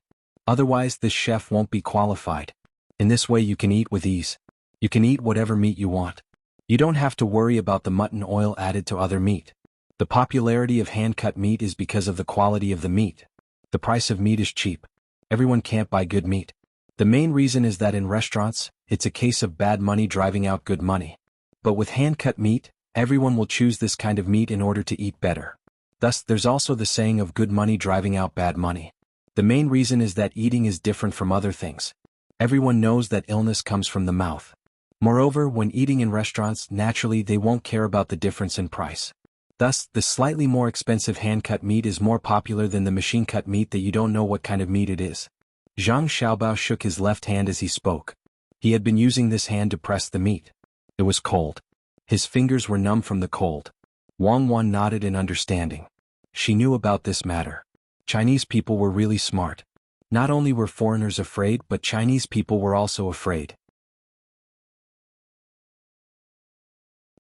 Speaker 1: Otherwise, this chef won't be qualified. In this way you can eat with ease. You can eat whatever meat you want. You don't have to worry about the mutton oil added to other meat. The popularity of hand-cut meat is because of the quality of the meat. The price of meat is cheap. Everyone can't buy good meat. The main reason is that in restaurants, it's a case of bad money driving out good money. But with hand-cut meat, everyone will choose this kind of meat in order to eat better. Thus, there's also the saying of good money driving out bad money. The main reason is that eating is different from other things. Everyone knows that illness comes from the mouth. Moreover, when eating in restaurants, naturally they won't care about the difference in price. Thus, the slightly more expensive hand-cut meat is more popular than the machine-cut meat that you don't know what kind of meat it is. Zhang Xiaobao shook his left hand as he spoke. He had been using this hand to press the meat. It was cold. His fingers were numb from the cold. Wang Wan nodded in understanding. She knew about this matter. Chinese people were really smart. Not only were foreigners afraid, but Chinese people were also afraid.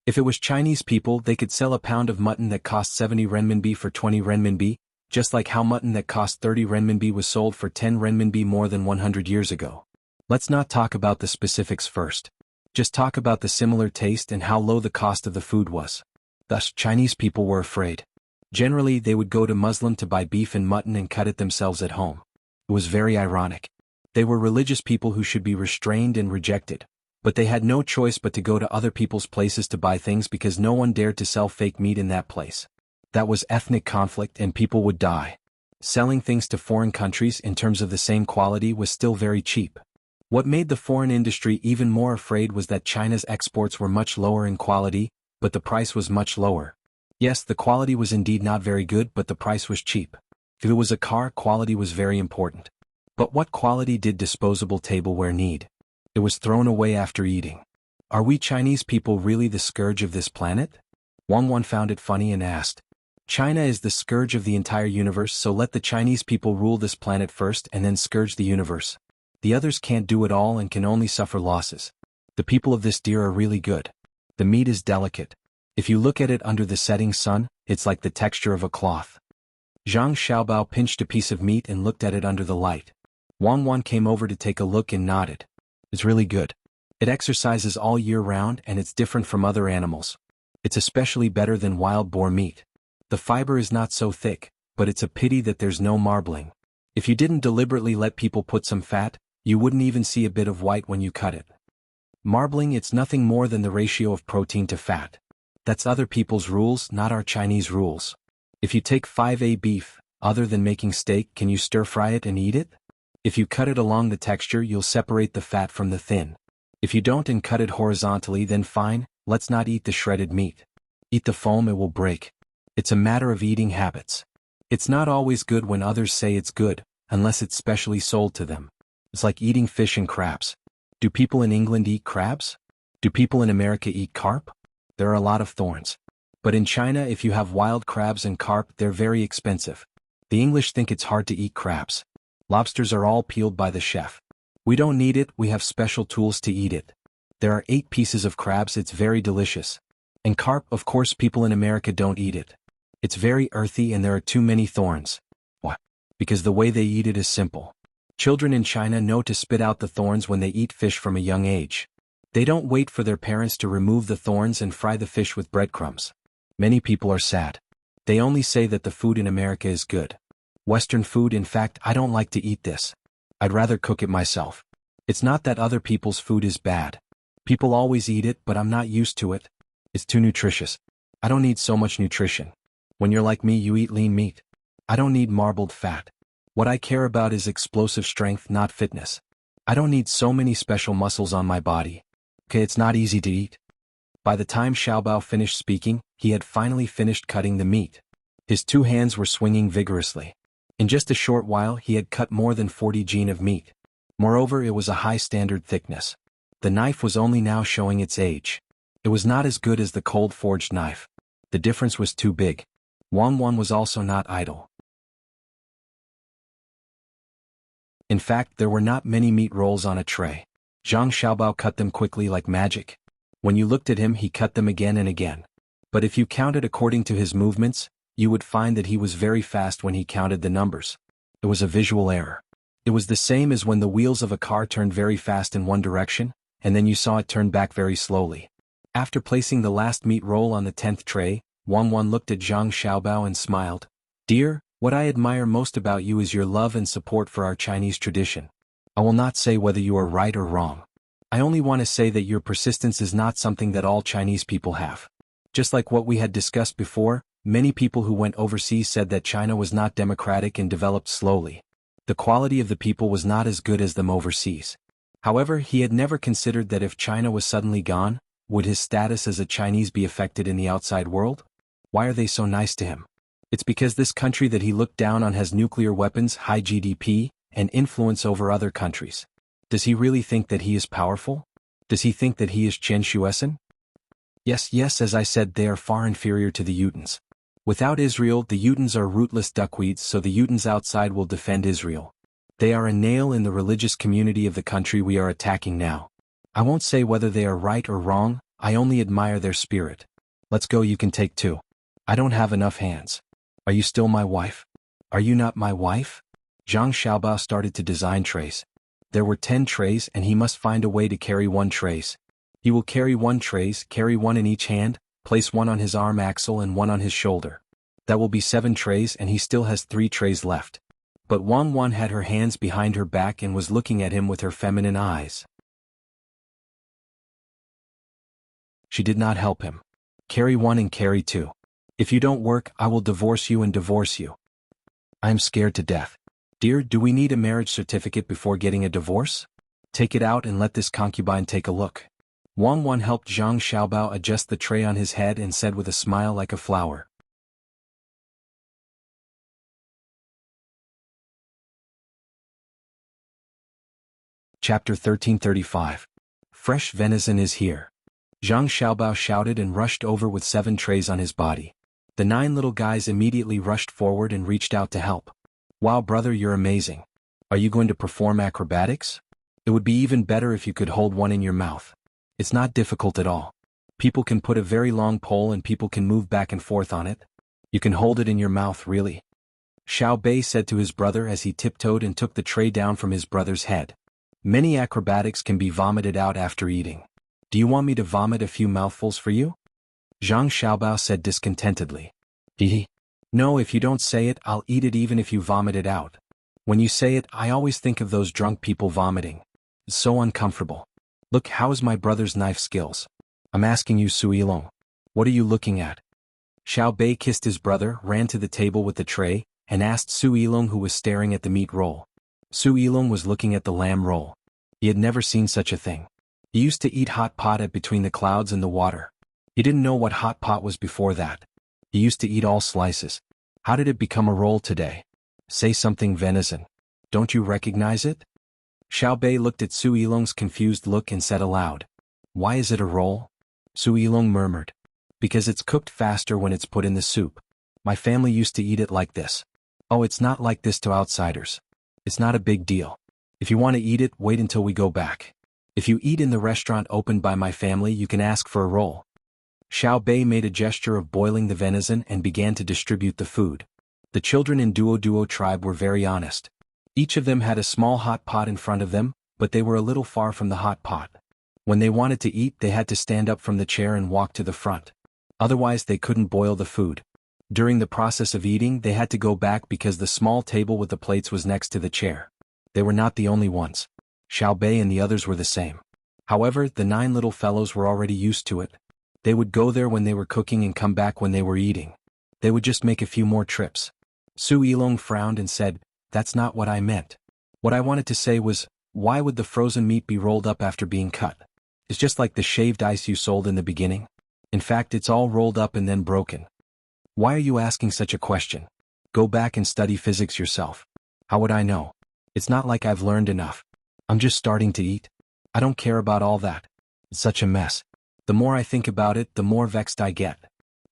Speaker 1: If it was Chinese people, they could sell a pound of mutton that cost 70 renminbi for 20 renminbi, just like how mutton that cost 30 renminbi was sold for 10 renminbi more than 100 years ago. Let's not talk about the specifics first. Just talk about the similar taste and how low the cost of the food was. Thus, Chinese people were afraid. Generally, they would go to Muslim to buy beef and mutton and cut it themselves at home. It was very ironic. They were religious people who should be restrained and rejected. But they had no choice but to go to other people's places to buy things because no one dared to sell fake meat in that place. That was ethnic conflict and people would die. Selling things to foreign countries in terms of the same quality was still very cheap. What made the foreign industry even more afraid was that China's exports were much lower in quality, but the price was much lower. Yes, the quality was indeed not very good, but the price was cheap. If it was a car, quality was very important. But what quality did disposable tableware need? It was thrown away after eating. Are we Chinese people really the scourge of this planet? Wang Wan found it funny and asked. China is the scourge of the entire universe, so let the Chinese people rule this planet first and then scourge the universe. The others can't do it all and can only suffer losses. The people of this deer are really good. The meat is delicate. If you look at it under the setting sun, it's like the texture of a cloth. Zhang Xiaobao pinched a piece of meat and looked at it under the light. Wang Wan came over to take a look and nodded. It's really good. It exercises all year round and it's different from other animals. It's especially better than wild boar meat. The fiber is not so thick, but it's a pity that there's no marbling. If you didn't deliberately let people put some fat, you wouldn't even see a bit of white when you cut it. Marbling, it's nothing more than the ratio of protein to fat. That's other people's rules, not our Chinese rules. If you take 5A beef, other than making steak, can you stir-fry it and eat it? If you cut it along the texture, you'll separate the fat from the thin. If you don't and cut it horizontally, then fine, let's not eat the shredded meat. Eat the foam, it will break. It's a matter of eating habits. It's not always good when others say it's good, unless it's specially sold to them. It's like eating fish and crabs. Do people in England eat crabs? Do people in America eat carp? There are a lot of thorns. But in China, if you have wild crabs and carp, they're very expensive. The English think it's hard to eat crabs. Lobsters are all peeled by the chef. We don't need it, we have special tools to eat it. There are 8 pieces of crabs, it's very delicious. And carp, of course, people in America don't eat it. It's very earthy and there are too many thorns. Why? Because the way they eat it is simple. Children in China know to spit out the thorns when they eat fish from a young age. They don't wait for their parents to remove the thorns and fry the fish with breadcrumbs. Many people are sad. They only say that the food in America is good. Western food, in fact, I don't like to eat this. I'd rather cook it myself. It's not that other people's food is bad. People always eat it, but I'm not used to it. It's too nutritious. I don't need so much nutrition. When you're like me, you eat lean meat. I don't need marbled fat. What I care about is explosive strength, not fitness. I don't need so many special muscles on my body. Okay, it's not easy to eat. By the time Xiaobao finished speaking, he had finally finished cutting the meat. His 2 hands were swinging vigorously. In just a short while, he had cut more than 40 jin of meat. Moreover, it was a high standard thickness. The knife was only now showing its age. It was not as good as the cold forged knife. The difference was too big. Wang Wan was also not idle. In fact, there were not many meat rolls on a tray. Zhang Xiaobao cut them quickly like magic. When you looked at him he cut them again and again. But if you counted according to his movements, you would find that he was very fast when he counted the numbers. It was a visual error. It was the same as when the wheels of a car turned very fast in one direction, and then you saw it turn back very slowly. After placing the last meat roll on the 10th tray, Wang Wan looked at Zhang Xiaobao and smiled. Dear, what I admire most about you is your love and support for our Chinese tradition. I will not say whether you are right or wrong. I only want to say that your persistence is not something that all Chinese people have. Just like what we had discussed before, many people who went overseas said that China was not democratic and developed slowly. The quality of the people was not as good as them overseas. However, he had never considered that if China was suddenly gone, would his status as a Chinese be affected in the outside world? Why are they so nice to him? It's because this country that he looked down on has nuclear weapons, high GDP, and influence over other countries. Does he really think that he is powerful? Does he think that he is Chen Shuesan? Yes, as I said, they are far inferior to the Utans. Without Israel, the Utans are rootless duckweeds, so the Utans outside will defend Israel. They are a nail in the religious community of the country we are attacking now. I won't say whether they are right or wrong, I only admire their spirit. Let's go, you can take 2. I don't have enough hands. Are you still my wife? Are you not my wife? Zhang Xiaobao started to design trays. There were 10 trays and he must find a way to carry 1 trays. He will carry 1 trays, carry 1 in each hand, place 1 on his arm axle and 1 on his shoulder. That will be 7 trays and he still has 3 trays left. But Wang Wan had her hands behind her back and was looking at him with her feminine eyes. She did not help him. Carry 1 and carry 2. If you don't work, I will divorce you and divorce you. I am scared to death. Dear, do we need a marriage certificate before getting a divorce? Take it out and let this concubine take a look. Wang Wan helped Zhang Xiaobao adjust the tray on his head and said with a smile like a flower. Chapter 1335. Fresh venison is here. Zhang Xiaobao shouted and rushed over with 7 trays on his body. The 9 little guys immediately rushed forward and reached out to help. Wow, brother, you're amazing. Are you going to perform acrobatics? It would be even better if you could hold 1 in your mouth. It's not difficult at all. People can put a very long pole and people can move back and forth on it. You can hold it in your mouth, really. Xiao Bei said to his brother as he tiptoed and took the tray down from his brother's head. Many acrobatics can be vomited out after eating. Do you want me to vomit a few mouthfuls for you? Zhang Xiaobao said discontentedly. No, if you don't say it, I'll eat it even if you vomit it out. When you say it, I always think of those drunk people vomiting. It's so uncomfortable. Look, how's my brother's knife skills? I'm asking you, Su Yilong. What are you looking at? Xiao Bei kissed his brother, ran to the table with the tray, and asked Su Yilong, who was staring at the meat roll. Su Yilong was looking at the lamb roll. He had never seen such a thing. He used to eat hot pot at between the clouds and the water. He didn't know what hot pot was before that. He used to eat all slices. How did it become a roll today? Say something, venison. Don't you recognize it? Xiao Bei looked at Su Yilong's confused look and said aloud. Why is it a roll? Su Yilong murmured. Because it's cooked faster when it's put in the soup. My family used to eat it like this. Oh, it's not like this to outsiders. It's not a big deal. If you want to eat it, wait until we go back. If you eat in the restaurant opened by my family, you can ask for a roll. Xiao Bei made a gesture of boiling the venison and began to distribute the food. The children in Duo tribe were very honest. Each of them had a small hot pot in front of them, but they were a little far from the hot pot. When they wanted to eat, they had to stand up from the chair and walk to the front. Otherwise, they couldn't boil the food. During the process of eating, they had to go back because the small table with the plates was next to the chair. They were not the only ones. Xiao Bei and the others were the same. However, the 9 little fellows were already used to it. They would go there when they were cooking and come back when they were eating. They would just make a few more trips. Su Yilong frowned and said, That's not what I meant. What I wanted to say was, why would the frozen meat be rolled up after being cut? It's just like the shaved ice you sold in the beginning. In fact, it's all rolled up and then broken. Why are you asking such a question? Go back and study physics yourself. How would I know? It's not like I've learned enough. I'm just starting to eat. I don't care about all that. It's such a mess. The more I think about it, the more vexed I get.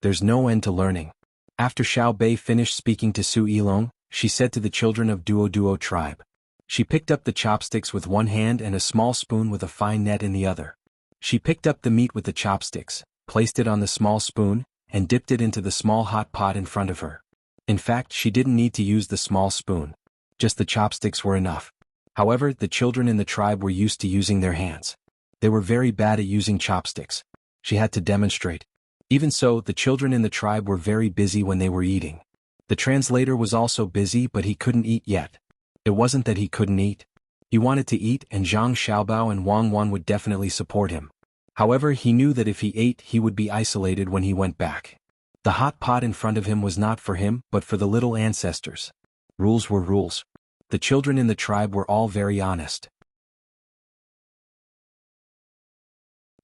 Speaker 1: There's no end to learning. After Xiao Bei finished speaking to Su Yilong, she said to the children of Duo tribe. She picked up the chopsticks with one hand and a small spoon with a fine net in the other. She picked up the meat with the chopsticks, placed it on the small spoon, and dipped it into the small hot pot in front of her. In fact, she didn't need to use the small spoon. Just the chopsticks were enough. However, the children in the tribe were used to using their hands. They were very bad at using chopsticks. She had to demonstrate. Even so, the children in the tribe were very busy when they were eating. The translator was also busy, but he couldn't eat yet. It wasn't that he couldn't eat. He wanted to eat, and Zhang Xiaobao and Wang Wan would definitely support him. However, he knew that if he ate, he would be isolated when he went back. The hot pot in front of him was not for him, but for the little ancestors. Rules were rules. The children in the tribe were all very honest.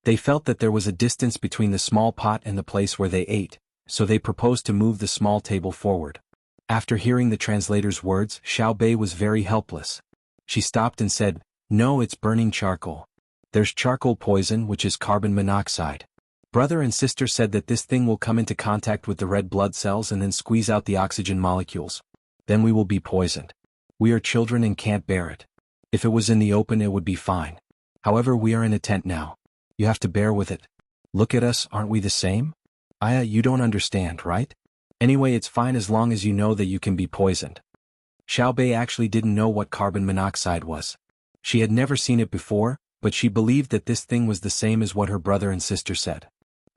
Speaker 1: They felt that there was a distance between the small pot and the place where they ate, so they proposed to move the small table forward. After hearing the translator's words, Xiao Bei was very helpless. She stopped and said, "No, it's burning charcoal. There's charcoal poison, which is carbon monoxide." Brother and sister said that this thing will come into contact with the red blood cells and then squeeze out the oxygen molecules. Then we will be poisoned. We are children and can't bear it. If it was in the open, it would be fine. However, we are in a tent now. You have to bear with it. Look at us, aren't we the same? Aya, you don't understand, right? Anyway, it's fine as long as you know that you can be poisoned. Xiao Bei actually didn't know what carbon monoxide was. She had never seen it before, but she believed that this thing was the same as what her brother and sister said.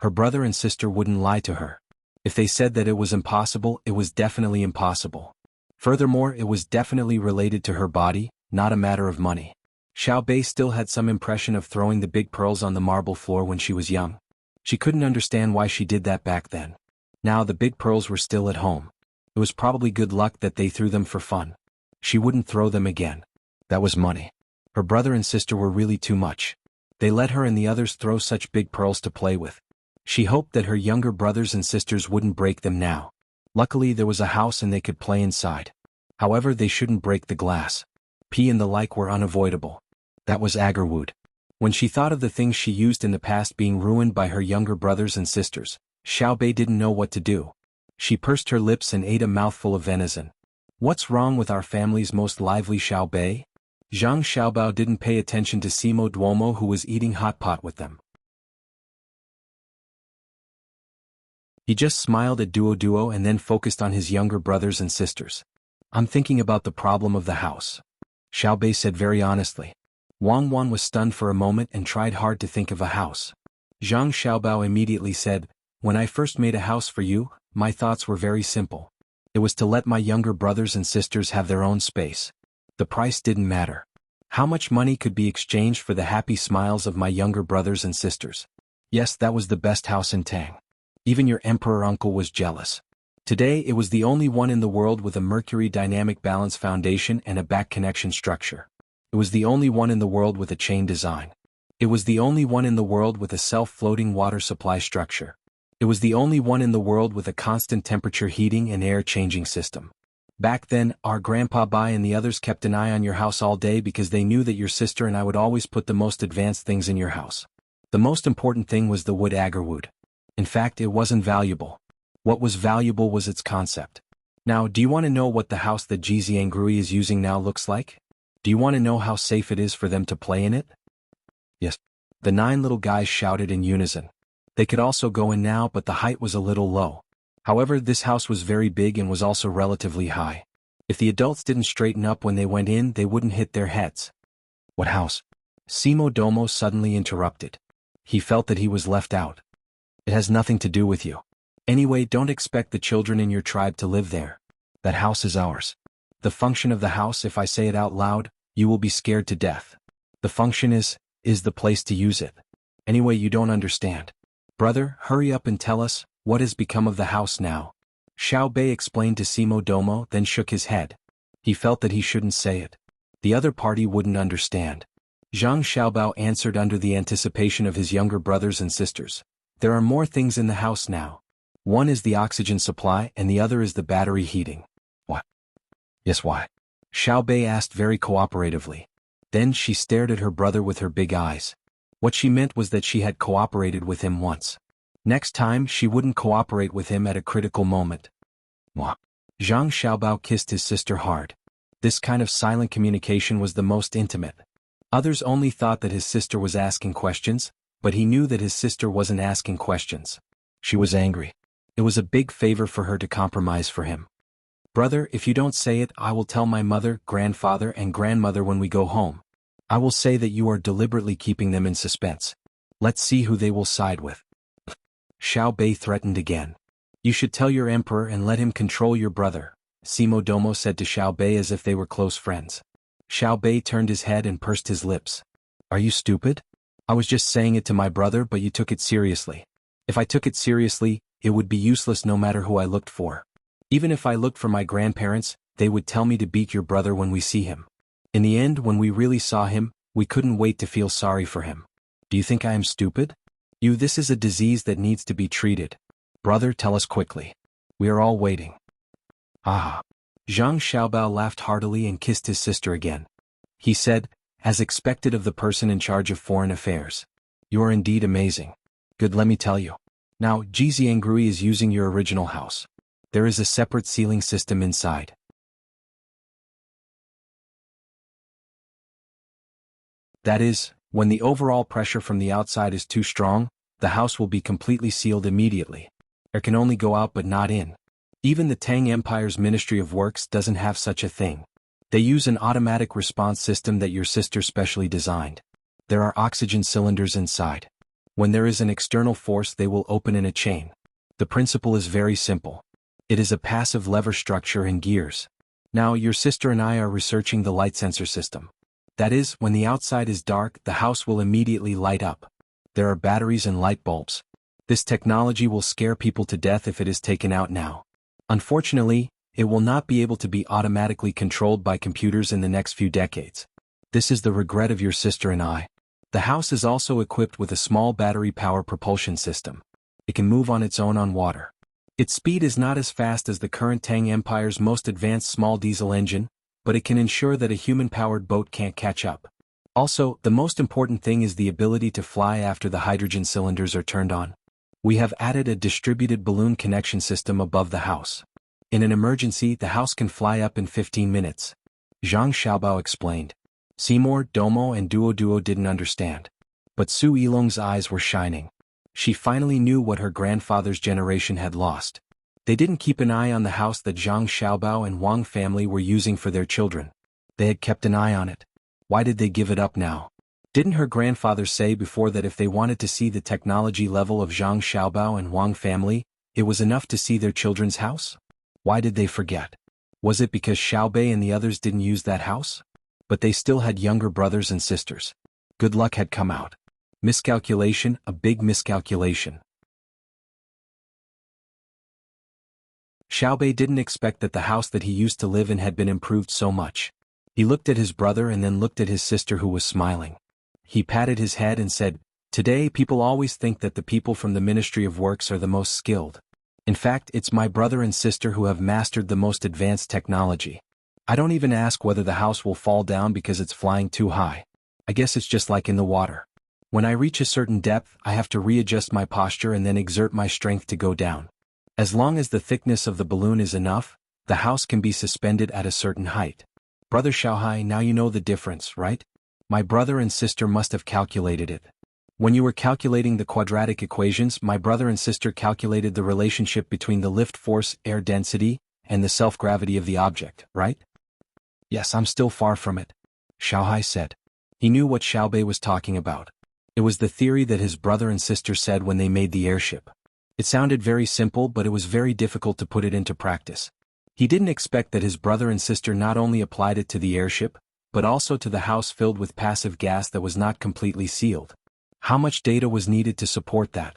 Speaker 1: Her brother and sister wouldn't lie to her. If they said that it was impossible, it was definitely impossible. Furthermore, it was definitely related to her body, not a matter of money. Xiao Bei still had some impression of throwing the big pearls on the marble floor when she was young. She couldn't understand why she did that back then. Now the big pearls were still at home. It was probably good luck that they threw them for fun. She wouldn't throw them again. That was money. Her brother and sister were really too much. They let her and the others throw such big pearls to play with. She hoped that her younger brothers and sisters wouldn't break them now. Luckily, there was a house and they could play inside. However, they shouldn't break the glass. Pee and the like were unavoidable. That was Agarwood. When she thought of the things she used in the past being ruined by her younger brothers and sisters, Xiao Bei didn't know what to do. She pursed her lips and ate a mouthful of venison. What's wrong with our family's most lively Xiao Bei? Zhang Xiaobao didn't pay attention to Simo Duomo, who was eating hot pot with them. He just smiled at Duo and then focused on his younger brothers and sisters. I'm thinking about the problem of the house, Xiao Bei said very honestly. Wang Wan was stunned for a moment and tried hard to think of a house. Zhang Xiaobao immediately said, when I first made a house for you, my thoughts were very simple. It was to let my younger brothers and sisters have their own space. The price didn't matter. How much money could be exchanged for the happy smiles of my younger brothers and sisters? Yes, that was the best house in Tang. Even your emperor uncle was jealous. Today it was the only one in the world with a Mercury dynamic balance foundation and a back connection structure. It was the only one in the world with a chain design. It was the only one in the world with a self-floating water supply structure. It was the only one in the world with a constant temperature heating and air changing system. Back then, our Grandpa Bai and the others kept an eye on your house all day because they knew that your sister and I would always put the most advanced things in your house. The most important thing was the wood agarwood. In fact, it wasn't valuable. What was valuable was its concept. Now, do you want to know what the house that Jiziangrui is using now looks like? Do you want to know how safe it is for them to play in it? Yes. The 9 little guys shouted in unison. They could also go in now, but the height was a little low. However, this house was very big and was also relatively high. If the adults didn't straighten up when they went in, they wouldn't hit their heads. What house? Simo Domo suddenly interrupted. He felt that he was left out. It has nothing to do with you. Anyway, don't expect the children in your tribe to live there. That house is ours. The function of the house, if I say it out loud, you will be scared to death. The function is the place to use it. Anyway, you don't understand. Brother, hurry up and tell us, what has become of the house now? Xiao Bei explained to Simo Domo, then shook his head. He felt that he shouldn't say it. The other party wouldn't understand. Zhang Xiaobao answered under the anticipation of his younger brothers and sisters. There are more things in the house now. One is the oxygen supply and the other is the battery heating. What? Yes, why? Xiao Bei asked very cooperatively. Then she stared at her brother with her big eyes. What she meant was that she had cooperated with him once. Next time she wouldn't cooperate with him at a critical moment. What? Zhang Xiaobao kissed his sister hard. This kind of silent communication was the most intimate. Others only thought that his sister was asking questions, But he knew that his sister wasn't asking questions. She was angry. It was a big favor for her to compromise for him. "Brother, if you don't say it, I will tell my mother, grandfather and grandmother when we go home. I will say that you are deliberately keeping them in suspense. Let's see who they will side with." Xiao Bei threatened again. "You should tell your emperor and let him control your brother," Simo Domo said to Xiao Bei as if they were close friends. Xiao Bei turned his head and pursed his lips. "Are you stupid? I was just saying it to my brother, but you took it seriously. If I took it seriously, it would be useless no matter who I looked for. Even if I looked for my grandparents, they would tell me to beat your brother when we see him. In the end, when we really saw him, we couldn't wait to feel sorry for him. Do you think I am stupid? This is a disease that needs to be treated. Brother, tell us quickly. We are all waiting." "Ah." Zhang Xiaobao laughed heartily and kissed his sister again. He said, as expected of the person in charge of foreign affairs, "You are indeed amazing. Good, let me tell you. Now, Jiziangrui is using your original house. There is a separate ceiling system inside. That is, when the overall pressure from the outside is too strong, the house will be completely sealed immediately. Air can only go out but not in. Even the Tang Empire's Ministry of Works doesn't have such a thing. They use an automatic response system that your sister specially designed. There are oxygen cylinders inside. When there is an external force, they will open in a chain. The principle is very simple. It is a passive lever structure and gears. Now your sister and I are researching the light sensor system. That is, when the outside is dark, the house will immediately light up. There are batteries and light bulbs. This technology will scare people to death if it is taken out now. Unfortunately, it will not be able to be automatically controlled by computers in the next few decades. This is the regret of your sister and I. The house is also equipped with a small battery power propulsion system. It can move on its own on water. Its speed is not as fast as the current Tang Empire's most advanced small diesel engine, but it can ensure that a human-powered boat can't catch up. Also, the most important thing is the ability to fly after the hydrogen cylinders are turned on. We have added a distributed balloon connection system above the house. In an emergency, the house can fly up in 15 minutes. Zhang Xiaobao explained. Seymour, Domo and Duo didn't understand. But Su Yilong's eyes were shining. She finally knew what her grandfather's generation had lost. They didn't keep an eye on the house that Zhang Xiaobao and Wang family were using for their children. They had kept an eye on it. Why did they give it up now? Didn't her grandfather say before that if they wanted to see the technology level of Zhang Xiaobao and Wang family, it was enough to see their children's house? Why did they forget? Was it because Xiao Bei and the others didn't use that house? But they still had younger brothers and sisters. Good luck had come out. Miscalculation, a big miscalculation. Xiao Bei didn't expect that the house that he used to live in had been improved so much. He looked at his brother and then looked at his sister who was smiling. He patted his head and said, "Today people always think that the people from the Ministry of Works are the most skilled. In fact, it's my brother and sister who have mastered the most advanced technology. I don't even ask whether the house will fall down because it's flying too high. I guess it's just like in the water. When I reach a certain depth, I have to readjust my posture and then exert my strength to go down. As long as the thickness of the balloon is enough, the house can be suspended at a certain height. Brother Xiaohai, now you know the difference, right? My brother and sister must have calculated it. When you were calculating the quadratic equations, my brother and sister calculated the relationship between the lift force, air density, and the self-gravity of the object, right?" "Yes, I'm still far from it," Xiaohai said. He knew what Xiao Bei was talking about. It was the theory that his brother and sister said when they made the airship. It sounded very simple, but it was very difficult to put it into practice. He didn't expect that his brother and sister not only applied it to the airship, but also to the house filled with passive gas that was not completely sealed. How much data was needed to support that?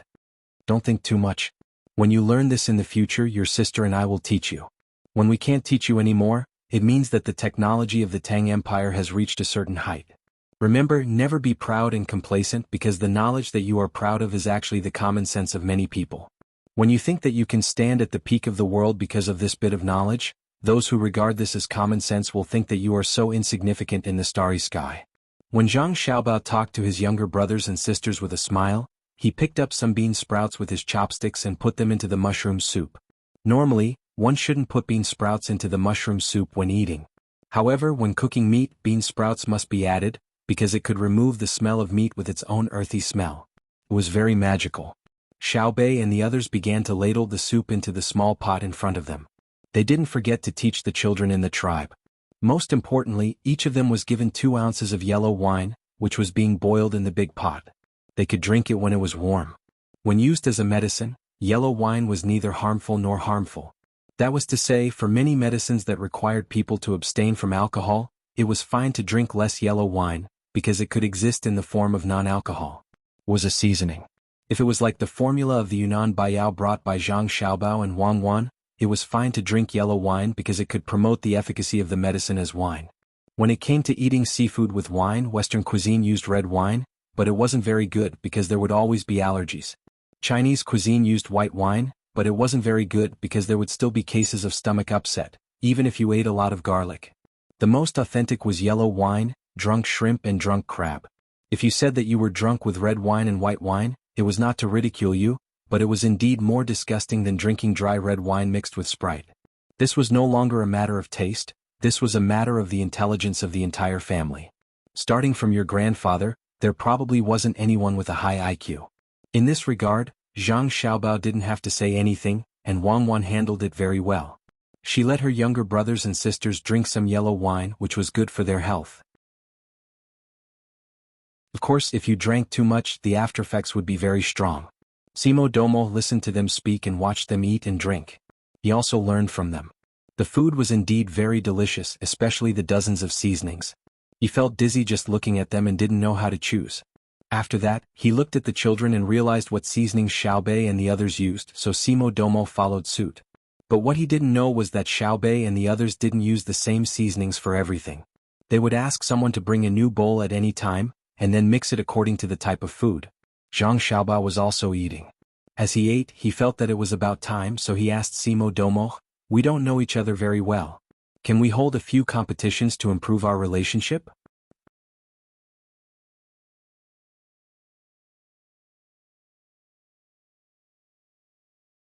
Speaker 1: Don't think too much. When you learn this in the future, your sister and I will teach you. When we can't teach you anymore, it means that the technology of the Tang Empire has reached a certain height. Remember, never be proud and complacent because the knowledge that you are proud of is actually the common sense of many people. When you think that you can stand at the peak of the world because of this bit of knowledge, those who regard this as common sense will think that you are so insignificant in the starry sky. When Zhang Xiaobao talked to his younger brothers and sisters with a smile, he picked up some bean sprouts with his chopsticks and put them into the mushroom soup. Normally, one shouldn't put bean sprouts into the mushroom soup when eating. However, when cooking meat, bean sprouts must be added, because it could remove the smell of meat with its own earthy smell. It was very magical. Xiaobei and the others began to ladle the soup into the small pot in front of them. They didn't forget to teach the children in the tribe. Most importantly, each of them was given 2 ounces of yellow wine, which was being boiled in the big pot. They could drink it when it was warm. When used as a medicine, yellow wine was neither harmful nor harmful. That was to say, for many medicines that required people to abstain from alcohol, it was fine to drink less yellow wine, because it could exist in the form of non-alcohol. Was a seasoning. If it was like the formula of the Yunnan Baiyao brought by Zhang Xiaobao and Wang Wan, it was fine to drink yellow wine because it could promote the efficacy of the medicine as wine. When it came to eating seafood with wine, Western cuisine used red wine, but it wasn't very good because there would always be allergies. Chinese cuisine used white wine, but it wasn't very good because there would still be cases of stomach upset, even if you ate a lot of garlic. The most authentic was yellow wine, drunk shrimp and drunk crab. If you said that you were drunk with red wine and white wine, it was not to ridicule you, but it was indeed more disgusting than drinking dry red wine mixed with Sprite. This was no longer a matter of taste, this was a matter of the intelligence of the entire family. Starting from your grandfather, there probably wasn't anyone with a high IQ. In this regard, Zhang Xiaobao didn't have to say anything, and Wang Wan handled it very well. She let her younger brothers and sisters drink some yellow wine, which was good for their health. Of course, if you drank too much, the aftereffects would be very strong. Simo Domo listened to them speak and watched them eat and drink. He also learned from them. The food was indeed very delicious, especially the dozens of seasonings. He felt dizzy just looking at them and didn't know how to choose. After that, he looked at the children and realized what seasonings Xiaobei and the others used, so Simo Domo followed suit. But what he didn't know was that Xiaobei and the others didn't use the same seasonings for everything. They would ask someone to bring a new bowl at any time, and then mix it according to the type of food. Zhang Xiaobao was also eating. As he ate, he felt that it was about time, so he asked Simo Domo, "We don't know each other very well. Can we hold a few competitions to improve our relationship?"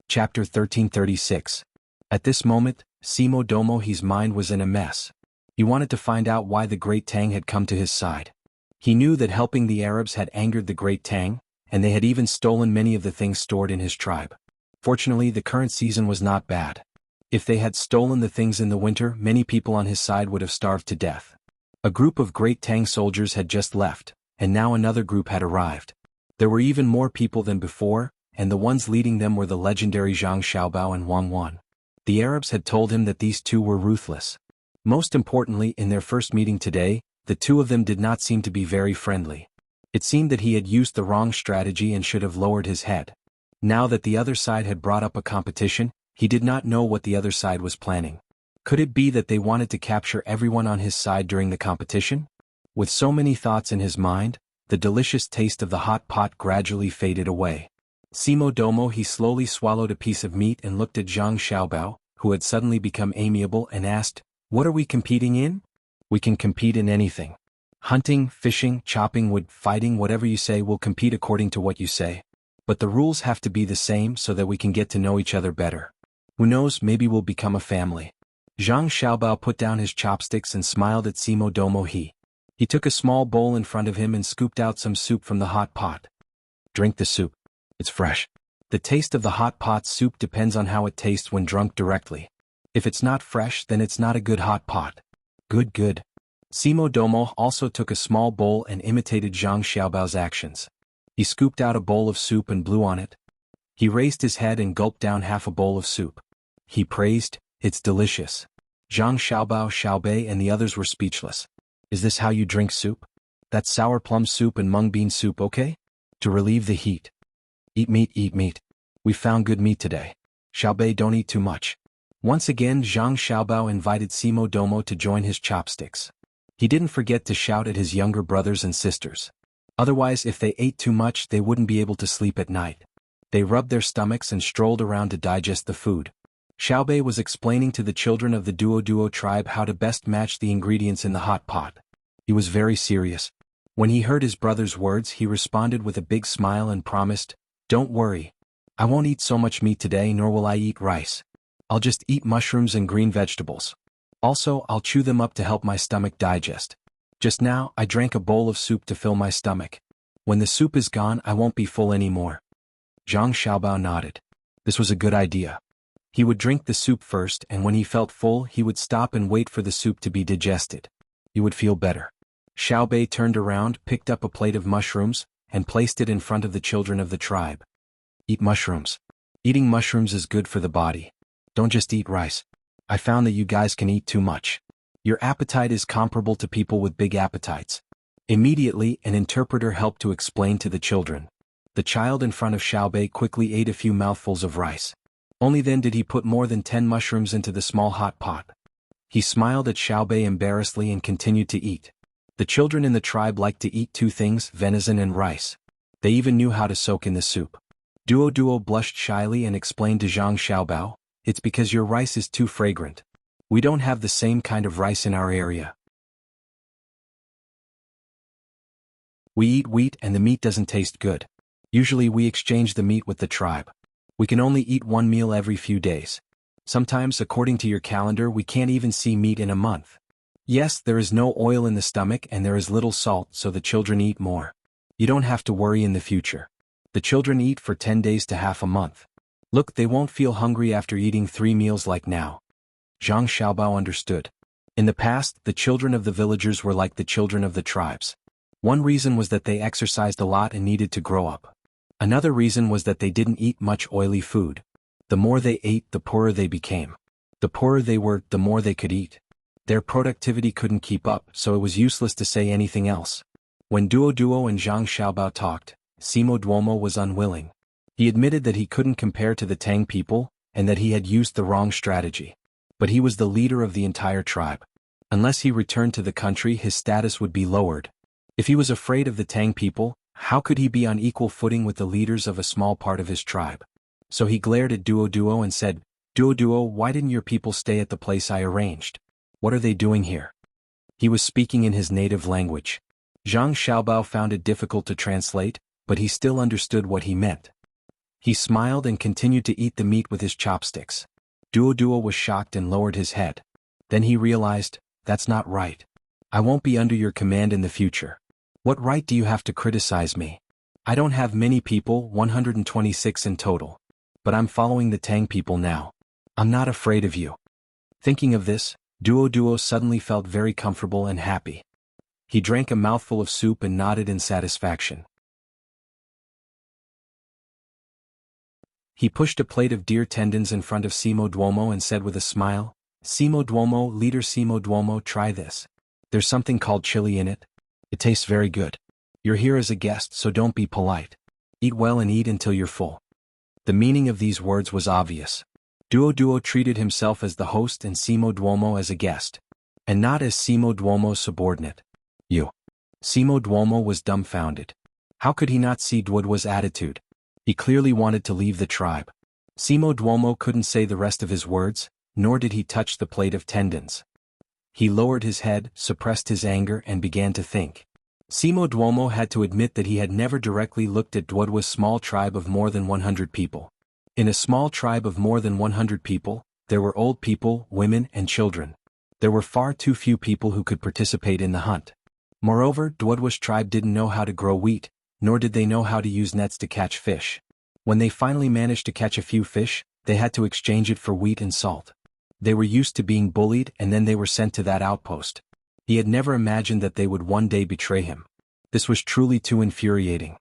Speaker 1: Chapter 1336. At this moment, Simo Domo's mind was in a mess. He wanted to find out why the great Tang had come to his side. He knew that helping the Arabs had angered the great Tang, and they had even stolen many of the things stored in his tribe. Fortunately, the current season was not bad. If they had stolen the things in the winter, many people on his side would have starved to death. A group of great Tang soldiers had just left, and now another group had arrived. There were even more people than before, and the ones leading them were the legendary Zhang Xiaobao and Wang Wan. The Arabs had told him that these two were ruthless. Most importantly, in their first meeting today, the two of them did not seem to be very friendly. It seemed that he had used the wrong strategy and should have lowered his head. Now that the other side had brought up a competition, he did not know what the other side was planning. Could it be that they wanted to capture everyone on his side during the competition? With so many thoughts in his mind, the delicious taste of the hot pot gradually faded away. Simo Domo he slowly swallowed a piece of meat and looked at Zhang Xiaobao, who had suddenly become amiable, and asked, "What are we competing in?" "We can compete in anything. Hunting, fishing, chopping wood, fighting, whatever you say, we'll compete according to what you say. But the rules have to be the same so that we can get to know each other better. Who knows, maybe we'll become a family." Zhang Xiaobao put down his chopsticks and smiled at Simo Domo he. He took a small bowl in front of him and scooped out some soup from the hot pot. "Drink the soup. It's fresh." The taste of the hot pot soup depends on how it tastes when drunk directly. If it's not fresh, then it's not a good hot pot. Good, good. Simo Domo also took a small bowl and imitated Zhang Xiaobao's actions. He scooped out a bowl of soup and blew on it. He raised his head and gulped down half a bowl of soup. He praised, "It's delicious." Zhang Xiaobao, Xiaobei and the others were speechless. "Is this how you drink soup? That's sour plum soup and mung bean soup, okay? To relieve the heat. Eat meat, eat meat. We found good meat today. Xiaobei, don't eat too much." Once again, Zhang Xiaobao invited Simo Domo to join his chopsticks. He didn't forget to shout at his younger brothers and sisters. Otherwise, if they ate too much, they wouldn't be able to sleep at night. They rubbed their stomachs and strolled around to digest the food. Xiaobei was explaining to the children of the Duo tribe how to best match the ingredients in the hot pot. He was very serious. When he heard his brother's words, he responded with a big smile and promised, "Don't worry. I won't eat so much meat today, nor will I eat rice. I'll just eat mushrooms and green vegetables. Also, I'll chew them up to help my stomach digest. Just now, I drank a bowl of soup to fill my stomach. When the soup is gone, I won't be full anymore. Zhang Xiaobao nodded. This was a good idea. He would drink the soup first, and when he felt full, he would stop and wait for the soup to be digested. He would feel better. Xiaobei turned around, picked up a plate of mushrooms, and placed it in front of the children of the tribe. Eat mushrooms. Eating mushrooms is good for the body. Don't just eat rice. I found that you guys can eat too much. Your appetite is comparable to people with big appetites. Immediately, an interpreter helped to explain to the children. The child in front of Xiaobei quickly ate a few mouthfuls of rice. Only then did he put more than 10 mushrooms into the small hot pot. He smiled at Xiaobei embarrassedly and continued to eat. The children in the tribe liked to eat two things, venison and rice. They even knew how to soak in the soup. Duo blushed shyly and explained to Zhang Xiaobao, "It's because your rice is too fragrant. We don't have the same kind of rice in our area. We eat wheat and the meat doesn't taste good. Usually we exchange the meat with the tribe. We can only eat one meal every few days. Sometimes, according to your calendar, we can't even see meat in a month. Yes, there is no oil in the stomach and there is little salt, so the children eat more. You don't have to worry in the future. The children eat for 10 days to half a month. Look, they won't feel hungry after eating 3 meals like now." Zhang Xiaobao understood. In the past, the children of the villagers were like the children of the tribes. One reason was that they exercised a lot and needed to grow up. Another reason was that they didn't eat much oily food. The more they ate, the poorer they became. The poorer they were, the more they could eat. Their productivity couldn't keep up, so it was useless to say anything else. When Duo and Zhang Xiaobao talked, Simo Duomo was unwilling. He admitted that he couldn't compare to the Tang people, and that he had used the wrong strategy. But he was the leader of the entire tribe. Unless he returned to the country, his status would be lowered. If he was afraid of the Tang people, how could he be on equal footing with the leaders of a small part of his tribe? So he glared at Duo and said, Duo, why didn't your people stay at the place I arranged? What are they doing here?" He was speaking in his native language. Zhang Xiaobao found it difficult to translate, but he still understood what he meant. He smiled and continued to eat the meat with his chopsticks. Duo was shocked and lowered his head. Then he realized, "That's not right. I won't be under your command in the future. What right do you have to criticize me? I don't have many people, 126 in total. But I'm following the Tang people now. I'm not afraid of you." Thinking of this, Duo suddenly felt very comfortable and happy. He drank a mouthful of soup and nodded in satisfaction. He pushed a plate of deer tendons in front of Simo Duomo and said with a smile, "Simo Duomo, leader Simo Duomo, try this. There's something called chili in it. It tastes very good. You're here as a guest, so don't be polite. Eat well and eat until you're full." The meaning of these words was obvious. Duo treated himself as the host and Simo Duomo as a guest, and not as Simo Duomo's subordinate. Simo Duomo was dumbfounded. How could he not see Duo's attitude? He clearly wanted to leave the tribe. Simo Duomo couldn't say the rest of his words, nor did he touch the plate of tendons. He lowered his head, suppressed his anger, and began to think. Simo Duomo had to admit that he had never directly looked at Duo's small tribe of more than 100 people. In a small tribe of more than 100 people, there were old people, women, and children. There were far too few people who could participate in the hunt. Moreover, Duo's tribe didn't know how to grow wheat, nor did they know how to use nets to catch fish. When they finally managed to catch a few fish, they had to exchange it for wheat and salt. They were used to being bullied, and then they were sent to that outpost. He had never imagined that they would one day betray him. This was truly too infuriating.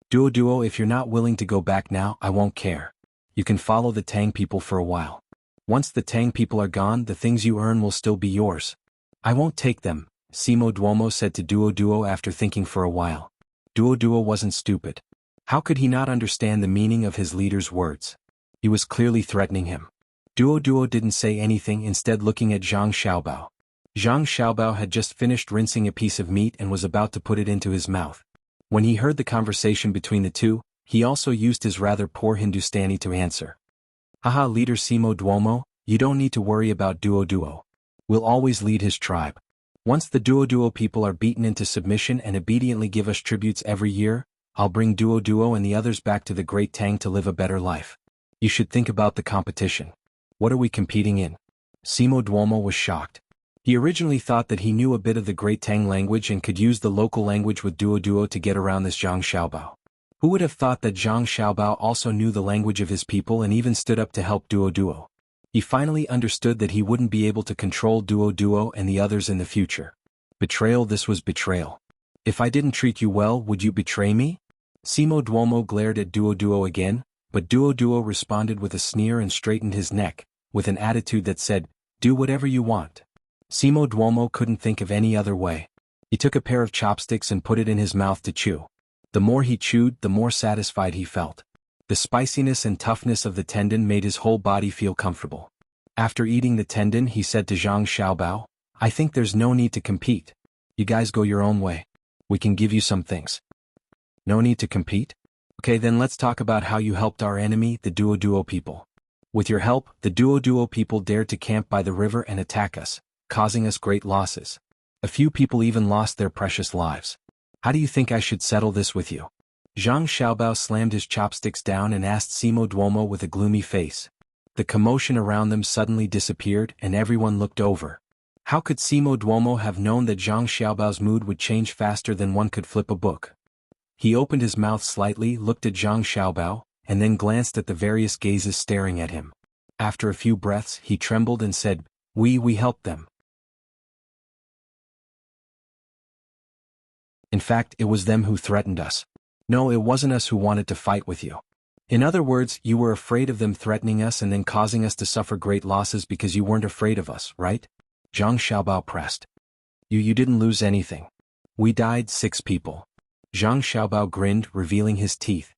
Speaker 1: Duo, if you're not willing to go back now, I won't care. You can follow the Tang people for a while. Once the Tang people are gone, the things you earn will still be yours. I won't take them, Simo Duomo said to Duo after thinking for a while. Duo wasn't stupid. How could he not understand the meaning of his leader's words? He was clearly threatening him. Duo didn't say anything, instead looking at Zhang Xiaobao. Zhang Xiaobao had just finished rinsing a piece of meat and was about to put it into his mouth. When he heard the conversation between the two, he also used his rather poor Hindustani to answer. Haha, leader Simo Duomo, you don't need to worry about Duo. We'll always lead his tribe. Once the Duo people are beaten into submission and obediently give us tributes every year, I'll bring Duo and the others back to the Great Tang to live a better life. You should think about the competition. What are we competing in? Simo Duomo was shocked. He originally thought that he knew a bit of the Great Tang language and could use the local language with Duo to get around this Zhang Xiaobao. Who would have thought that Zhang Xiaobao also knew the language of his people and even stood up to help Duo? He finally understood that he wouldn't be able to control Duo and the others in the future. Betrayal. This was betrayal. If I didn't treat you well, would you betray me? Simo Duomo glared at Duo again, but Duo responded with a sneer and straightened his neck, with an attitude that said, do whatever you want. Simo Duomo couldn't think of any other way. He took a pair of chopsticks and put it in his mouth to chew. The more he chewed, the more satisfied he felt. The spiciness and toughness of the tendon made his whole body feel comfortable. After eating the tendon, he said to Zhang Xiaobao, I think there's no need to compete. You guys go your own way. We can give you some things. No need to compete? Okay, then let's talk about how you helped our enemy, the Duo people. With your help, the Duo people dared to camp by the river and attack us, causing us great losses. A few people even lost their precious lives. How do you think I should settle this with you? Zhang Xiaobao slammed his chopsticks down and asked Simo Duomo with a gloomy face. The commotion around them suddenly disappeared and everyone looked over. How could Simo Duomo have known that Zhang Xiaobao's mood would change faster than one could flip a book? He opened his mouth slightly, looked at Zhang Xiaobao, and then glanced at the various gazes staring at him. After a few breaths, he trembled and said, We helped them. In fact, it was them who threatened us. No, it wasn't us who wanted to fight with you. In other words, you were afraid of them threatening us and then causing us to suffer great losses because you weren't afraid of us, right? Zhang Xiaobao pressed. You didn't lose anything. We died 6 people. Zhang Xiaobao grinned, revealing his teeth.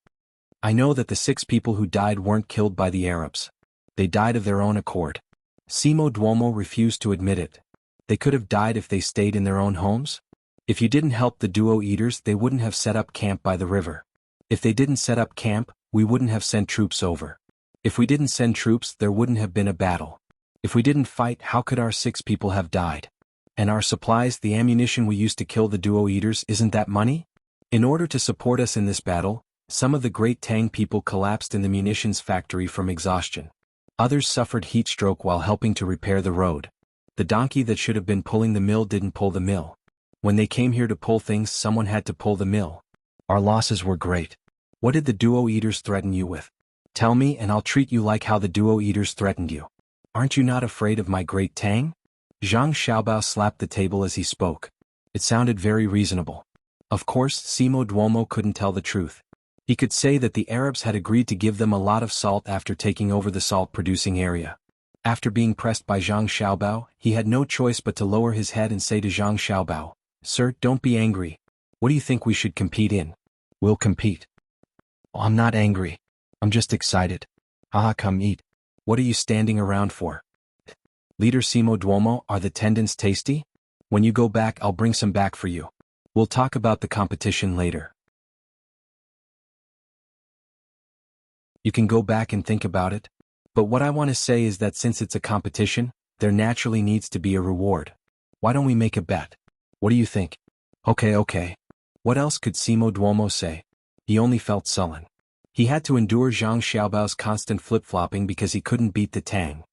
Speaker 1: I know that the 6 people who died weren't killed by the Arabs. They died of their own accord. Simo Duomo refused to admit it. They could have died if they stayed in their own homes? If you didn't help the Duo eaters, they wouldn't have set up camp by the river. If they didn't set up camp, we wouldn't have sent troops over. If we didn't send troops, there wouldn't have been a battle. If we didn't fight, how could our 6 people have died? And our supplies, the ammunition we used to kill the Duo eaters, isn't that money? In order to support us in this battle, some of the great Tang people collapsed in the munitions factory from exhaustion. Others suffered heat stroke while helping to repair the road. The donkey that should have been pulling the mill didn't pull the mill. When they came here to pull things, someone had to pull the mill. Our losses were great. What did the Duo eaters threaten you with? Tell me and I'll treat you like how the Duo eaters threatened you. Aren't you not afraid of my great Tang? Zhang Xiaobao slapped the table as he spoke. It sounded very reasonable. Of course, Simo Duomo couldn't tell the truth. He could say that the Arabs had agreed to give them a lot of salt after taking over the salt-producing area. After being pressed by Zhang Xiaobao, he had no choice but to lower his head and say to Zhang Xiaobao, Sir, don't be angry. What do you think we should compete in? We'll compete. Oh, I'm not angry. I'm just excited. Haha, come eat. What are you standing around for? Leader Simo Duomo, are the tendons tasty? When you go back, I'll bring some back for you. We'll talk about the competition later. You can go back and think about it. But what I want to say is that since it's a competition, there naturally needs to be a reward. Why don't we make a bet? What do you think? Okay. What else could Simo Duomo say? He only felt sullen. He had to endure Zhang Xiaobao's constant flip-flopping because he couldn't beat the Tang.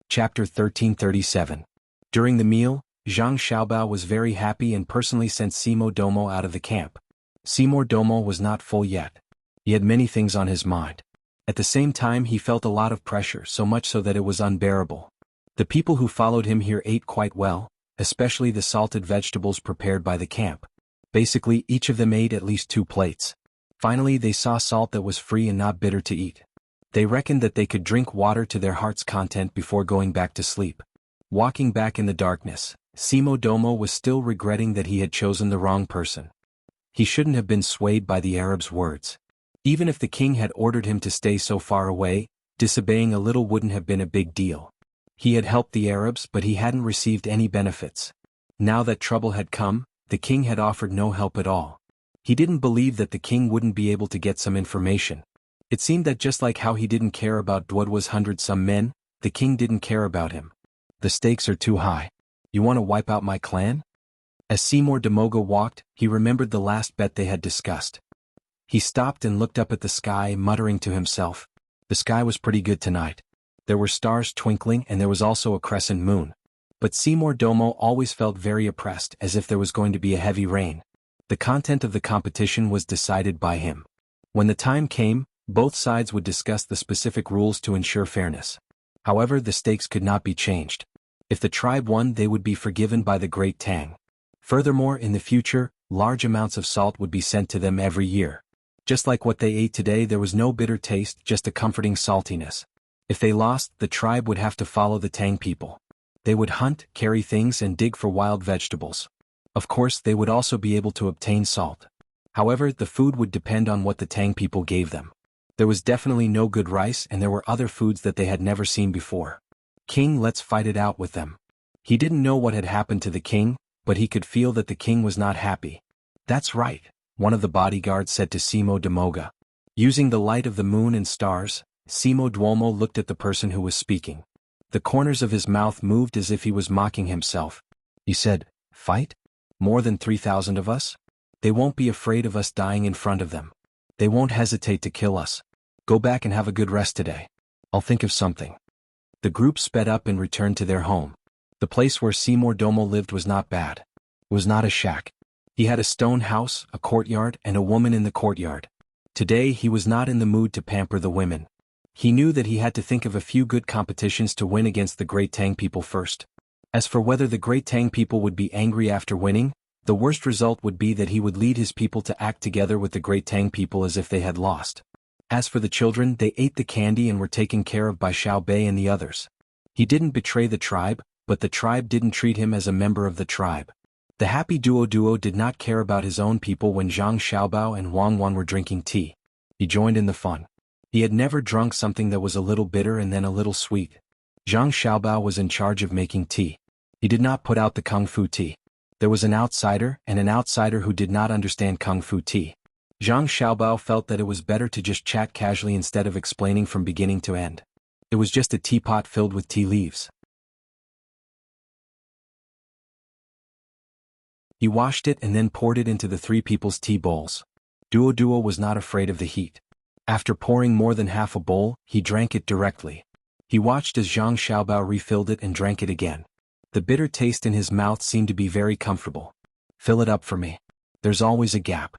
Speaker 1: Chapter 1337. During the meal, Zhang Xiaobao was very happy and personally sent Simo Duomo out of the camp. Simo Duomo was not full yet. He had many things on his mind. At the same time, he felt a lot of pressure, so much so that it was unbearable. The people who followed him here ate quite well, especially the salted vegetables prepared by the camp. Basically, each of them ate at least 2 plates. Finally, they saw salt that was free and not bitter to eat. They reckoned that they could drink water to their heart's content before going back to sleep. Walking back in the darkness, Simo Duomo was still regretting that he had chosen the wrong person. He shouldn't have been swayed by the Arab's words. Even if the king had ordered him to stay so far away, disobeying a little wouldn't have been a big deal. He had helped the Arabs, but he hadn't received any benefits. Now that trouble had come, the king had offered no help at all. He didn't believe that the king wouldn't be able to get some information. It seemed that just like how he didn't care about Duodwa's 100-some men, the king didn't care about him. The stakes are too high. You want to wipe out my clan? As Seymour Demoga walked, he remembered the last bet they had discussed. He stopped and looked up at the sky, muttering to himself. The sky was pretty good tonight. There were stars twinkling and there was also a crescent moon. But Seymour Domo always felt very oppressed, as if there was going to be a heavy rain. The content of the competition was decided by him. When the time came, both sides would discuss the specific rules to ensure fairness. However, the stakes could not be changed. If the tribe won, they would be forgiven by the great Tang. Furthermore, in the future, large amounts of salt would be sent to them every year. Just like what they ate today, there was no bitter taste, just a comforting saltiness. If they lost, the tribe would have to follow the Tang people. They would hunt, carry things and dig for wild vegetables. Of course, they would also be able to obtain salt. However, the food would depend on what the Tang people gave them. There was definitely no good rice and there were other foods that they had never seen before. King, let's fight it out with them. He didn't know what had happened to the king, but he could feel that the king was not happy. That's right, one of the bodyguards said to Simo Damoga. Using the light of the moon and stars, Simo Duomo looked at the person who was speaking. The corners of his mouth moved as if he was mocking himself. He said, "Fight? More than 3,000 of us? They won't be afraid of us dying in front of them. They won't hesitate to kill us. Go back and have a good rest today. I'll think of something." The group sped up and returned to their home. The place where Seymour Domo lived was not bad. It was not a shack. He had a stone house, a courtyard, and a woman in the courtyard. Today he was not in the mood to pamper the women. He knew that he had to think of a few good competitions to win against the Great Tang people first. As for whether the Great Tang people would be angry after winning, the worst result would be that he would lead his people to act together with the Great Tang people as if they had lost. As for the children, they ate the candy and were taken care of by Xiao Bei and the others. He didn't betray the tribe, but the tribe didn't treat him as a member of the tribe. The happy Duo did not care about his own people when Zhang Xiaobao and Wang Wan were drinking tea. He joined in the fun. He had never drunk something that was a little bitter and then a little sweet. Zhang Xiaobao was in charge of making tea. He did not put out the Kung Fu tea. There was an outsider who did not understand Kung Fu tea. Zhang Xiaobao felt that it was better to just chat casually instead of explaining from beginning to end. It was just a teapot filled with tea leaves. He washed it and then poured it into the three people's tea bowls. Duo was not afraid of the heat. After pouring more than half a bowl, he drank it directly. He watched as Zhang Xiaobao refilled it and drank it again. The bitter taste in his mouth seemed to be very comfortable. "Fill it up for me. There's always a gap."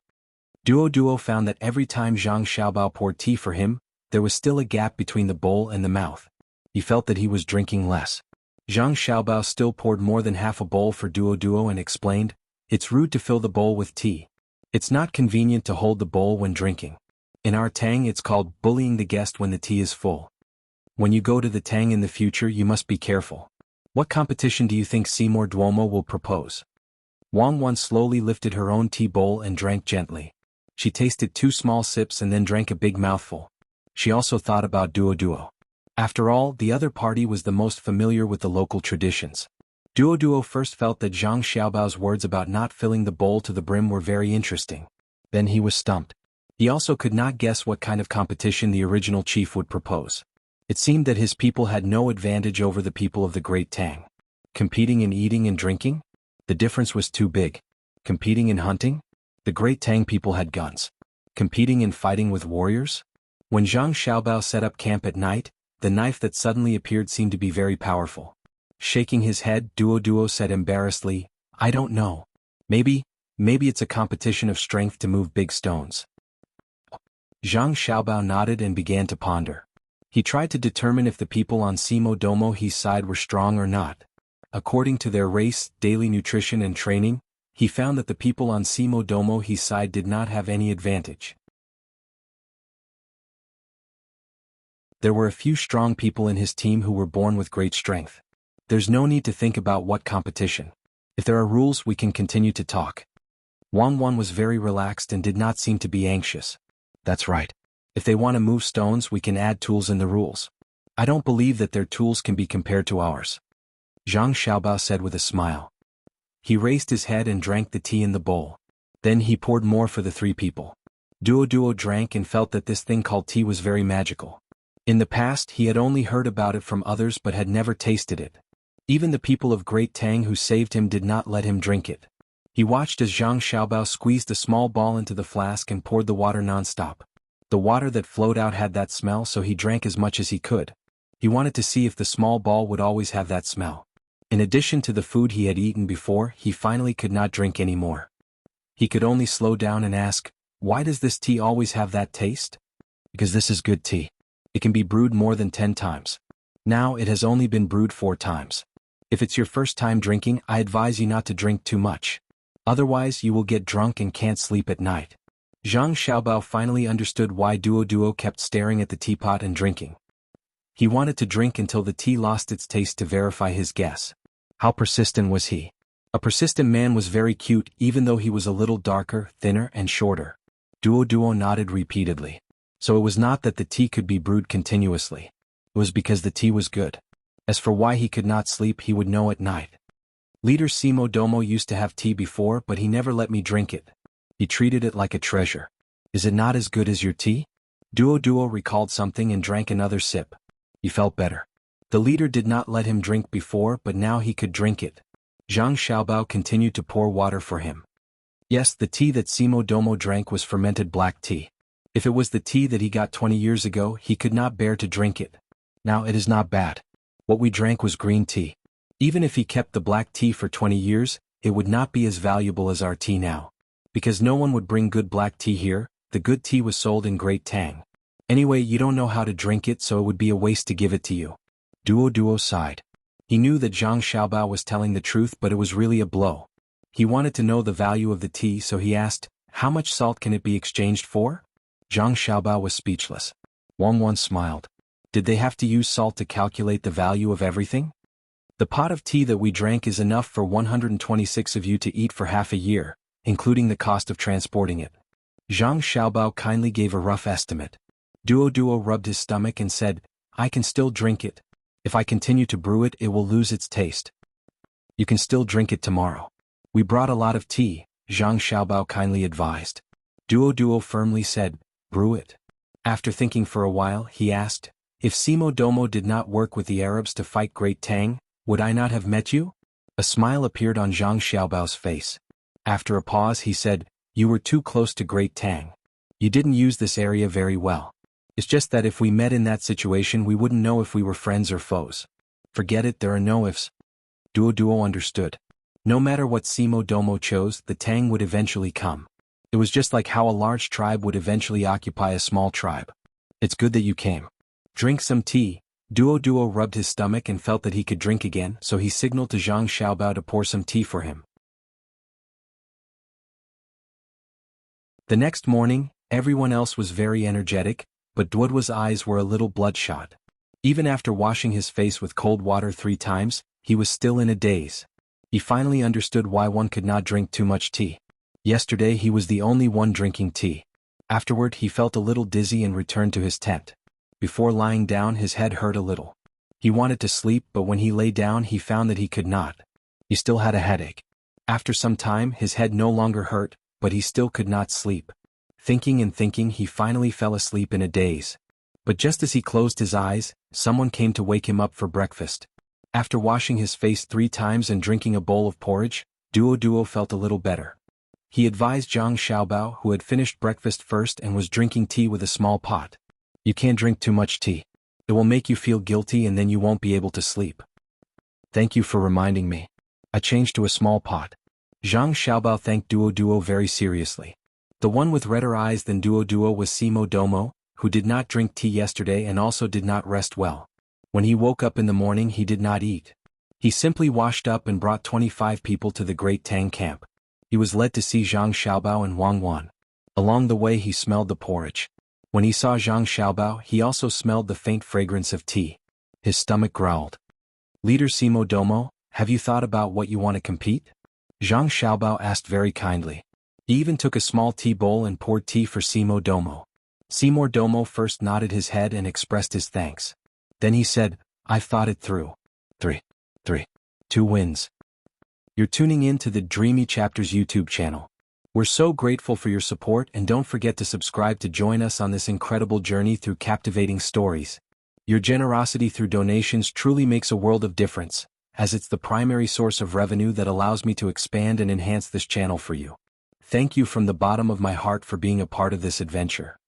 Speaker 1: Duo found that every time Zhang Xiaobao poured tea for him, there was still a gap between the bowl and the mouth. He felt that he was drinking less. Zhang Xiaobao still poured more than half a bowl for Duo and explained, "It's rude to fill the bowl with tea. It's not convenient to hold the bowl when drinking. In our Tang it's called bullying the guest when the tea is full. When you go to the Tang in the future you must be careful. What competition do you think Seymour Duomo will propose?" Wang Wan slowly lifted her own tea bowl and drank gently. She tasted 2 small sips and then drank a big mouthful. She also thought about Duo. After all, the other party was the most familiar with the local traditions. Duo first felt that Zhang Xiaobao's words about not filling the bowl to the brim were very interesting. Then he was stumped. He also could not guess what kind of competition the original chief would propose. It seemed that his people had no advantage over the people of the Great Tang. Competing in eating and drinking? The difference was too big. Competing in hunting? The Great Tang people had guns. Competing in fighting with warriors? When Zhang Xiaobao set up camp at night, the knife that suddenly appeared seemed to be very powerful. Shaking his head, Duo said embarrassedly, "I don't know. Maybe it's a competition of strength to move big stones." Zhang Xiaobao nodded and began to ponder. He tried to determine if the people on Simo Domo his side were strong or not. According to their race, daily nutrition and training, he found that the people on Simo Domo his side did not have any advantage. There were a few strong people in his team who were born with great strength. There's no need to think about what competition. If there are rules we can continue to talk. Wang Wan was very relaxed and did not seem to be anxious. That's right. If they want to move stones we can add tools in the rules. I don't believe that their tools can be compared to ours. Zhang Xiaobao said with a smile. He raised his head and drank the tea in the bowl. Then he poured more for the 3 people. Duo drank and felt that this thing called tea was very magical. In the past he had only heard about it from others but had never tasted it. Even the people of Great Tang who saved him did not let him drink it. He watched as Zhang Xiaobao squeezed a small ball into the flask and poured the water non-stop. The water that flowed out had that smell, so he drank as much as he could. He wanted to see if the small ball would always have that smell. In addition to the food he had eaten before, he finally could not drink anymore. He could only slow down and ask, "Why does this tea always have that taste?" "Because this is good tea. It can be brewed more than 10 times. Now it has only been brewed 4 times. If it's your first time drinking, I advise you not to drink too much. Otherwise you will get drunk and can't sleep at night." Zhang Xiaobao finally understood why Duo kept staring at the teapot and drinking. He wanted to drink until the tea lost its taste to verify his guess. How persistent was he? A persistent man was very cute, even though he was a little darker, thinner, and shorter. Duo nodded repeatedly. So it was not that the tea could be brewed continuously. It was because the tea was good. As for why he could not sleep, he would know at night. Leader Simo Domo used to have tea before, but he never let me drink it. He treated it like a treasure. Is it not as good as your tea? Duo recalled something and drank another sip. He felt better. The leader did not let him drink before, but now he could drink it. Zhang Xiaobao continued to pour water for him. Yes, the tea that Simo Domo drank was fermented black tea. If it was the tea that he got 20 years ago, he could not bear to drink it. Now it is not bad. What we drank was green tea. Even if he kept the black tea for 20 years, it would not be as valuable as our tea now. Because no one would bring good black tea here, the good tea was sold in Great Tang. Anyway, you don't know how to drink it, so it would be a waste to give it to you. Duo sighed. He knew that Zhang Xiaobao was telling the truth, but it was really a blow. He wanted to know the value of the tea, so he asked, "How much salt can it be exchanged for?" Zhang Xiaobao was speechless. Wang smiled. Did they have to use salt to calculate the value of everything? The pot of tea that we drank is enough for 126 of you to eat for half a year, including the cost of transporting it. Zhang Xiaobao kindly gave a rough estimate. Duo rubbed his stomach and said, "I can still drink it. If I continue to brew it, it will lose its taste." "You can still drink it tomorrow. We brought a lot of tea," Zhang Xiaobao kindly advised. Duo firmly said, "Brew it." After thinking for a while, he asked, "If Simo Domo did not work with the Arabs to fight Great Tang, would I not have met you?" A smile appeared on Zhang Xiaobao's face. After a pause he said, "You were too close to Great Tang. You didn't use this area very well. It's just that if we met in that situation we wouldn't know if we were friends or foes." "Forget it, there are no ifs." Duo understood. No matter what Simo Domo chose, the Tang would eventually come. It was just like how a large tribe would eventually occupy a small tribe. "It's good that you came. Drink some tea." Duo rubbed his stomach and felt that he could drink again, so he signaled to Zhang Xiaobao to pour some tea for him. The next morning, everyone else was very energetic, but Duo's eyes were a little bloodshot. Even after washing his face with cold water 3 times, he was still in a daze. He finally understood why one could not drink too much tea. Yesterday he was the only one drinking tea. Afterward he felt a little dizzy and returned to his tent. Before lying down his head hurt a little. He wanted to sleep, but when he lay down he found that he could not. He still had a headache. After some time his head no longer hurt, but he still could not sleep. Thinking and thinking, he finally fell asleep in a daze. But just as he closed his eyes, someone came to wake him up for breakfast. After washing his face 3 times and drinking a bowl of porridge, Duo felt a little better. He advised Zhang Xiaobao, who had finished breakfast first and was drinking tea with a small pot. "You can't drink too much tea. It will make you feel guilty and then you won't be able to sleep." "Thank you for reminding me. I changed to a small pot." Zhang Xiaobao thanked Duo very seriously. The one with redder eyes than Duo was Simo Domo, who did not drink tea yesterday and also did not rest well. When he woke up in the morning he did not eat. He simply washed up and brought 25 people to the Great Tang camp. He was led to see Zhang Xiaobao and Wang. Along the way he smelled the porridge. When he saw Zhang Xiaobao he also smelled the faint fragrance of tea. His stomach growled. "Leader Simo Domo, have you thought about what you want to compete?" Zhang Xiaobao asked very kindly. He even took a small tea bowl and poured tea for Simo Domo. Simo Domo first nodded his head and expressed his thanks. Then he said, "I've thought it through. 3. 2 wins." You're tuning in to the Dreamy Chapters YouTube channel. We're so grateful for your support, and don't forget to subscribe to join us on this incredible journey through captivating stories. Your generosity through donations truly makes a world of difference, as it's the primary source of revenue that allows me to expand and enhance this channel for you. Thank you from the bottom of my heart for being a part of this adventure.